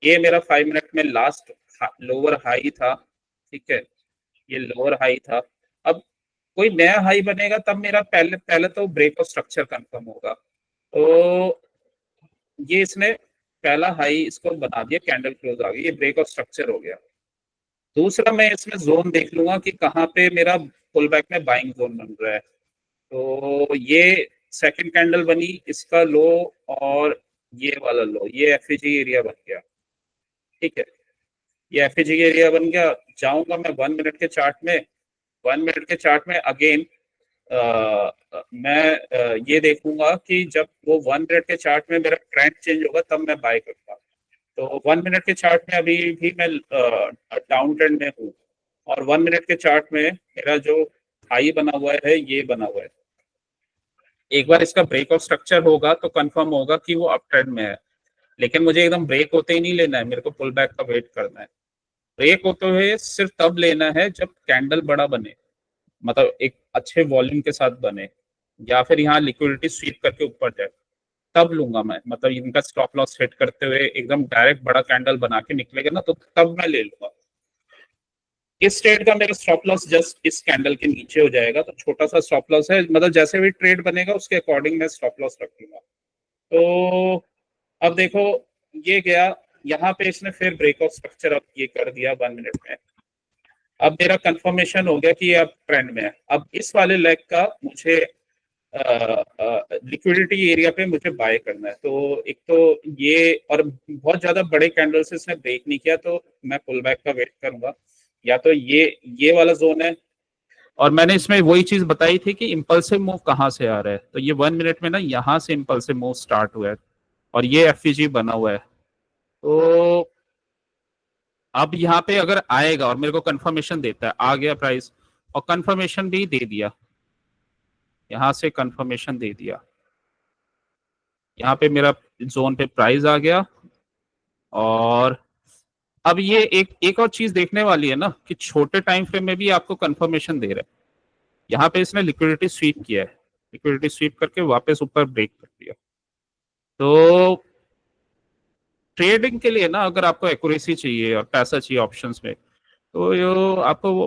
A: ये मेरा 5 मिनट में लास्ट लोअर हाई था, ठीक है, ये लोअर हाई था। अब कोई नया हाई बनेगा तब मेरा पहले पहले तो ब्रेक ऑफ स्ट्रक्चर कंफर्म होगा। तो ये इसने पहला हाई इसको बना दिया, कैंडल क्लोज आ गई, ये ब्रेक ऑफ स्ट्रक्चर हो गया। दूसरा मैं इसमें जोन देख लूंगा कि कहाँ पे मेरा पुल बैक में बाइंग जोन बन रहा है। तो ये सेकंड कैंडल बनी, इसका लो और ये वाला लो, ये एफईजी एरिया बन गया, ठीक है, ये एफईजी एरिया बन गया। जाऊंगा मैं 1 मिनट के चार्ट में। 1 मिनट के चार्ट में अगेन मैं ये देखूंगा कि जब वो 1 मिनट के चार्ट में मेरा ट्रेंड चेंज होगा तब मैं बाय करूंगा। तो 1 मिनट के चार्ट में अभी भी मैं डाउन ट्रेंड में हूँ, और 1 मिनट के चार्ट में मेरा जो हाई बना हुआ है ये बना हुआ है। एक बार इसका ब्रेक ऑफ स्ट्रक्चर होगा तो कंफर्म होगा कि वो अप ट्रेंड में है, लेकिन मुझे एकदम ब्रेक होते ही नहीं लेना है, मेरे को पुल बैक का वेट करना है। ब्रेक होते हुए सिर्फ तब लेना है जब कैंडल बड़ा बने, मतलब एक अच्छे वॉल्यूम के साथ बने, या फिर यहाँ लिक्विडिटी स्वीप करके ऊपर जाए, तब लूंगा मैं। मतलब इनका स्टॉप लॉस सेट करते हुए एकदम डायरेक्ट बड़ा कैंडल बना के निकलेगा ना, तो तब मैं ले लूंगा। इस ट्रेड का मेरा स्टॉप लॉस जस्ट इस कैंडल के नीचे हो जाएगा, तो छोटा सा स्टॉप लॉस है, मतलब जैसे भी ट्रेड बनेगा उसके अकॉर्डिंग मैं स्टॉप लॉस रखूंगा। तो अब देखो ये गया, यहाँ पे इसने फिर ब्रेकआउट स्ट्रक्चर अब ये कर दिया 1 मिनट में। अब मेरा कंफर्मेशन हो गया कि ये अब ट्रेंड में है। अब इस वाले लेग का मुझे लिक्विडिटी एरिया पे मुझे बाय करना है। तो एक तो ये, और बहुत ज्यादा बड़े कैंडल से इसने ब्रेक नहीं किया, तो मैं पुल बैक का वेट करूंगा। या तो ये वाला जोन है, और मैंने इसमें वही चीज बताई थी कि इम्पल्सिव मूव कहाँ से आ रहा है, तो ये 1 मिनट में ना यहाँ से इम्पल्सिव मूव स्टार्ट हुआ है, और ये एफईजी बना हुआ है। तो अब यहाँ पे अगर आएगा और मेरे को कंफर्मेशन देता है, आ गया प्राइस, और कंफर्मेशन भी दे दिया, यहाँ से कंफर्मेशन दे दिया, यहाँ पे मेरा जोन पे प्राइस आ गया। और अब ये एक और चीज देखने वाली है ना कि छोटे टाइम फ्रेम में भी आपको कंफर्मेशन दे रहा है। यहाँ पे इसने लिक्विडिटी स्वीप किया है, लिक्विडिटी स्वीप करके वापस ऊपर ब्रेक कर दिया। तो ट्रेडिंग के लिए ना अगर आपको एक्यूरेसी चाहिए और पैसा चाहिए ऑप्शंस में, तो यो आपको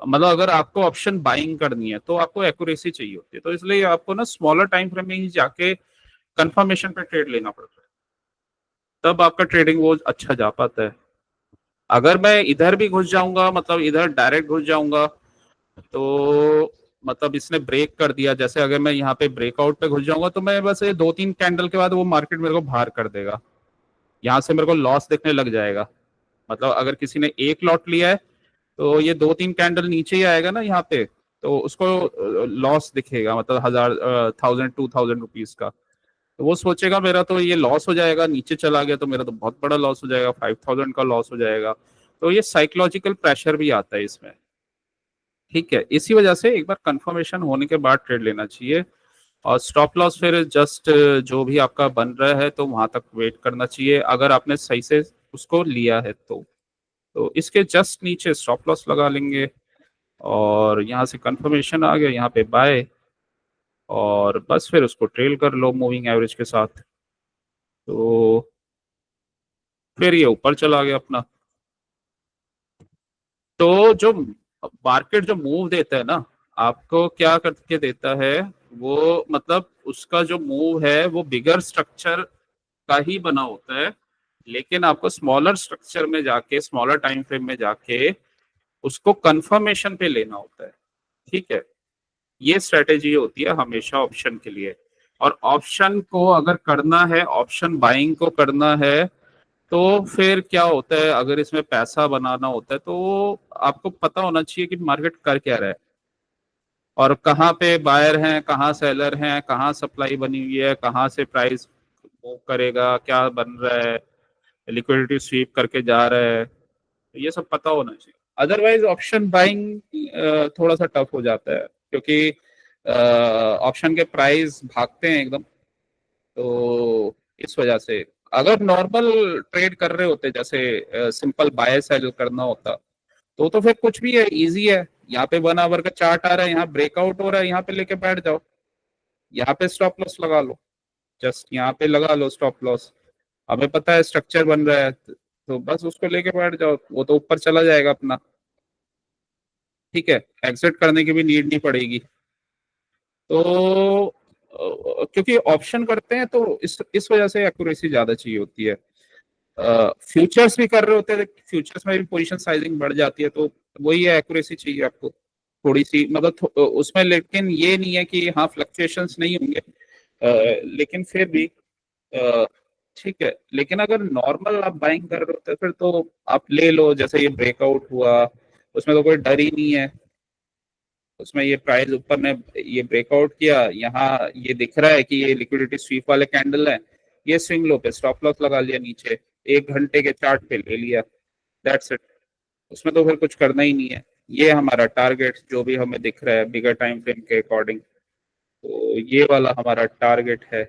A: मतलब अगर आपको ऑप्शन बाइंग करनी है तो आपको एक्यूरेसी चाहिए होती है, तो इसलिए आपको ना स्मॉलर टाइम फ्रेम में ही जाके कंफर्मेशन पे ट्रेड लेना पड़ता है, तब आपका ट्रेडिंग वो अच्छा जा पाता है। अगर मैं इधर भी घुस जाऊंगा, मतलब इधर डायरेक्ट घुस जाऊंगा, तो मतलब इसने ब्रेक कर दिया, जैसे अगर मैं यहाँ पे ब्रेकआउट पे घुस जाऊंगा तो मैं बस 2-3 कैंडल के बाद वो मार्केट मेरे को बाहर कर देगा, यहाँ से मेरे को लॉस दिखने लग जाएगा। मतलब अगर किसी ने एक लॉट लिया है तो ये 2-3 कैंडल नीचे ही आएगा ना यहाँ पे, तो उसको लॉस दिखेगा, मतलब 1000 2000 2000 रुपीज का। तो वो सोचेगा मेरा तो ये लॉस हो जाएगा, नीचे चला गया तो मेरा तो बहुत बड़ा लॉस हो जाएगा, 5000 का लॉस हो जाएगा। तो ये साइकोलॉजिकल प्रेशर भी आता है इसमें, ठीक है। इसी वजह से एक बार कंफर्मेशन होने के बाद ट्रेड लेना चाहिए, और स्टॉप लॉस फिर जस्ट जो भी आपका बन रहा है तो वहां तक वेट करना चाहिए, अगर आपने सही से उसको लिया है तो इसके जस्ट नीचे स्टॉप लॉस लगा लेंगे। और यहाँ से कंफर्मेशन आ गया, यहाँ पे बाय, और बस फिर उसको ट्रेल कर लो मूविंग एवरेज के साथ। तो फिर ये ऊपर चला गया अपना। तो जो मार्केट जो मूव देता है ना, आपको क्या करके देता है, वो मतलब उसका जो मूव है वो बिगर स्ट्रक्चर का ही बना होता है, लेकिन आपको स्मॉलर स्ट्रक्चर में जाके, स्मॉलर टाइम फ्रेम में जाके उसको कंफर्मेशन पे लेना होता है। ठीक है, ये स्ट्रेटेजी होती है हमेशा ऑप्शन के लिए। और ऑप्शन को अगर करना है, ऑप्शन बाइंग को करना है, तो फिर क्या होता है, अगर इसमें पैसा बनाना होता है तो आपको पता होना चाहिए कि मार्केट कर क्या रहा है, और कहाँ पे बायर हैं, कहाँ सेलर हैं, कहाँ सप्लाई बनी हुई है, कहाँ से प्राइस मूव करेगा, क्या बन रहा है, लिक्विडिटी स्वीप करके जा रहा है, तो ये सब पता होना चाहिए। अदरवाइज ऑप्शन बाइंग थोड़ा सा टफ हो जाता है, क्योंकि ऑप्शन के प्राइस भागते हैं एकदम। तो इस वजह से अगर नॉर्मल ट्रेड कर रहे होते, जैसे सिंपल बाय सेल करना होता, तो फिर कुछ भी है, इजी है। यहाँ पे 1 आवर का चार्ट आ रहा है, यहाँ ब्रेकआउट हो रहा है, यहाँ पे लेके बैठ जाओ, यहाँ पे स्टॉप लॉस लगा लो, जस्ट यहाँ पे लगा लो स्टॉप लॉस। हमें पता है स्ट्रक्चर बन रहा है, तो बस उसको लेके बैठ जाओ, वो तो ऊपर चला जाएगा अपना। ठीक है, एग्जिट करने की भी नीड नहीं पड़ेगी। तो क्योंकि ऑप्शन करते हैं तो इस वजह से एक्यूरेसी ज्यादा चाहिए होती है। फ्यूचर्स भी कर रहे होते हैं, फ्यूचर्स में भी पोजीशन साइजिंग बढ़ जाती है, तो वही है, एक्यूरेसी चाहिए आपको थोड़ी सी, मतलब उसमें। लेकिन ये नहीं है कि हाँ फ्लक्चुएशंस नहीं होंगे, लेकिन फिर भी ठीक है। लेकिन अगर नॉर्मल आप बाइंग कर रहे होते हैं, फिर तो आप ले लो, जैसे ये ब्रेकआउट हुआ, उसमें तो कोई डर ही नहीं है। उसमें ये प्राइस ऊपर ने ये ब्रेकआउट किया, यहाँ ये दिख रहा है कि ये लिक्विडिटी स्वीप वाले कैंडल है, ये स्विंग लो पे स्टॉप लॉस लगा लिया, नीचे 1 घंटे के चार्ट पे ले लिया, दैट्स इट। उसमें तो फिर कुछ करना ही नहीं है। ये हमारा टारगेट जो भी हमें दिख रहा है बिगर टाइम फ्रेम के अकॉर्डिंग, तो ये वाला हमारा टारगेट है,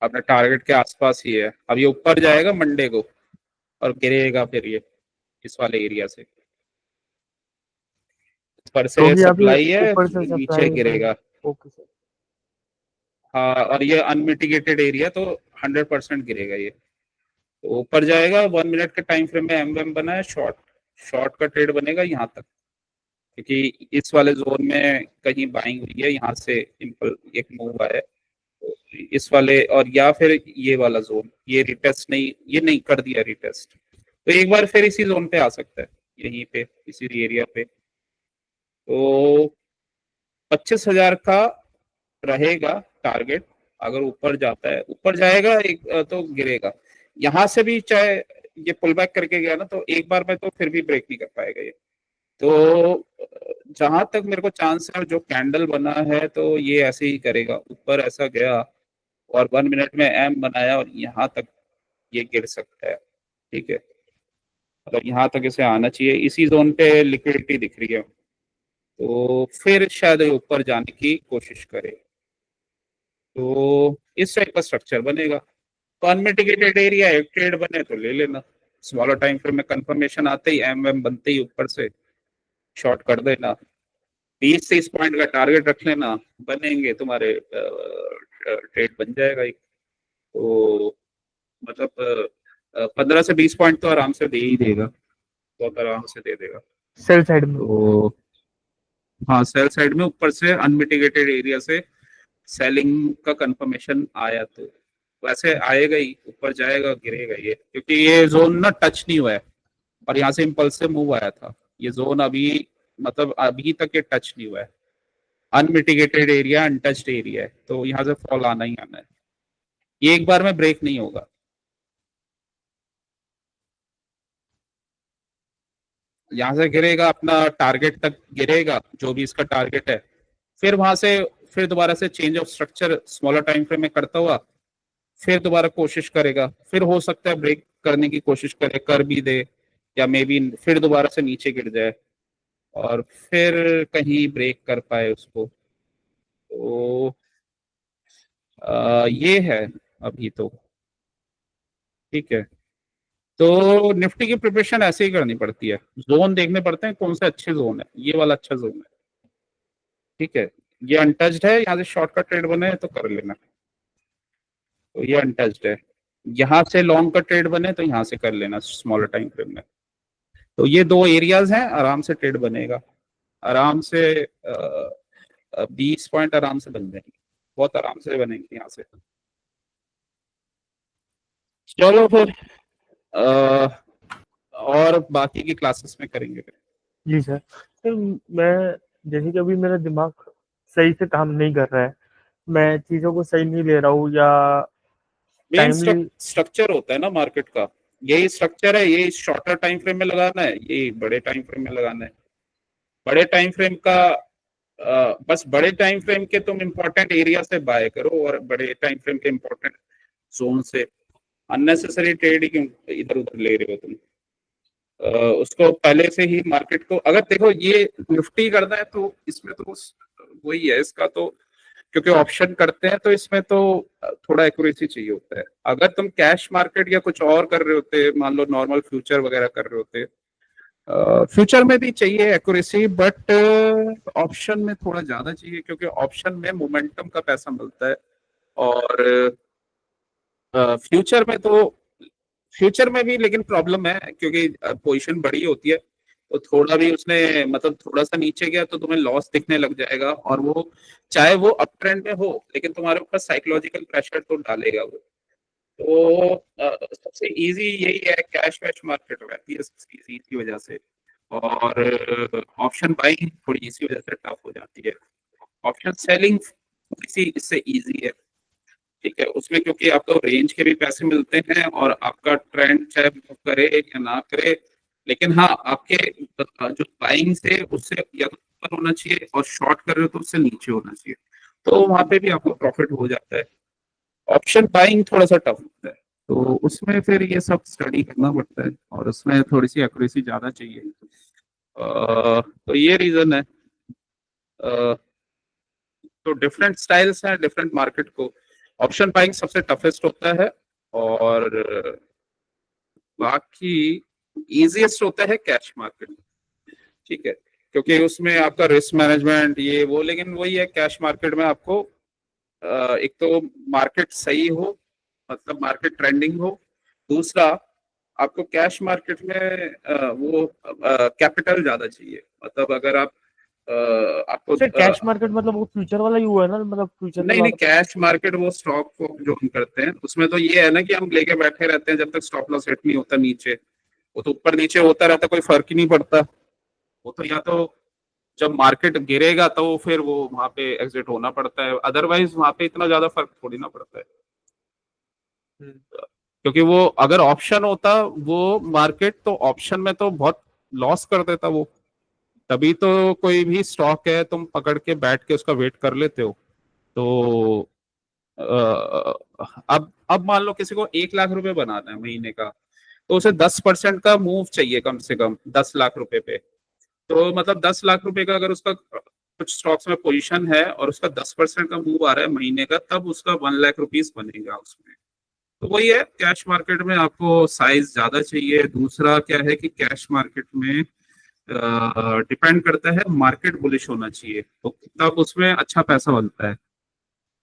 A: अपने टारगेट के आसपास ही है। अब ये ऊपर जाएगा मंडे को और गिरेगा फिर ये इस वाले एरिया से, ऊपर
B: तो
A: से
B: भी अभी
A: सप्लाई है,
B: ऊपर से
A: नीचे
B: सप्लाई है।
A: गिरेगा।
B: Okay sir.
A: हाँ, और ये अनमिटिगेटेड एरिया, तो 100% गिरेगा ये। तो ऊपर जाएगा, 1 मिनट के टाइम फ्रेम में एम वेम बना है, शॉर्ट शॉर्ट का ट्रेड बनेगा यहाँ तक, क्योंकि इस वाले जोन में कहीं बाइंग हुई है, यहाँ से सिंपल एक मूव आया है, तो इस वाले, और या फिर ये वाला जोन, ये रिटेस्ट नहीं, ये नहीं कर दिया रिटेस्ट, तो एक बार फिर इसी जोन पे आ सकता है, यहीं पे इसी एरिया पे। तो 25,000 का रहेगा टारगेट। अगर ऊपर जाता है, ऊपर जाएगा एक तो गिरेगा, यहाँ से भी चाहे ये पुल बैक करके गया ना, तो एक बार में तो फिर भी ब्रेक नहीं कर पाएगा ये। तो जहां तक मेरे को चांस है, जो कैंडल बना है तो ये ऐसे ही करेगा, ऊपर ऐसा गया और 1 मिनट में एम बनाया, और यहाँ तक ये गिर सकता है। ठीक है, मतलब यहाँ तक इसे आना चाहिए, इसी जोन पे लिक्विडिटी दिख रही है, तो फिर शायद ये ऊपर जाने की कोशिश करे। तो इस टाइप का स्ट्रक्चर बनेगा। तो अनमिटिगेटेड एरिया, एक ट्रेड बने तो ले लेना, स्मॉलर टाइम फ्रेम में कंफर्मेशन आते ही, एम एम बनते ही ऊपर से शॉर्ट कर देना। 20-30 पॉइंट का टारगेट रख लेना, बनेंगे तुम्हारे, ट्रेड बन जाएगा एक। तो मतलब 15 से 20 पॉइंट तो आराम से दे ही देगा, बहुत आराम से दे देगा।
B: सेल साइड में।
A: तो हाँ, सेल साइड में ऊपर से अनमिटिगेटेड एरिया से सेलिंग का कंफर्मेशन आया, तो वैसे आएगा ही, ऊपर जाएगा गिरेगा ये, क्योंकि ये जोन ना टच नहीं हुआ है, और यहाँ से इम्पल्स से मूव आया था। ये जोन अभी, मतलब अभी तक ये टच नहीं हुआ है, अनमिटिगेटेड एरिया, अनटच्ड एरिया है, तो यहाँ से फॉल आना ही आना है, ये एक बार में ब्रेक नहीं होगा। यहाँ से गिरेगा, अपना टारगेट तक गिरेगा, जो भी इसका टारगेट है, फिर वहां से फिर दोबारा से change of structure smaller time frame में करता हुआ, फिर दोबारा कोशिश करेगा, फिर हो सकता है ब्रेक करने की कोशिश करे, कर भी दे, या मे बी फिर दोबारा से नीचे गिर जाए, और फिर कहीं ब्रेक कर पाए उसको। तो ये है अभी तो। ठीक है, तो निफ्टी की प्रिपरेशन ऐसे ही करनी पड़ती है, जोन देखने पड़ते हैं कौन से अच्छे जोन है, ये वाला अच्छा जोन है, ठीक है। ये अनटच्ड है, यहाँ से शॉर्ट का ट्रेड बने तो कर लेना, तो ये अनटच्ड है। यहाँ से लॉन्ग का ट्रेड बने तो यहाँ से कर लेना स्मॉलर टाइम फ्रेम में। तो ये दो एरियाज हैं, आराम से ट्रेड बनेगा, आराम से 20 पॉइंट आराम से बन जाएंगे, बहुत आराम से बनेंगे यहाँ से। चलो फिर और बाकी की क्लासेस में करेंगे फिर।
B: जी सर। सर मैं, जैसे कि अभी मेरा दिमाग सही से काम नहीं कर रहा है, मैं चीज़ों को सही नहीं ले रहा हूँ या
A: मेन
B: टाइमली।
A: स्ट्रक्चर होता है ना मार्केट का, यही स्ट्रक्चर है, यही शॉर्टर टाइम फ्रेम में लगाना है, यही बड़े टाइम फ्रेम में लगाना है। बड़े टाइम फ्रेम का बस बड़े टाइम फ्रेम के तुम इंपॉर्टेंट एरिया से बाय करो और बड़े टाइम फ्रेम के इंपॉर्टेंट जोन से। अननेसेसरी ट्रेड ही क्यों इधर उधर ले रहे हो तुम? उसको पहले से ही मार्केट को, अगर देखो ये निफ्टी करना है तो इसमें तो वही है इसका तो, क्योंकि ऑप्शन करते हैं तो इसमें तो थोड़ा एक्यूरेसी चाहिए होता है। अगर तुम कैश मार्केट या कुछ और कर रहे होते, मान लो नॉर्मल फ्यूचर वगैरह कर रहे होते, फ्यूचर में भी चाहिए एक्यूरेसी, बट ऑप्शन में थोड़ा ज्यादा चाहिए, क्योंकि ऑप्शन में मोमेंटम का पैसा मिलता है। और फ्यूचर में तो, फ्यूचर में भी लेकिन प्रॉब्लम है, क्योंकि पोजीशन बड़ी होती है, तो थोड़ा भी उसने मतलब थोड़ा सा नीचे गया तो तुम्हें लॉस दिखने लग जाएगा, और वो चाहे वो अप ट्रेंड में हो लेकिन तुम्हारे ऊपर साइकोलॉजिकल प्रेशर तो डालेगा वो। तो सबसे इजी यही है, कैश वैश मार्केट रहती है सबसे इजी की वजह से, और ऑप्शन बाइंग थोड़ी इसी वजह से टफ हो जाती है। ऑप्शन सेलिंग इसी इससे इजी है, ठीक है। उसमें क्योंकि आपको रेंज के भी पैसे मिलते हैं और आपका ट्रेंड चाहे मूव करे या ना करे, लेकिन हाँ आपके जो बाइंग से उससे या तो ऊपर होना चाहिए, और शॉर्ट कर रहे हो तो उससे नीचे होना चाहिए, तो वहां पे भी आपको प्रॉफिट हो जाता है। ऑप्शन बाइंग थोड़ा सा टफ होता है, तो उसमें फिर ये सब स्टडी करना पड़ता है, और उसमें थोड़ी सी एक्यूरेसी ज्यादा चाहिए। तो ये रीजन है। अ, तो डिफरेंट स्टाइल्स हैं डिफरेंट मार्केट को। ऑप्शन बाइंग सबसे टफेस्ट होता है, और बाकी इजीएस्ट होता है कैश मार्केट, ठीक है, क्योंकि उसमें आपका रिस्क मैनेजमेंट ये वो, लेकिन वही है कैश मार्केट में आपको एक तो मार्केट सही हो, मतलब मार्केट ट्रेंडिंग हो, दूसरा आपको कैश मार्केट में वो कैपिटल ज्यादा चाहिए, मतलब अगर आप आपको
B: सर कैश मार्केट मतलब वो फ्यूचर वाला ही हुआ है ना, मतलब फ्यूचर में
A: नहीं नहीं,
B: ज्यादा पैसा।
A: कैश मार्केट वो स्टॉक को जो हम करते हैं उसमें तो ये है ना कि हम लेके बैठे रहते हैं जब तक स्टॉप लॉस हिट नहीं होता नीचे, वो तो ऊपर नीचे होता रहता, कोई फर्क ही नहीं पड़ता। वो तो या तो जब मार्केट गिरेगा तो फिर वो वहां पे एग्जिट होना पड़ता है, अदरवाइज वहां पे इतना ज्यादा फर्क थोड़ी ना पड़ता है।
B: हम्म।
A: क्योंकि वो अगर ऑप्शन होता वो मार्केट, तो ऑप्शन में तो बहुत लॉस कर देता वो, तभी तो कोई भी स्टॉक है तुम पकड़ के बैठ के उसका वेट कर लेते हो। तो अब मान लो किसी को 1 लाख रुपए बनाना है महीने का, तो उसे 10% का मूव चाहिए कम से कम 10 लाख रुपए पे। तो मतलब 10 लाख रुपए का अगर उसका कुछ स्टॉक्स में पोजीशन है और उसका 10% का मूव आ रहा है महीने का, तब उसका 1 लाख रुपीज बनेगा उसमें। तो वही है, कैश मार्केट में आपको साइज ज्यादा चाहिए। दूसरा क्या है कि कैश मार्केट में डिपेंड करता है, मार्केट बुलिश होना चाहिए तो तब उसमें अच्छा पैसा बनता है।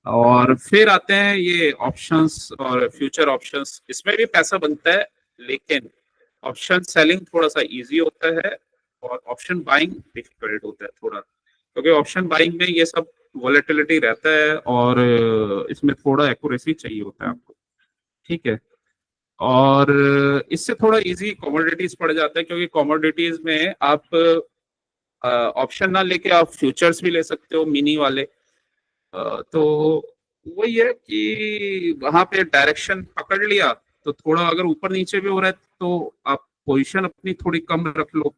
A: और फिर आते हैं ये ऑप्शंस और फ्यूचर ऑप्शंस, इसमें भी पैसा बनता है, लेकिन ऑप्शन सेलिंग थोड़ा सा इजी होता है, और ऑप्शन बाइंग डिफिकल्ट होता है थोड़ा, क्योंकि ऑप्शन बाइंग में ये सब वॉलेटिलिटी रहता है, और इसमें थोड़ा एक्यूरेसी चाहिए होता है आपको, ठीक है। और इससे थोड़ा इजी कमोडिटीज पड़ जाता है, क्योंकि कमोडिटीज में आप ऑप्शन ना लेके आप फ्यूचर्स भी ले सकते हो मिनी वाले। तो वही है कि वहां पे डायरेक्शन पकड़ लिया तो थोड़ा अगर ऊपर नीचे भी हो रहा है तो आप पोजीशन अपनी थोड़ी कम रख लो,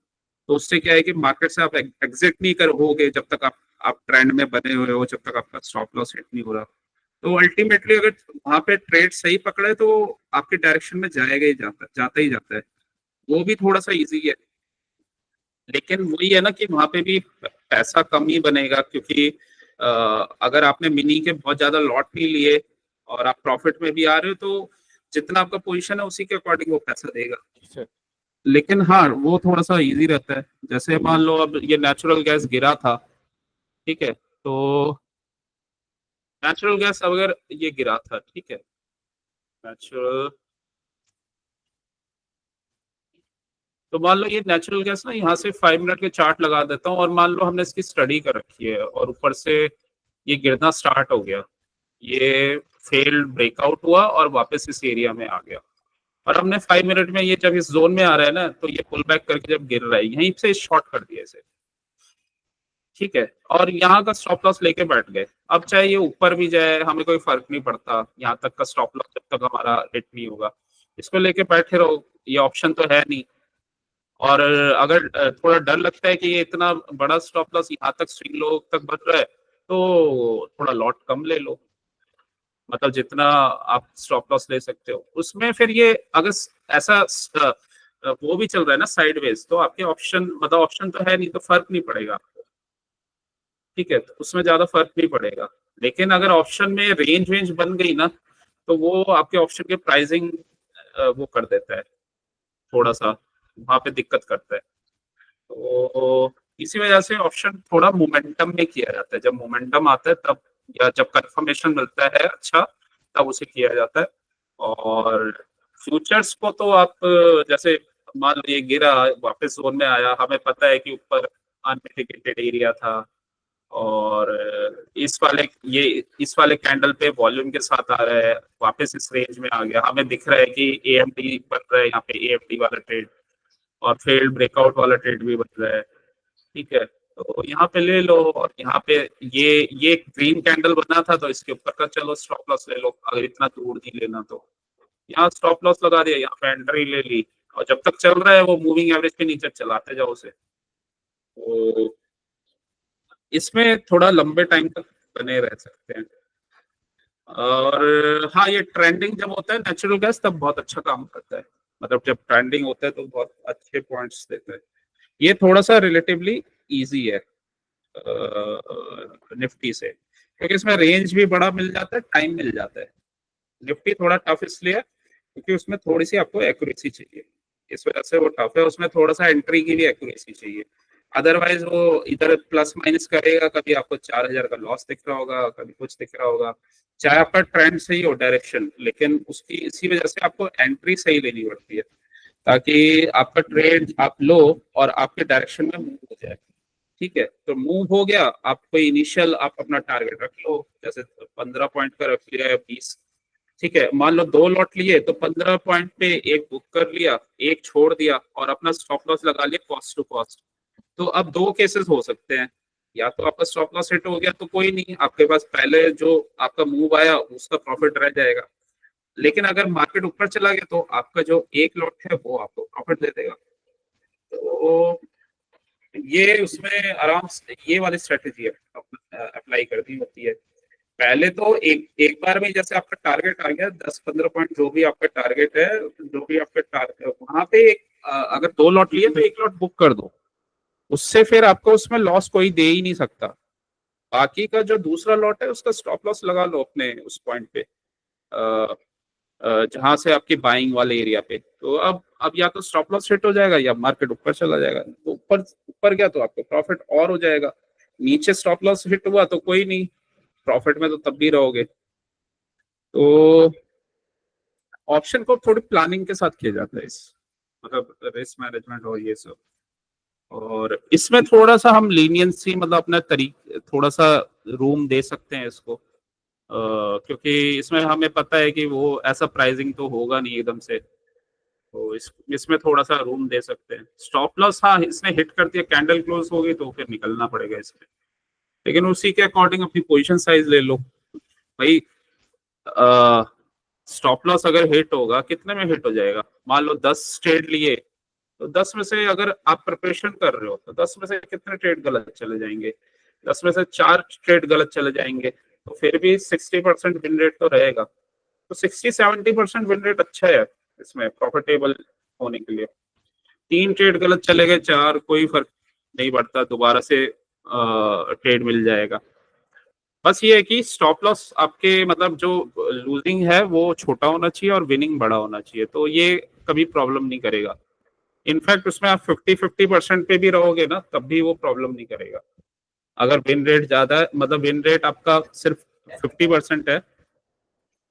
A: तो उससे क्या है कि मार्केट से आप एग्जिट नहीं कर होगे जब तक आप ट्रेंड में बने हुए हो, जब तक आपका स्टॉप लॉस हिट नहीं हो रहा। तो अल्टीमेटली अगर वहां पे ट्रेड सही पकड़े तो आपके डायरेक्शन में जाएगा ही जाता ही जाता है, वो भी थोड़ा सा इजी है। लेकिन वही है ना कि वहां पे भी पैसा कम ही बनेगा, क्योंकि अगर आपने मिनी के बहुत ज्यादा लॉट नहीं लिए और आप प्रॉफिट में भी आ रहे हो, तो जितना आपका पोजीशन है उसी के अकॉर्डिंग वो पैसा देगा।
B: अच्छा।
A: लेकिन हाँ वो थोड़ा सा इजी रहता है। जैसे मान लो अब ये नेचुरल गैस गिरा था, ठीक है, तो नेचुरल गैस अगर ये गिरा था, ठीक है, नेचुरल, तो मान लो ये नेचुरल गैस ना, यहाँ से 5 मिनट के चार्ट लगा देता हूँ और मान लो हमने इसकी स्टडी कर रखी है और ऊपर से ये गिरना स्टार्ट हो गया, ये फेल्ड ब्रेकआउट हुआ और वापस इस एरिया में आ गया, और हमने 5 मिनट में ये जब इस जोन में आ रहा है ना, तो ये पुल बैक करके जब गिर रहा है यहीं से शॉर्ट कर दिया इसे, ठीक है, और यहाँ का स्टॉप लॉस लेके बैठ गए। अब चाहे ये ऊपर भी जाए हमें कोई फर्क नहीं पड़ता, यहाँ तक का स्टॉप लॉस जब तक हमारा हिट नहीं होगा, इसको लेके बैठे रहो, ये ऑप्शन तो है नहीं। और अगर थोड़ा डर लगता है कि ये इतना बड़ा स्टॉप लॉस यहाँ तक स्विंग लो तक बच रहा है, तो थोड़ा लॉट कम ले लो, मतलब जितना आप स्टॉप लॉस ले सकते हो उसमें। फिर ये अगर ऐसा वो भी चल रहा है ना साइडवेज, तो आपके ऑप्शन, मतलब ऑप्शन तो है नहीं तो फर्क नहीं पड़ेगा आपको, ठीक है, तो उसमें ज्यादा फर्क नहीं पड़ेगा। लेकिन अगर ऑप्शन में रेंज वेंज बन गई ना, तो वो आपके ऑप्शन के प्राइसिंग वो कर देता है, थोड़ा सा वहां पे दिक्कत करता है। तो इसी वजह से ऑप्शन थोड़ा मोमेंटम में किया जाता है, जब मोमेंटम आता है तब, या जब कंफर्मेशन मिलता है अच्छा, तब उसे किया जाता है। और फ्यूचर्स को तो आप जैसे मान लो ये गिरा वापस जोन में आया, हमें पता है कि ऊपर अनमिटिगेटेड एरिया था, और इस वाले कैंडल पे वॉल्यूम के साथ आ रहा है, वापस इस रेंज में आ गया, हमें दिख रहा है कि एएमडी बन रहा है यहाँ पे, एएमडी वाला ट्रेड, और फेल्ड ब्रेकआउट वाला ट्रेड भी बन रहा है, ठीक है, तो यहाँ पे ले लो। और यहाँ पे ये ग्रीन कैंडल बना था, तो इसके ऊपर का चलो स्टॉप लॉस ले लो, अगर इतना दूर नहीं लेना तो यहाँ स्टॉप लॉस लगा दिया, यहाँ पे एंट्री ले ली, और जब तक चल रहा है वो मूविंग एवरेज के नीचे चलाते जाओ उसे। तो इसमें थोड़ा लंबे टाइम तक बने रह सकते हैं। और हाँ, ये ट्रेंडिंग जब होता है नेचुरल गैस तब बहुत अच्छा काम करता है, मतलब जब ट्रेंडिंग होता है तो बहुत अच्छे पॉइंट्स देता है। ये थोड़ा सा रिलेटिवली इजी है निफ्टी से, क्योंकि इसमें रेंज भी बड़ा मिल जाता है, टाइम मिल जाता है। निफ्टी थोड़ा टफ इसलिए है क्योंकि उसमें थोड़ी सी आपको एक्यूरेसी चाहिए, इस वजह से वो टफ है, उसमें थोड़ा सा एंट्री की भी एक्यूरेसी चाहिए। अदरवाइज वो इधर प्लस माइनस करेगा, कभी आपको 4,000 का लॉस दिख रहा होगा, कभी कुछ दिख रहा होगा, चाहे आपका ट्रेंड सही हो डायरेक्शन, लेकिन उसकी इसी वजह से आपको एंट्री सही लेनी पड़ती है, ताकि आपका ट्रेड आप लो और आपके डायरेक्शन में मूव हो जाए, ठीक है। तो मूव हो गया, आपको इनिशियल आप अपना टारगेट रख लो, जैसे 15 पॉइंट का रख लिया या 20, ठीक है, मान लो 2 लॉट लिए तो 15 पॉइंट पे एक बुक कर लिया, एक छोड़ दिया, और अपना स्टॉप लॉस लगा लिया कॉस्ट टू कॉस्ट। तो अब 2 केसेस हो सकते हैं, या तो आपका स्टॉप लॉस हिट हो गया तो कोई नहीं, आपके पास पहले जो आपका मूव आया उसका प्रॉफिट रह जाएगा, लेकिन अगर मार्केट ऊपर चला गया तो आपका जो एक लॉट है वो आपको प्रॉफिट दे देगा। तो ये उसमें आराम से ये वाली स्ट्रेटेजी अप्लाई करनी होती है। पहले तो एक एक बार में जैसे आपका टारगेट आ गया 10-15 पॉइंट, जो भी आपका टारगेट है, जो भी आपका टारगेट वहां पे अगर 2 लॉट लिए तो एक लॉट बुक कर दो, उससे फिर आपको उसमें लॉस कोई दे ही नहीं सकता। बाकी का जो दूसरा लॉट है उसका स्टॉप लॉस लगा लो अपने उस पॉइंट पे, जहां से आपकी बाइंग वाले एरिया पे। तो अब या तो स्टॉप लॉस हिट हो जाएगा या मार्केट ऊपर चला जाएगा, तो ऊपर ऊपर गया तो आपको प्रॉफिट और हो जाएगा, नीचे स्टॉप लॉस हिट हुआ तो कोई नहीं, प्रॉफिट में तो तब भी रहोगे। तो ऑप्शन को थोड़ी प्लानिंग के साथ किया जाता है, इस मतलब रिस्क मैनेजमेंट और ये सब। और इसमें थोड़ा सा हम लीनियंसी, मतलब अपना थोड़ा सा रूम दे सकते हैं इसको, क्योंकि इसमें हमें पता है कि वो ऐसा प्राइसिंग तो होगा नहीं एकदम से, तो इसमें थोड़ा सा रूम दे सकते हैं। स्टॉप लॉस हाँ इसने हिट कर दिया, कैंडल क्लोज हो गई तो फिर निकलना पड़ेगा इसमें, लेकिन उसी के अकॉर्डिंग अपनी पोजीशन साइज ले लो भाई। स्टॉप लॉस अगर हिट होगा, कितने में हिट हो जाएगा, मान लो 10 ट्रेड लिए, तो 10 में से अगर आप प्रिपरेशन कर रहे हो तो 10 में से कितने ट्रेड गलत चले जाएंगे, 10 में से 4 ट्रेड गलत चले जाएंगे, तो फिर भी 60% विन रेट तो रहेगा। तो 60-70% विन रेट अच्छा है इसमें प्रॉफिटेबल होने के लिए। 3 ट्रेड गलत चले गए, 4 कोई फर्क नहीं पड़ता, दोबारा से ट्रेड मिल जाएगा। बस ये है कि स्टॉप लॉस आपके मतलब जो लूजिंग है वो छोटा होना चाहिए और विनिंग बड़ा होना चाहिए, तो ये कभी प्रॉब्लम नहीं करेगा। इनफैक्ट उसमें आप 50-50% पे भी रहोगे ना तब भी वो प्रॉब्लम नहीं करेगा। अगर विन रेट ज्यादा है, मतलब विन रेट आपका सिर्फ 50% है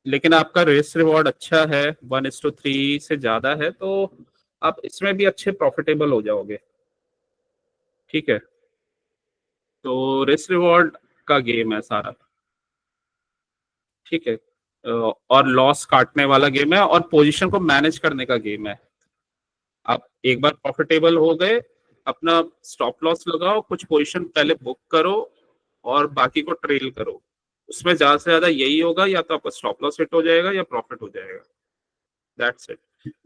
A: लेकिन आपका रिस्क रिवॉर्ड अच्छा है, 1:3 से ज्यादा है, तो आप इसमें भी अच्छे प्रॉफिटेबल हो जाओगे। ठीक है, तो रिस्क रिवॉर्ड का गेम है सारा। ठीक है, और लॉस काटने वाला गेम है और पोजीशन को मैनेज करने का गेम है। आप एक बार प्रॉफिटेबल हो गए, अपना स्टॉप लॉस लगाओ, कुछ पोजीशन पहले बुक करो और बाकी को ट्रेल करो। उसमें ज्यादा से ज्यादा यही होगा, या तो आपका स्टॉप लॉस हिट हो जाएगा या प्रॉफिट हो जाएगा, दैट्स इट।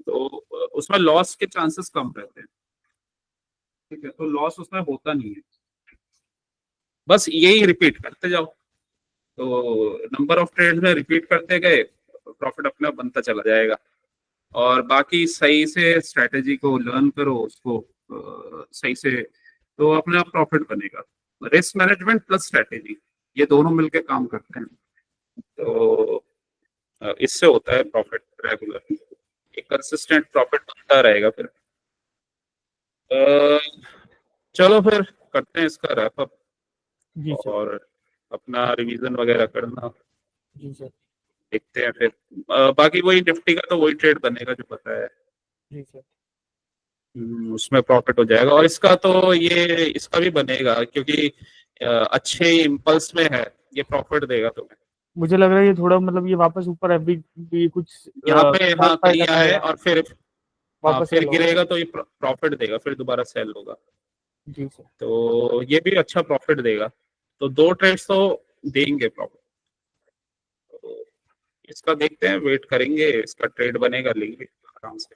A: तो उसमें लॉस के चांसेस कम रहते हैं। ठीक है, तो लॉस उसमें होता नहीं है, बस यही रिपीट करते जाओ। तो नंबर ऑफ ट्रेड्स में रिपीट करते गए, प्रॉफिट अपने आप बनता चला जाएगा। और बाकी सही से स्ट्रेटेजी को लर्न करो, उसको सही से, तो अपने आप प्रॉफिट बनेगा। रिस्क मैनेजमेंट प्लस स्ट्रेटेजी, ये दोनों मिलके काम करते हैं, तो इससे होता है प्रॉफिट रेगुलर, एक कंसिस्टेंट प्रॉफिट बनता रहेगा फिर। अ, चलो फिर करते हैं इसका रैप अप,
B: जी सर।
A: और अपना रिवीजन वगैरह करना,
B: जी सर।
A: देखते हैं फिर। बाकी वही निफ्टी का तो वही ट्रेड बनेगा जो पता है।
B: जी सर।
A: उसमें प्रॉफिट हो जाएगा, और इसका तो ये इसका भी बनेगा क्योंकि अच्छे इम्पल्स में है, ये प्रॉफिट देगा तुम्हें।
B: मुझे लग रहा है ये थोड़ा मतलब ये वापस ऊपर अभी भी कुछ
A: यहाँ पे
B: बहुत
A: हाँ कहीं
B: फायदा
A: आए
B: करेगा,
A: और फिर, हाँ
B: वापस
A: फिर
B: सेल होगा।
A: गिरेगा तो ये प्रॉफिट देगा, फिर दोबारा सेल होगा,
B: जी सर।
A: तो ये भी अच्छा प्रॉफिट देगा। तो दो ट्रेड्स तो देंगे प्रॉफिट, तो इसका देखते हैं, वेट करेंगे, इसका ट्रेड बनेगा लेंगे आराम से।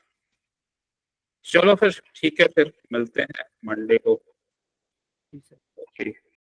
A: चलो फिर ठीक है, फिर मिलते हैं मंडे को।
B: जी सर।
A: ओके।